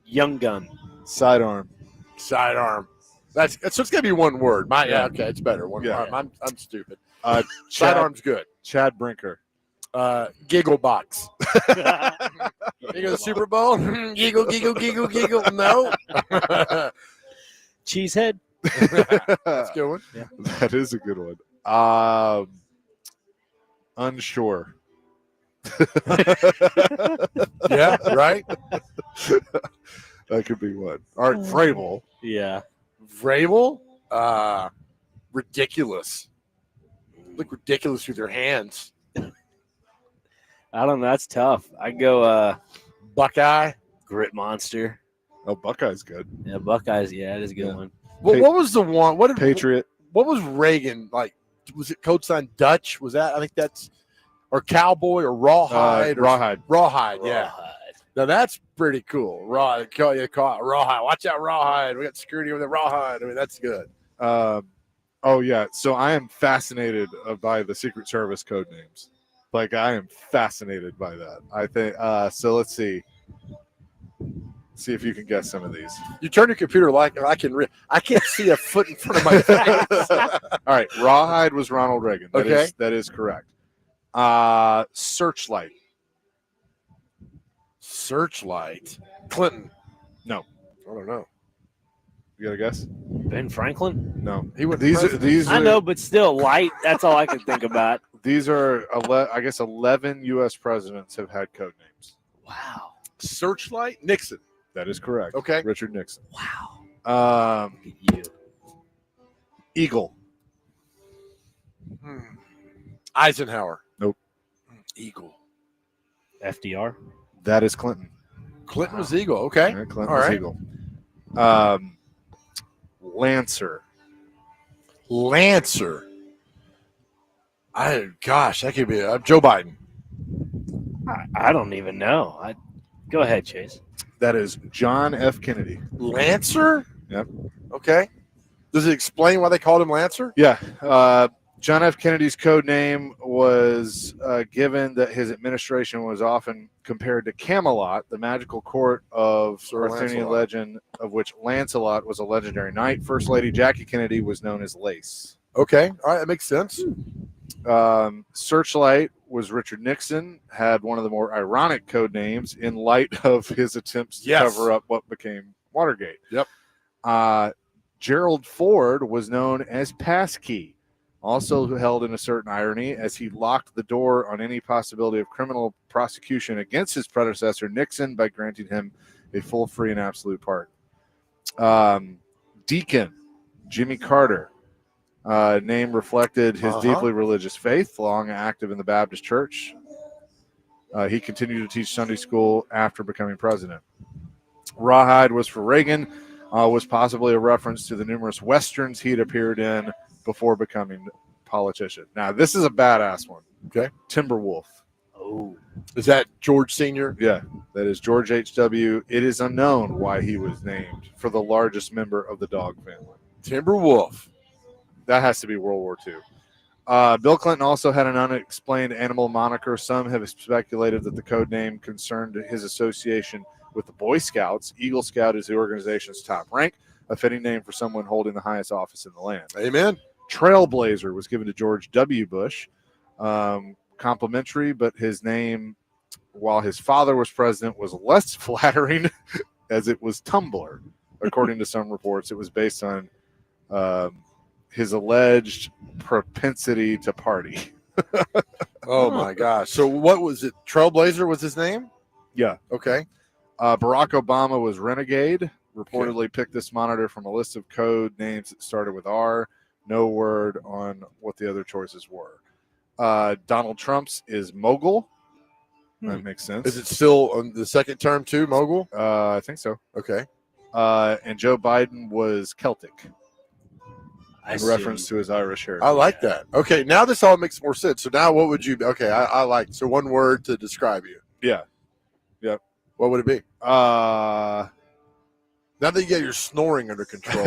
S9: Young gun.
S1: Sidearm.
S2: Sidearm. That's it's gonna be one word. Okay, it's better. One
S1: Yeah.
S2: arm. I'm stupid.
S1: Sidearm's
S2: good.
S1: Chad Brinker.
S2: Giggle box. You go to the Super Bowl? Giggle, giggle, giggle, giggle. No.
S9: Cheesehead.
S2: That's a good one.
S9: Yeah.
S1: That is a good one. Unsure.
S2: Yeah, right.
S1: That could be one. All right, Vrabel.
S9: Yeah.
S2: Vrabel, ridiculous. Look ridiculous with your hands.
S9: I don't know. That's tough. I go
S2: Buckeye.
S9: Grit Monster.
S1: Oh, Buckeye's good.
S9: Yeah, Buckeyes. Yeah, it is a good one.
S2: Well, what was the one? What did
S1: Patriot.
S2: What was Reagan like? Was it code sign Dutch? Was that? I think that's or Cowboy or Rawhide.
S1: Rawhide.
S2: Rawhide. Yeah.
S9: Rawhide.
S2: Now that's pretty cool. Rawhide. Rawhide. Watch out, Rawhide. We got security with the Rawhide. I mean, that's good.
S1: Oh yeah. So I am fascinated by the Secret Service code names. Like I am fascinated by that. I think. So let's see. See if you can guess some of these.
S2: You turn your computer like I can't see a foot in front of my face.
S1: All right, Rawhide was Ronald Reagan.
S2: Okay.
S1: That is correct. Searchlight.
S2: Searchlight. Clinton.
S1: No.
S2: I don't know.
S1: You got a guess?
S9: Ben Franklin?
S1: No.
S2: He went
S1: These
S9: I know, but still, light. That's all I can think about.
S1: These are I guess 11 U.S. presidents have had code names.
S9: Wow.
S2: Searchlight. Nixon.
S1: That is correct.
S2: Okay.
S1: Richard Nixon.
S9: Wow. Look at you.
S1: Eagle.
S2: Eisenhower.
S1: Nope.
S2: Eagle.
S9: FDR.
S1: That is Clinton.
S2: Clinton was Eagle. Okay.
S1: Yeah, Clinton
S2: All
S1: was
S2: right.
S1: Eagle. Lancer.
S2: Lancer. Gosh, that could be Joe Biden.
S9: I don't even know. Go ahead, Chase.
S1: That is John F. Kennedy.
S2: Lancer?
S1: Yep.
S2: Okay. Does it explain why they called him Lancer?
S1: Yeah. John F. Kennedy's code name was given that his administration was often compared to Camelot, the magical court of
S2: Sir
S1: Arthurian
S2: Lancelot.
S1: legend, of which Lancelot was a legendary knight. First Lady Jackie Kennedy was known as Lace.
S2: Okay. All right. That makes sense.
S1: Searchlight was Richard Nixon, had one of the more ironic code names in light of his attempts to
S2: Yes.
S1: cover up what became Watergate.
S2: Yep.
S1: Gerald Ford was known as Passkey, also held in a certain irony as he locked the door on any possibility of criminal prosecution against his predecessor Nixon by granting him a full, free, and absolute pardon. Deacon, Jimmy Carter. Name reflected his deeply religious faith, long active in the Baptist Church. He continued to teach Sunday school after becoming president. Rawhide was for Reagan, was possibly a reference to the numerous Westerns he'd appeared in before becoming politician. Now, this is a badass one.
S2: Okay.
S1: Timberwolf.
S9: Oh.
S2: Is that George Sr.?
S1: Yeah, that is George H.W. It is unknown why he was named for the largest member of the dog family.
S2: Timberwolf.
S1: That has to be World War II. Bill Clinton also had an unexplained animal moniker. Some have speculated that the code name concerned his association with the Boy Scouts. Eagle Scout is the organization's top rank, a fitting name for someone holding the highest office in the land.
S2: Amen.
S1: Trailblazer was given to George W. Bush. Complimentary, but his name, while his father was president, was less flattering as it was Tumbler. According to some reports, it was based on his alleged propensity to party.
S2: Oh, my gosh. So what was it? Trailblazer was his name?
S1: Yeah.
S2: Okay.
S1: Barack Obama was Renegade. Reportedly picked this monitor from a list of code names that started with R. No word on what the other choices were. Donald Trump's is Mogul. That makes sense.
S2: Is it still on the second term too, Mogul?
S1: I think so.
S2: Okay.
S1: And Joe Biden was Celtic.
S9: I
S1: In reference to his Irish heritage.
S2: I like that. Okay, now this all makes more sense. So now what would you – okay, I like – so one word to describe you.
S1: Yeah. Yep.
S2: What would it be? Now that you get your snoring under control,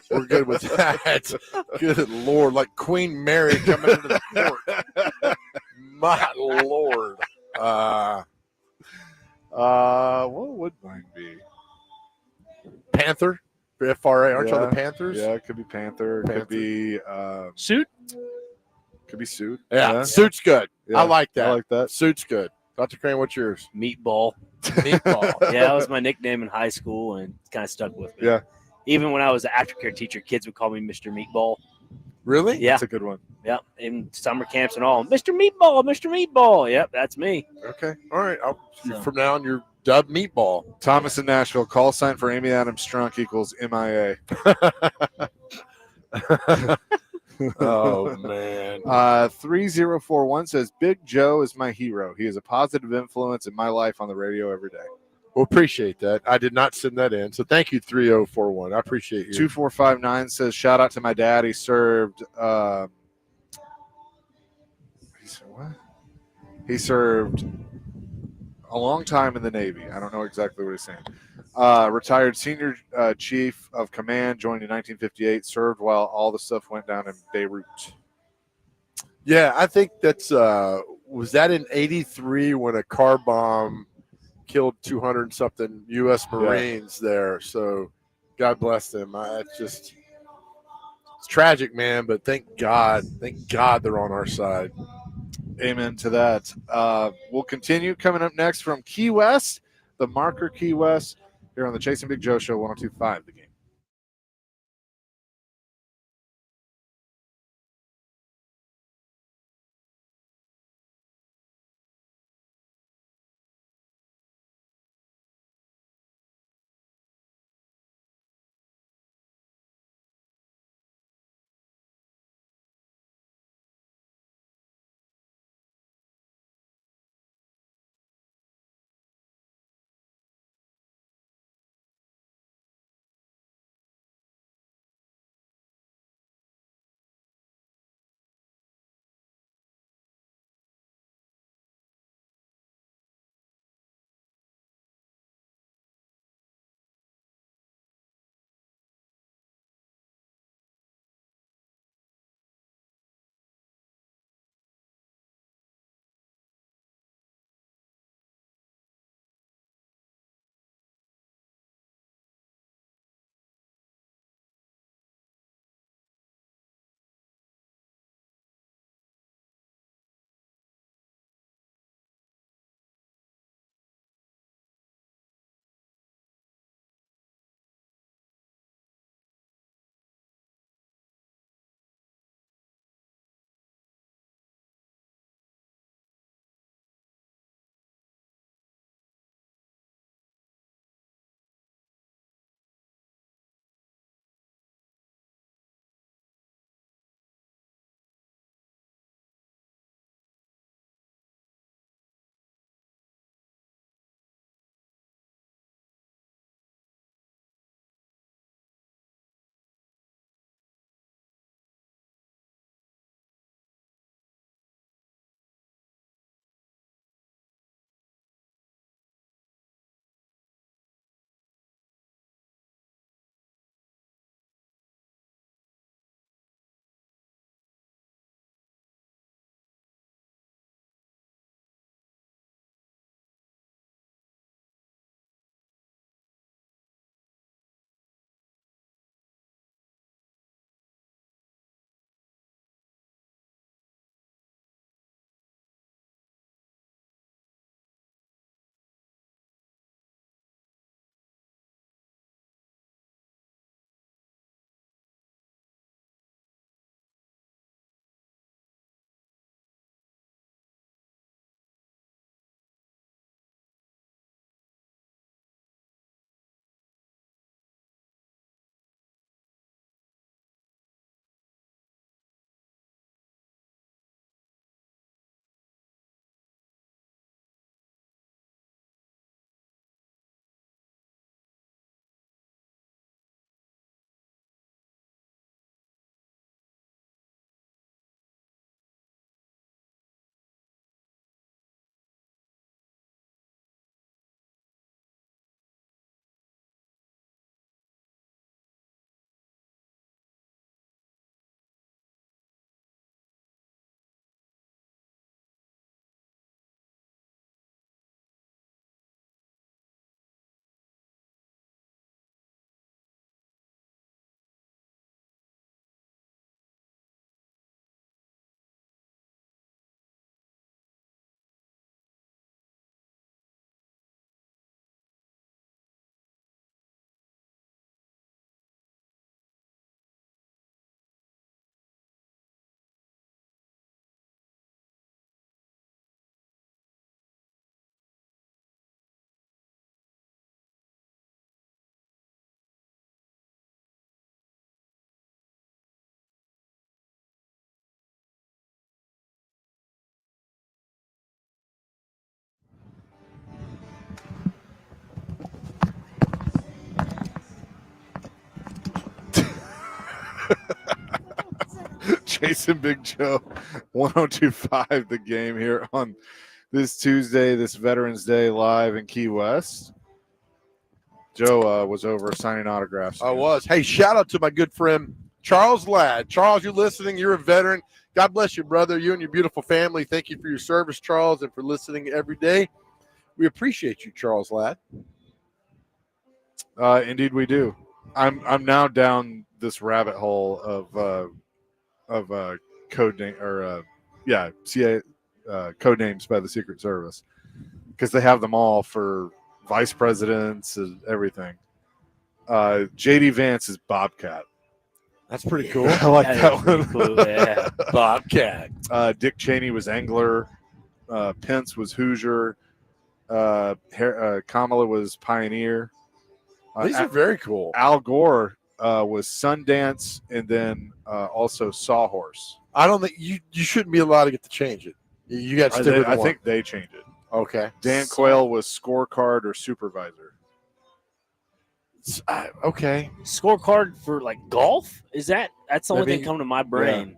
S2: we're good with that. Good Lord. Like Queen Mary coming into the court. My Lord.
S1: What would mine be?
S2: Panther? FRA. Aren't y'all
S1: Yeah.
S2: the Panthers?
S1: Yeah, it could be Panther. It could be
S6: Suit?
S1: Could be Suit.
S2: Yeah. Suit's good.
S1: Yeah.
S2: I like that.
S1: I like that.
S2: Suit's good. Dr. Crane, what's yours?
S9: Meatball.
S2: Meatball.
S9: Yeah, that was my nickname in high school, and it kind of stuck with me.
S1: Yeah.
S9: Even when I was an aftercare teacher, kids would call me Mr. Meatball.
S2: Really?
S9: Yeah.
S1: That's a good one.
S9: Yep. In summer camps and all. Mr. Meatball, Mr. Meatball. Yep, that's me.
S2: Okay. All right. From now on, you're dubbed Meatball.
S1: Thomas in Nashville, call sign for Amy Adams Strunk equals MIA.
S2: Oh, man.
S1: 3041 says, Big Joe is my hero. He is a positive influence in my life on the radio every day.
S2: Well, appreciate that. I did not send that in. So thank you, 3041. I appreciate you.
S1: 2459 says, shout out to my dad. He served He served a long time in the Navy. I don't know exactly what he's saying. Retired senior chief of command, joined in 1958, served while all the stuff went down in Beirut.
S2: Yeah, I think that's was that in 83 when a car bomb killed 200 and something U.S. Marines there. So God bless them. It's tragic, man, but thank God they're on our side.
S1: Amen to that. We'll continue coming up next from Key West, the marker Key West, here on the Chasing Big Joe Show, 102.5 The Game. Jason Big Joe, 102.5 the game here on this Tuesday, this Veterans Day live in Key West. Joe was over signing autographs.
S2: I was. Hey, shout out to my good friend Charles Ladd. Charles, you're listening. You're a veteran. God bless you, brother. You and your beautiful family. Thank you for your service, Charles, and for listening every day. We appreciate you, Charles Ladd.
S1: Indeed, we do. I'm now down this rabbit hole of code name or CA code names by the Secret Service because they have them all for vice presidents and everything. JD Vance is Bobcat.
S2: That's pretty cool.
S1: I like that one.
S9: Cool, yeah.
S2: Bobcat.
S1: Dick Cheney was Angler. Pence was Hoosier. Kamala was Pioneer.
S2: These are very cool.
S1: Al Gore was Sundance and then also Sawhorse.
S2: I don't think you shouldn't be allowed to get to change it. You got to stick with
S1: I
S2: one.
S1: think they changed it.
S2: Okay.
S1: Dan Quayle was Scorecard or Supervisor.
S2: Okay.
S9: Scorecard for like golf? That's the only thing come to my brain.
S1: Yeah.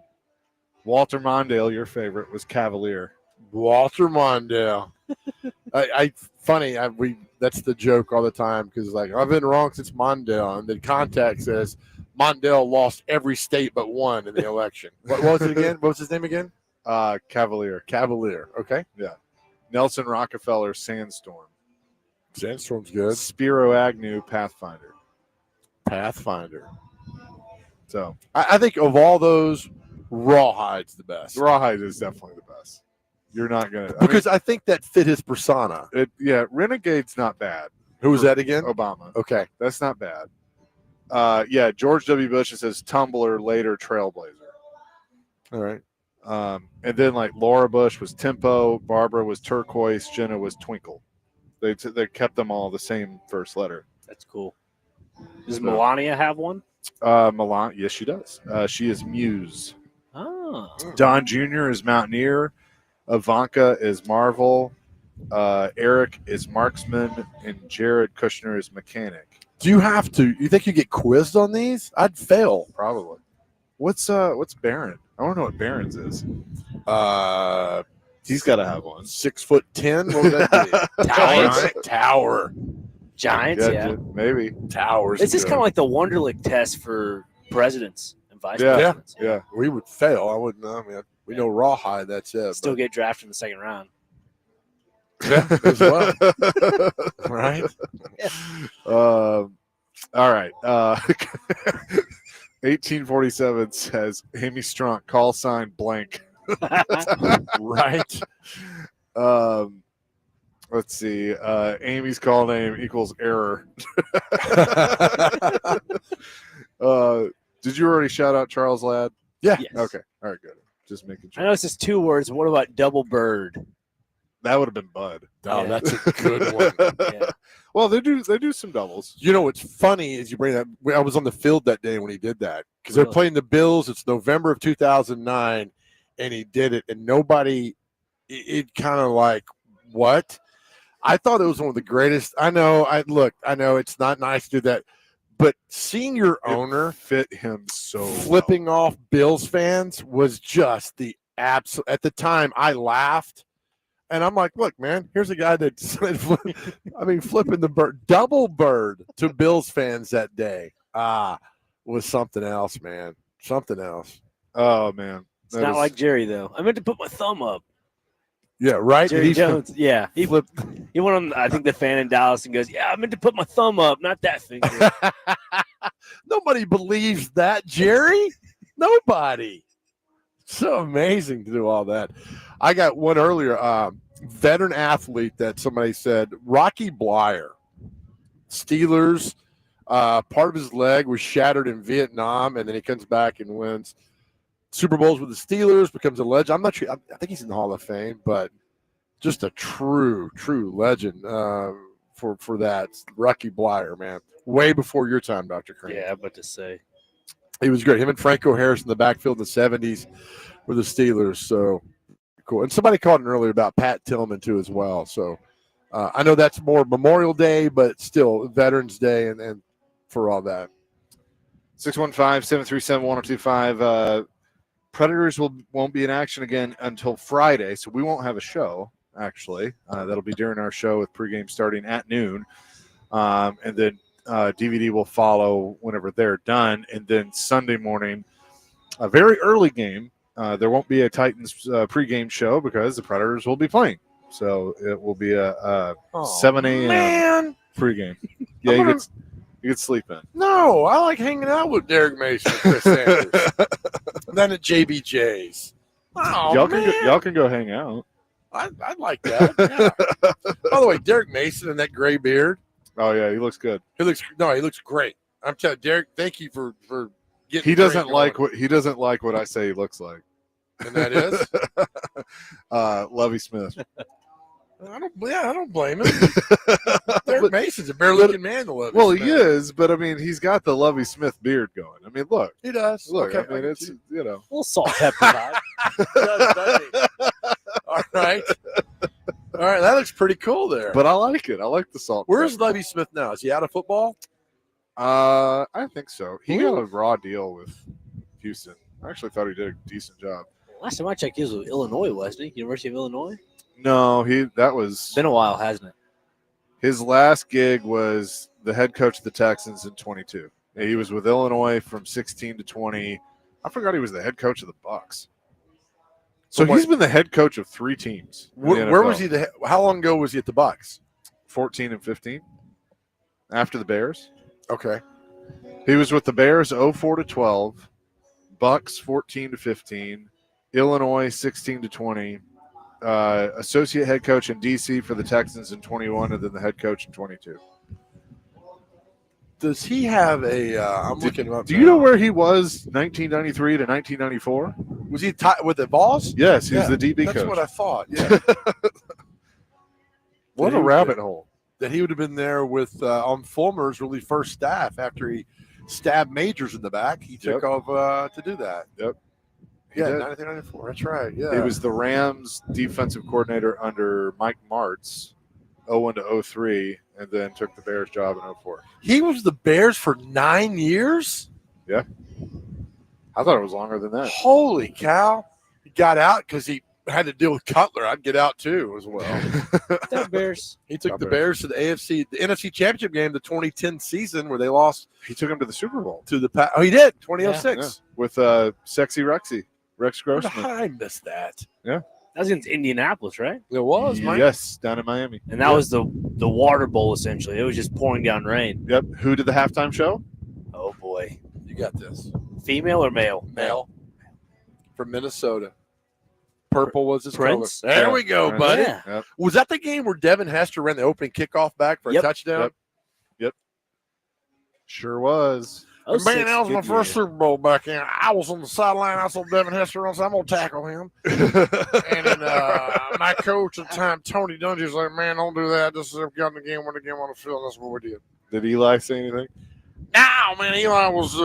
S1: Walter Mondale, your favorite, was Cavalier.
S2: Walter Mondale. That's the joke all the time because like I've been wrong since Mondale, and the contact says Mondale lost every state but one in the election. What was it again? What was his name again?
S1: Cavalier.
S2: Cavalier. Okay.
S1: Yeah. Nelson Rockefeller, Sandstorm.
S2: Sandstorm's good.
S1: Spiro Agnew, Pathfinder. So
S2: I think of all those, Rawhide's the best.
S1: Rawhide is definitely the best. You're not gonna
S2: because I think that fit his persona.
S1: Renegade's not bad.
S2: Who was that again?
S1: Obama.
S2: Okay,
S1: that's not bad. George W. Bush says Tumblr, later Trailblazer.
S2: All right.
S1: And then like Laura Bush was Tempo, Barbara was Turquoise, Jenna was Twinkle. They kept them all the same first letter.
S9: That's cool. Does Melania have one?
S1: Melania, yes, she does. She is Muse.
S9: Oh.
S1: Don Jr. is Mountaineer. Ivanka is Marvel. Eric is Marksman, and Jared Kushner is Mechanic.
S2: Do you have to? You think you get quizzed on these? I'd fail.
S1: Probably. What's Baron? I don't know what Barron's is. He's got to have one.
S2: 6'10". What would that be? Tower.
S9: Giants, yeah.
S1: Maybe.
S2: Towers.
S9: This is kind of like the Wonderlic test for presidents and vice presidents.
S2: Yeah. We would fail. I wouldn't know. I mean, we know Rawhide. That's it.
S9: Still get drafted in the second round.
S2: Yeah, as well. Right?
S9: Yeah.
S1: All right. 1847 says Amy Strunk, call sign blank.
S2: Right.
S1: Let's see. Amy's call name equals error. Did you already shout out Charles Ladd?
S2: Yeah.
S9: Yes.
S1: Okay. All right, good. Just making sure.
S9: I know it's just 2 words. What about double bird?
S1: That would have been Bud.
S2: Oh, that's a good one.
S9: Yeah.
S1: Well, they do some doubles.
S2: You know what's funny is you bring that. I was on the field that day when he did that because they're playing the Bills. It's November of 2009, and he did it, and nobody. It kind of like what? I thought it was one of the greatest. I know it's not nice to do that, but seeing your owner
S1: fit him so
S2: flipping off Bills fans was just the absolute. At the time, I laughed. And I'm like, look, man, here's a guy that's, flipping the bird, double bird to Bills fans that day. Was something else, man. Something else.
S1: Oh, man.
S9: It's not like Jerry, though. I meant to put my thumb up.
S2: Yeah, right?
S9: Jerry Jones, yeah. He went on, I think, the fan in Dallas and goes, yeah, I meant to put my thumb up, not that finger.
S2: Nobody believes that, Jerry. Nobody. So amazing to do all that. I got one earlier, veteran athlete that somebody said, Rocky Blyer, Steelers, part of his leg was shattered in Vietnam, and then he comes back and wins Super Bowls with the Steelers, becomes a legend. I'm not sure. I think he's in the Hall of Fame, but just a true legend for that. Rocky Blyer, man. Way before your time, Dr. Crane.
S9: Yeah, I'm about to say.
S2: He was great. Him and Franco Harris in the backfield in the 70s with the Steelers. So cool. And somebody called in earlier about Pat Tillman, too, as well. So I know that's more Memorial Day, but still Veterans Day and for all that.
S1: 615-737-1025. Predators won't be in action again until Friday, so we won't have a show. Actually, that'll be during our show with pregame starting at noon, and then DVD will follow whenever they're done. And then Sunday morning, a very early game. There won't be a Titans pregame show because the Predators will be playing. So it will be a 7 a.m. pregame. Yeah, you get sleep in.
S2: No, I like hanging out with Derek Mason and Chris Sanders. Then at JBJ's. Oh,
S1: Y'all can go hang out.
S2: I'd like that. Yeah. By the way, Derek Mason and that gray beard.
S1: Oh yeah, he looks good.
S2: He looks great. I'm telling you, Derek, thank you for getting.
S1: He doesn't like what I say he looks like.
S2: And that is
S1: Lovey Smith.
S2: I don't blame him. Derek Mason's a bare-looking man to Lovey
S1: Well,
S2: Smith.
S1: he is, but I mean, he's got the Lovey Smith beard going. I mean, look.
S2: He does.
S1: Look,
S2: Okay,
S1: I mean, it's, you know.
S9: A little salt pepper vibe.
S2: All right. All right, that looks pretty cool there.
S1: But I like it. I like the salt.
S2: Where's Lovey Smith now? Is he out of football?
S1: I think so. He got a raw deal with Houston. I actually thought he did a decent job.
S9: Last time I checked, he was with Illinois, wasn't he? University of Illinois?
S1: No, that was
S9: Been a while, hasn't it?
S1: his last gig was the head coach of the Texans in 22. He was with Illinois from 16 to 20. I forgot he was the head coach of the Bucks. So he's been the head coach of 3 teams.
S2: Where was he? How long ago was he at the Bucks?
S1: 14 and 15. After the Bears.
S2: Okay.
S1: He was with the Bears 04 to 12, Bucks 14 to 15, Illinois 16 to 20, associate head coach in DC for the Texans in 21, and then the head coach in 22.
S2: Does he have a? I'm looking him up.
S1: Do you know where he was 1993 to 1994?
S2: Was he with the Vols?
S1: Yes, he was the DB
S2: That's
S1: coach.
S2: what I thought. Yeah.
S1: What a rabbit hole.
S2: That he would have been there with on Fulmer's really first staff after he stabbed Majors in the back. He took off to do that.
S1: Yep.
S2: Yeah, 1994. That's right. Yeah.
S1: He was the Rams defensive coordinator under Mike Martz, 01 to 03, and then took the Bears job in 04.
S2: He was the Bears for 9 years?
S1: Yeah. I thought it was longer than that.
S2: Holy cow. He got out because he had to deal with Cutler. I'd get out too as well.
S9: That Bears.
S2: He took the Bears to the NFC Championship game, the 2010 season where they lost.
S1: He took him to the Super Bowl.
S2: He did, 2006.
S1: Yeah. With Sexy Rex Grossman.
S2: I missed that.
S1: Yeah.
S9: That was against Indianapolis, right?
S2: It was, Mike.
S1: Yes, down in Miami.
S9: And that was the water bowl, essentially. It was just pouring down rain.
S1: Yep. Who did the halftime show?
S9: Oh, boy.
S2: You got this.
S9: Female or male?
S2: Male. From Minnesota. Purple was his
S9: Prince?
S2: color. There we go,
S1: Prince.
S2: buddy.
S9: Yeah.
S1: Yep.
S2: Was that the game where Devin Hester ran the opening kickoff back for a touchdown?
S1: Yep. Sure was.
S2: Man, that was my first Super Bowl back in. I was on the sideline. I saw Devin Hester on, so I'm going to tackle him. And then my coach at the time, Tony Dungy, was like, man, don't do that. This is got in the game, win the game on the field. That's what we did.
S1: Did Eli say anything?
S2: No, man, Eli was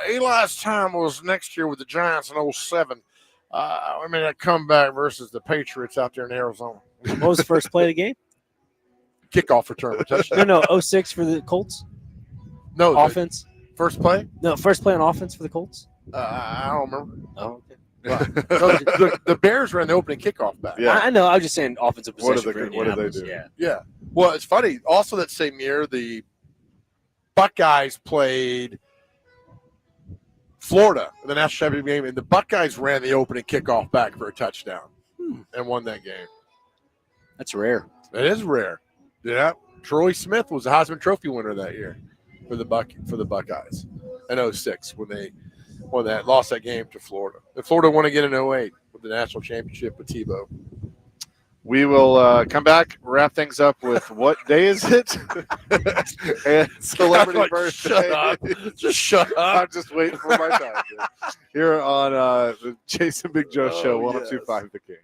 S2: Eli's time was next year with the Giants in 07. I mean, that comeback versus the Patriots out there in Arizona.
S9: What was the first play of the game?
S2: Kickoff return for touchdown.
S9: No, 06 for the Colts?
S2: No.
S9: Offense?
S2: First play?
S9: No, first play on offense for the Colts?
S2: I don't remember.
S9: Oh, okay.
S2: The Bears ran the opening kickoff back.
S1: Yeah.
S9: I know. I was just saying offensive possession.
S1: What did they do?
S9: Yeah.
S2: Yeah. Well, it's funny. Also, that same year, the Buckeyes played Florida in the national championship game, and the Buckeyes ran the opening kickoff back for a touchdown and won that game.
S9: That's rare.
S2: That is rare. Yeah. Troy Smith was the Heisman Trophy winner that year for the Buckeyes in 06 when they lost that game to Florida. And Florida won again in 08 with the national championship with Tebow.
S1: We will come back, wrap things up with what day is it? And celebrity birthday.
S2: Shut up. Just shut up.
S1: I'm just waiting for my time. Here on the Jason Big Joe Show, 102.5 The King.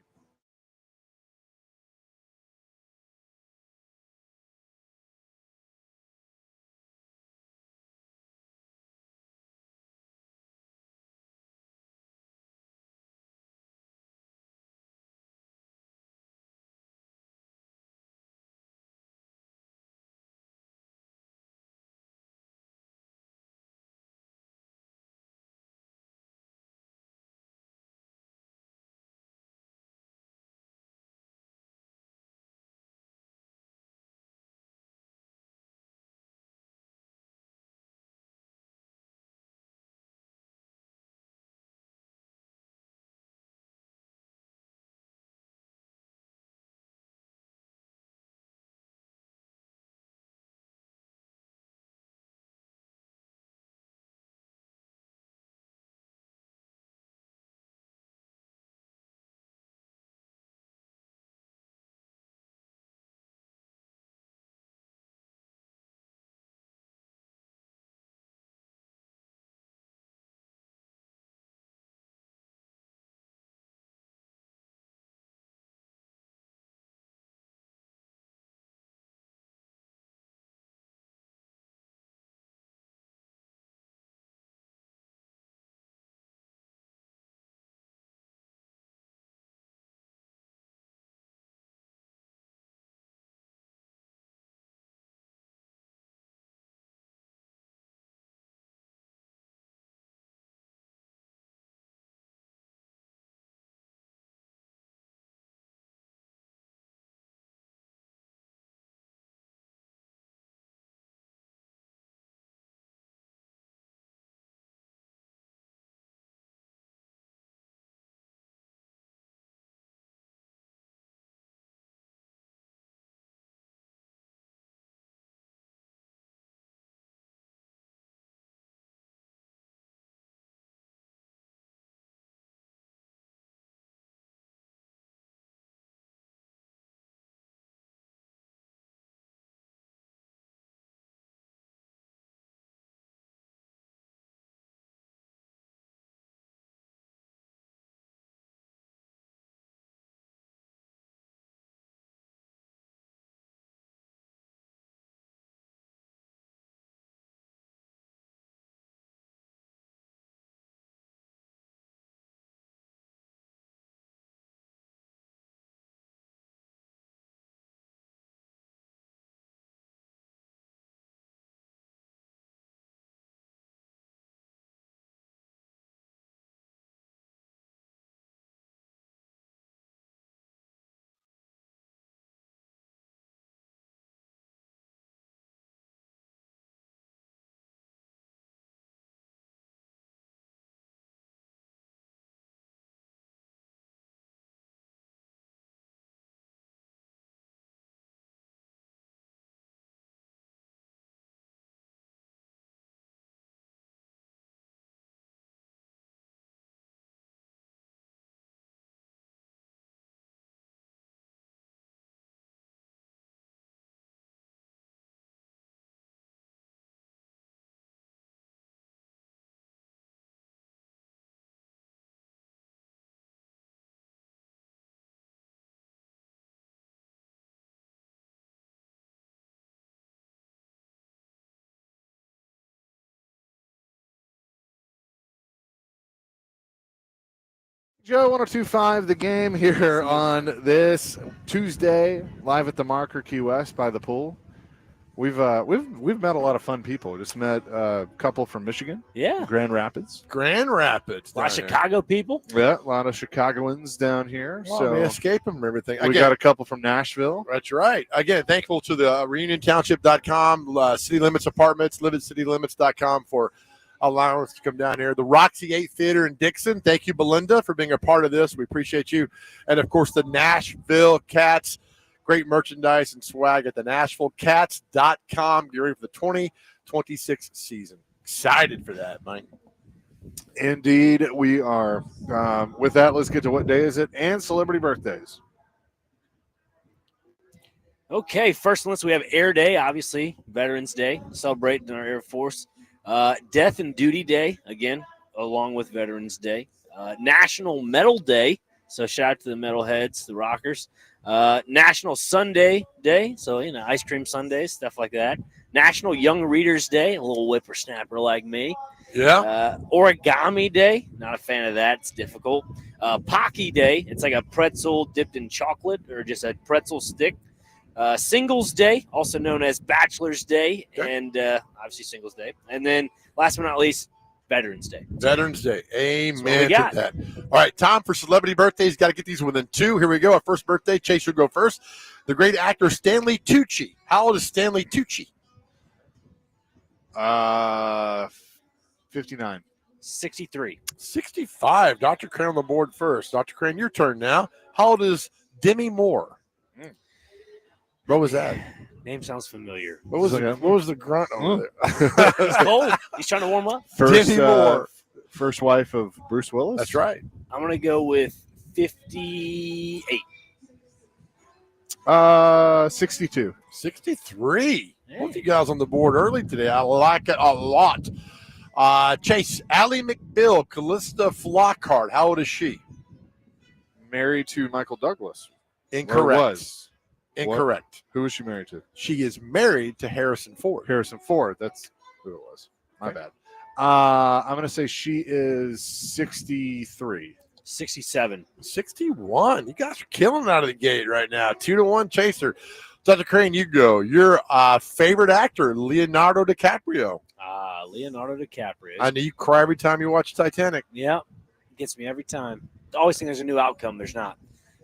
S1: Joe 102.5 The Game here on this Tuesday, live at the Marker Key West by the pool. We've met a lot of fun people. Just met a couple from Michigan.
S9: Yeah.
S1: Grand Rapids.
S9: A lot of Chicago people.
S1: Yeah, a lot of Chicagoans down here.
S2: Well,
S1: so
S2: we escape them and everything.
S1: We got a couple from Nashville.
S2: That's right. Again, thankful to the reuniontownship.com, City Limits Apartments, livingcitylimits.com for allowing us to come down here. The Roxy 8 Theater in Dixon. Thank you, Belinda, for being a part of this. We appreciate you. And, of course, the Nashville Cats. Great merchandise and swag at the NashvilleCats.com. Get ready for the 2026 season. Excited for that, Mike.
S1: Indeed, we are. With that, let's get to what day is it and celebrity birthdays.
S9: Okay, first on the list we have Air Day, obviously, Veterans Day, celebrating our Air Force. Death and Duty Day, again, along with Veterans Day. National Metal Day, so shout out to the metalheads, the rockers. National Sunday Day, so, ice cream sundaes, stuff like that. National Young Readers Day, a little whippersnapper like me.
S2: Yeah.
S9: Origami Day, not a fan of that. It's difficult. Pocky Day, it's like a pretzel dipped in chocolate or just a pretzel stick. Singles Day, also known as Bachelor's Day, and obviously Singles Day. And then last but not least, Veterans Day.
S2: Veterans Day. Amen to that. All right, time for celebrity birthdays. Got to get these within 2. Here we go. Our first birthday, Chase will go first. The great actor Stanley Tucci. How old is Stanley Tucci?
S1: 59.
S9: 63.
S2: 65. Dr. Crane on the board first. Dr. Crane, your turn now. How old is Demi Moore? What was that?
S9: Name sounds familiar.
S2: What was the grunt over there?
S9: He's cold. He's trying to warm up.
S1: Demi Moore. First wife of Bruce Willis.
S2: That's right.
S9: I'm going to go with 58.
S1: 62.
S2: 63. Both you guys on the board early today. I like it a lot. Chase, Ally McBeal, Callista Flockhart. How old is she?
S1: Married to Michael Douglas.
S2: Incorrect.
S1: Or was.
S2: Incorrect.
S1: What? Who was she married to?
S2: She is married to Harrison Ford.
S1: Harrison Ford. That's who it was. My bad. I'm going to say she is 63.
S9: 67.
S2: 61. You guys are killing it out of the gate right now. 2-1 Chaser. Dr. Crane, you go. Your favorite actor, Leonardo DiCaprio.
S9: Leonardo DiCaprio.
S2: I know you cry every time you watch Titanic.
S9: Yeah. It gets me every time. I always think there's a new outcome. There's not.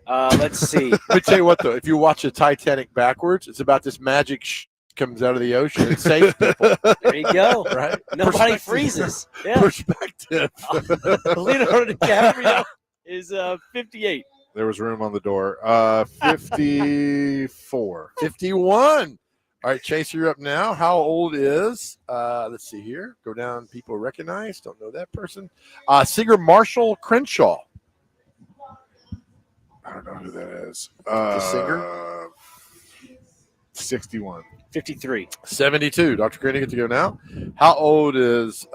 S9: Let's see.
S2: Let me tell you what, though. If you watch the Titanic backwards, it's about this magic comes out of the ocean and saves people.
S9: There you go.
S2: Right?
S9: Nobody freezes. Yeah.
S2: Perspective.
S9: Leonardo DiCaprio is 58.
S1: There was room on the door. 54.
S2: 51. All right, Chase, you're up now. How old is, let's see here. Go down, people recognize. Don't know that person. Singer Marshall Crenshaw.
S1: I don't know who that is.
S2: The singer?
S1: 61.
S9: 53.
S2: 72. Dr. Crane, you get to go now. How old is,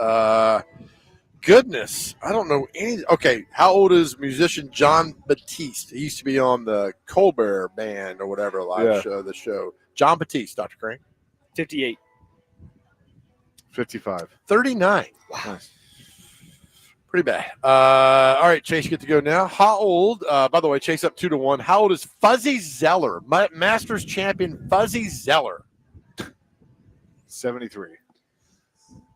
S2: goodness, I don't know any. Okay, how old is musician John Batiste? He used to be on the Colbert Band or whatever show, the show. John Batiste, Dr. Crane.
S9: 58.
S1: 55.
S2: 39. Wow. Nice. Pretty bad. All right, Chase, you get to go now. How old, by the way, Chase up 2-1. How old is Fuzzy Zeller, Masters champion Fuzzy Zeller?
S1: 73.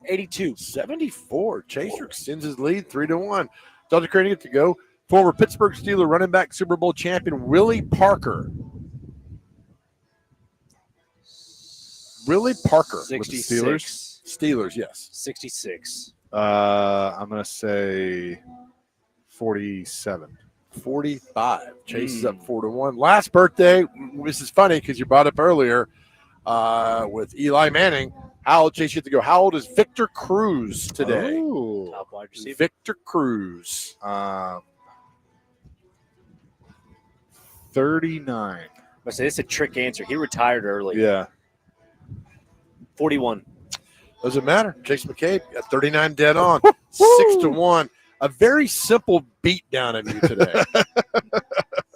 S9: 82.
S2: 74. Chaser extends his lead 3-1. Dr. Crane, you get to go. Former Pittsburgh Steelers running back Super Bowl champion Willie Parker. Willie Parker with the
S9: 66.
S2: Steelers. Steelers, yes.
S9: 66.
S1: I'm going to say 47.
S2: 45. Chase is up 4-1. Last birthday, this is funny because you brought up earlier with Eli Manning. How old, Chase, you have to go. How old is Victor Cruz today?
S1: Oh,
S9: Top wide receiver.
S2: Victor Cruz.
S1: 39.
S9: I say this is a trick answer. He retired early.
S1: Yeah.
S9: 41.
S2: Doesn't matter. Chase McCabe got 39 dead on. 6-1. A very simple beat down of you today.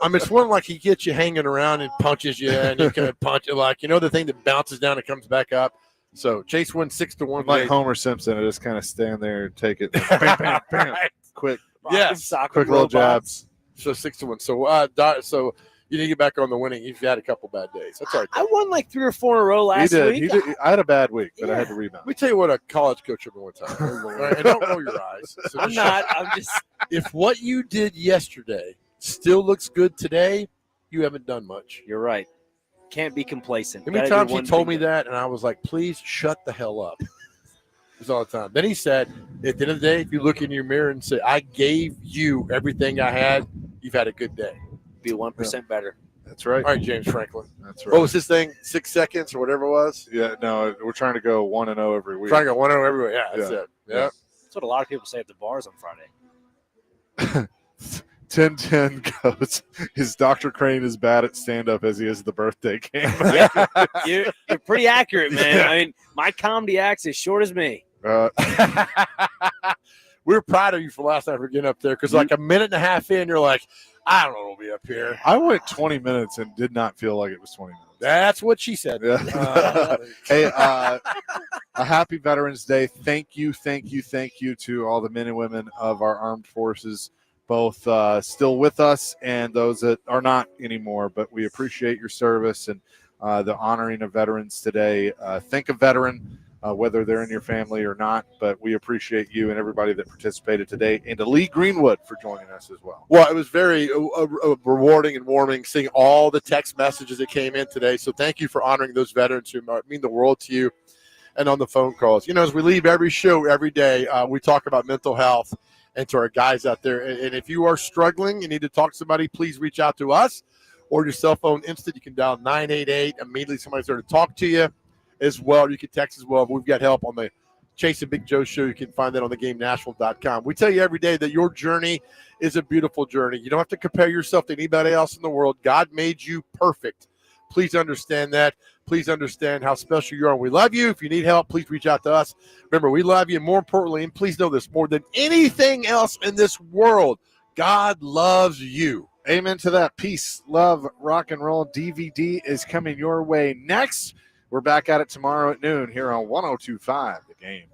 S2: I mean, it's one like he gets you hanging around and punches you, and you kind of punch it like, the thing that bounces down and comes back up. So Chase wins 6-1.
S1: Like Homer Simpson, I just kind of stand there and take it. Bam, bam, bam. Quick.
S2: Yes.
S9: Soccer
S1: Quick little
S9: robots.
S1: jabs.
S2: So 6-1. So you need to get back on the winning. You've had a couple bad days. That's all right.
S9: I won like 3 or 4 in a row last week.
S1: He did. I had a bad week, but I had to
S2: Let
S1: rebound.
S2: me tell you what a college coach told me one time. All right, and don't roll your eyes. So
S9: I'm not. I'm just.
S2: If what you did yesterday still looks good today, you haven't done much.
S9: You're right. Can't be complacent.
S2: How many
S9: Gotta do
S2: times he
S9: one
S2: told
S9: thing
S2: me that, and I was like, please shut the hell up. It's all the time. Then he said, at the end of the day, if you look in your mirror and say, I gave you everything I had, you've had a good day.
S9: Be 1% better.
S1: That's right.
S2: All right, James Franklin.
S1: That's right.
S2: What was his thing? 6 seconds or whatever it was?
S1: Yeah, no, we're trying to go 1-0 every week.
S2: Trying to go 1-0 everywhere. Yeah, that's
S1: Yeah.
S2: it. Yeah.
S9: That's what a lot of people say at the bars on Friday.
S1: 10-10 goes. Is Dr. Crane as bad at stand-up as he is at the birthday game?
S9: Yeah, you're pretty accurate, man.
S2: Yeah.
S9: I mean, my comedy act's as short as me.
S2: We're proud of you for last night for getting up there because like a minute and a half in, you're like, I don't know what'll be up here.
S1: I went 20 minutes and did not feel like it was 20 minutes.
S2: That's what she said.
S1: Yeah. Hey, a happy Veterans Day. Thank you to all the men and women of our armed forces, both still with us and those that are not anymore. But we appreciate your service and the honoring of veterans today. Think a veteran, whether they're in your family or not, but we appreciate you and everybody that participated today, and to Lee Greenwood for joining us as well.
S2: Well, it was very rewarding and warming seeing all the text messages that came in today. So thank you for honoring those veterans who mean the world to you, and on the phone calls. You know, as we leave every show every day, we talk about mental health and to our guys out there. And if you are struggling, you need to talk to somebody, please reach out to us or your cell phone instant. You can dial 988. Immediately somebody's there to talk to you as well. You can text as well. We've got help on the Chase and Big Joe show. You can find that on theGameNashville.com. We tell you every day that your journey is a beautiful journey. You don't have to compare yourself to anybody else in the world. God made you perfect. Please understand that. Please understand how special you are. We love you. If you need help, please reach out to us. Remember, we love you. More importantly, and please know this, more than anything else in this world, God loves you.
S1: Amen to that. Peace, love, rock and roll DVD is coming your way next. We're back at it tomorrow at noon here on 102.5 The Game.